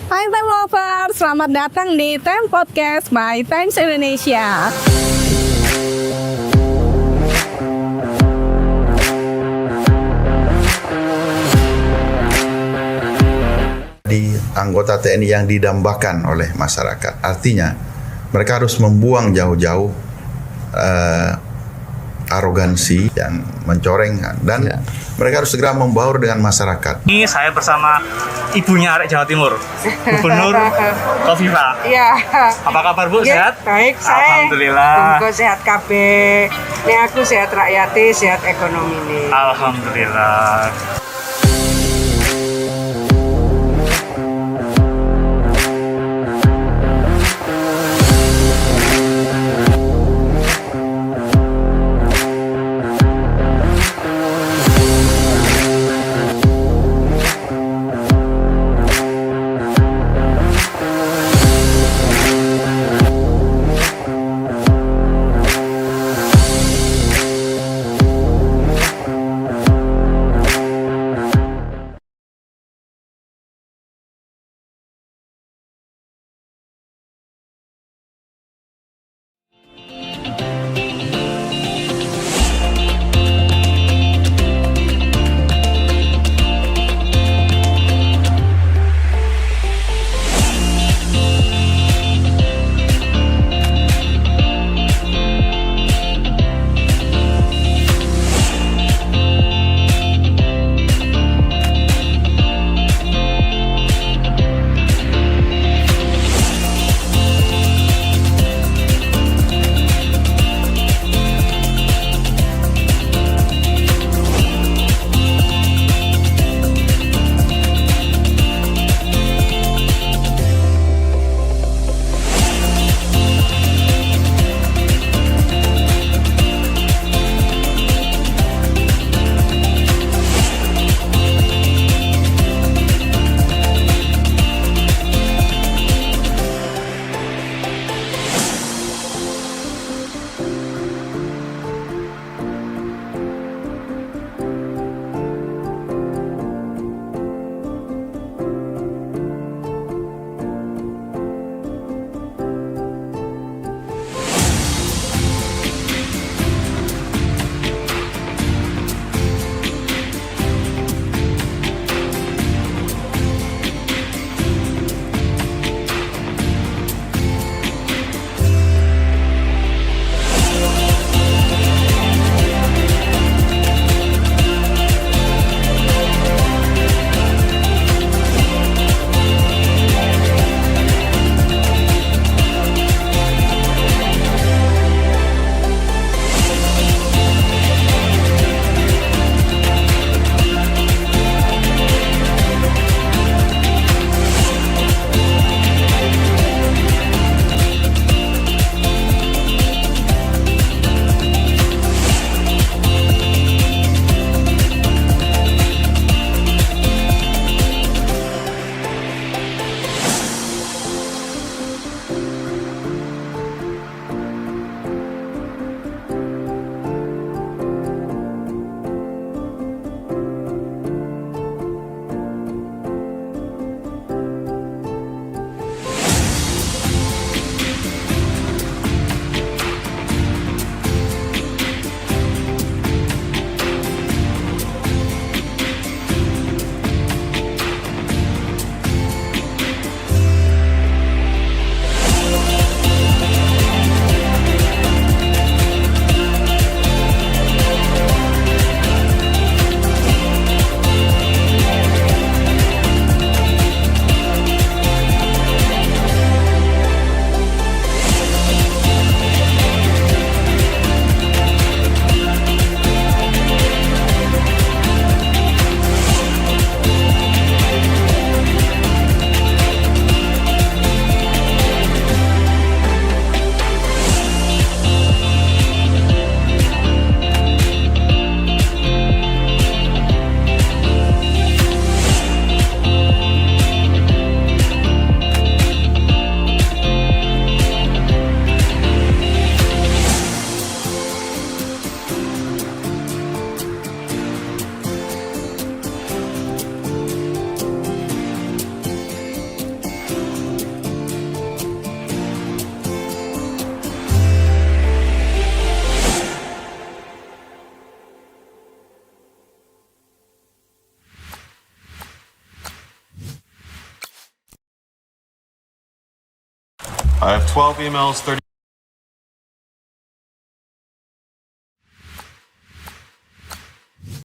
Hai Time Lover, selamat datang di Time Podcast by Times Indonesia. Di anggota TNI yang didambakan oleh masyarakat. Artinya mereka harus membuang jauh-jauh arogansi yang mencoreng dan mereka harus segera membaur dengan masyarakat. Ini saya bersama ibunya arek Jawa Timur, Gubernur Kofifa. Iya. Apa kabar Bu? Ya, Sehat? baik, saya. Alhamdulillah. Bungko sehat KB. Ini aku sehat rakyati, sehat ekonomi nih. Alhamdulillah. I have 12 emails, 30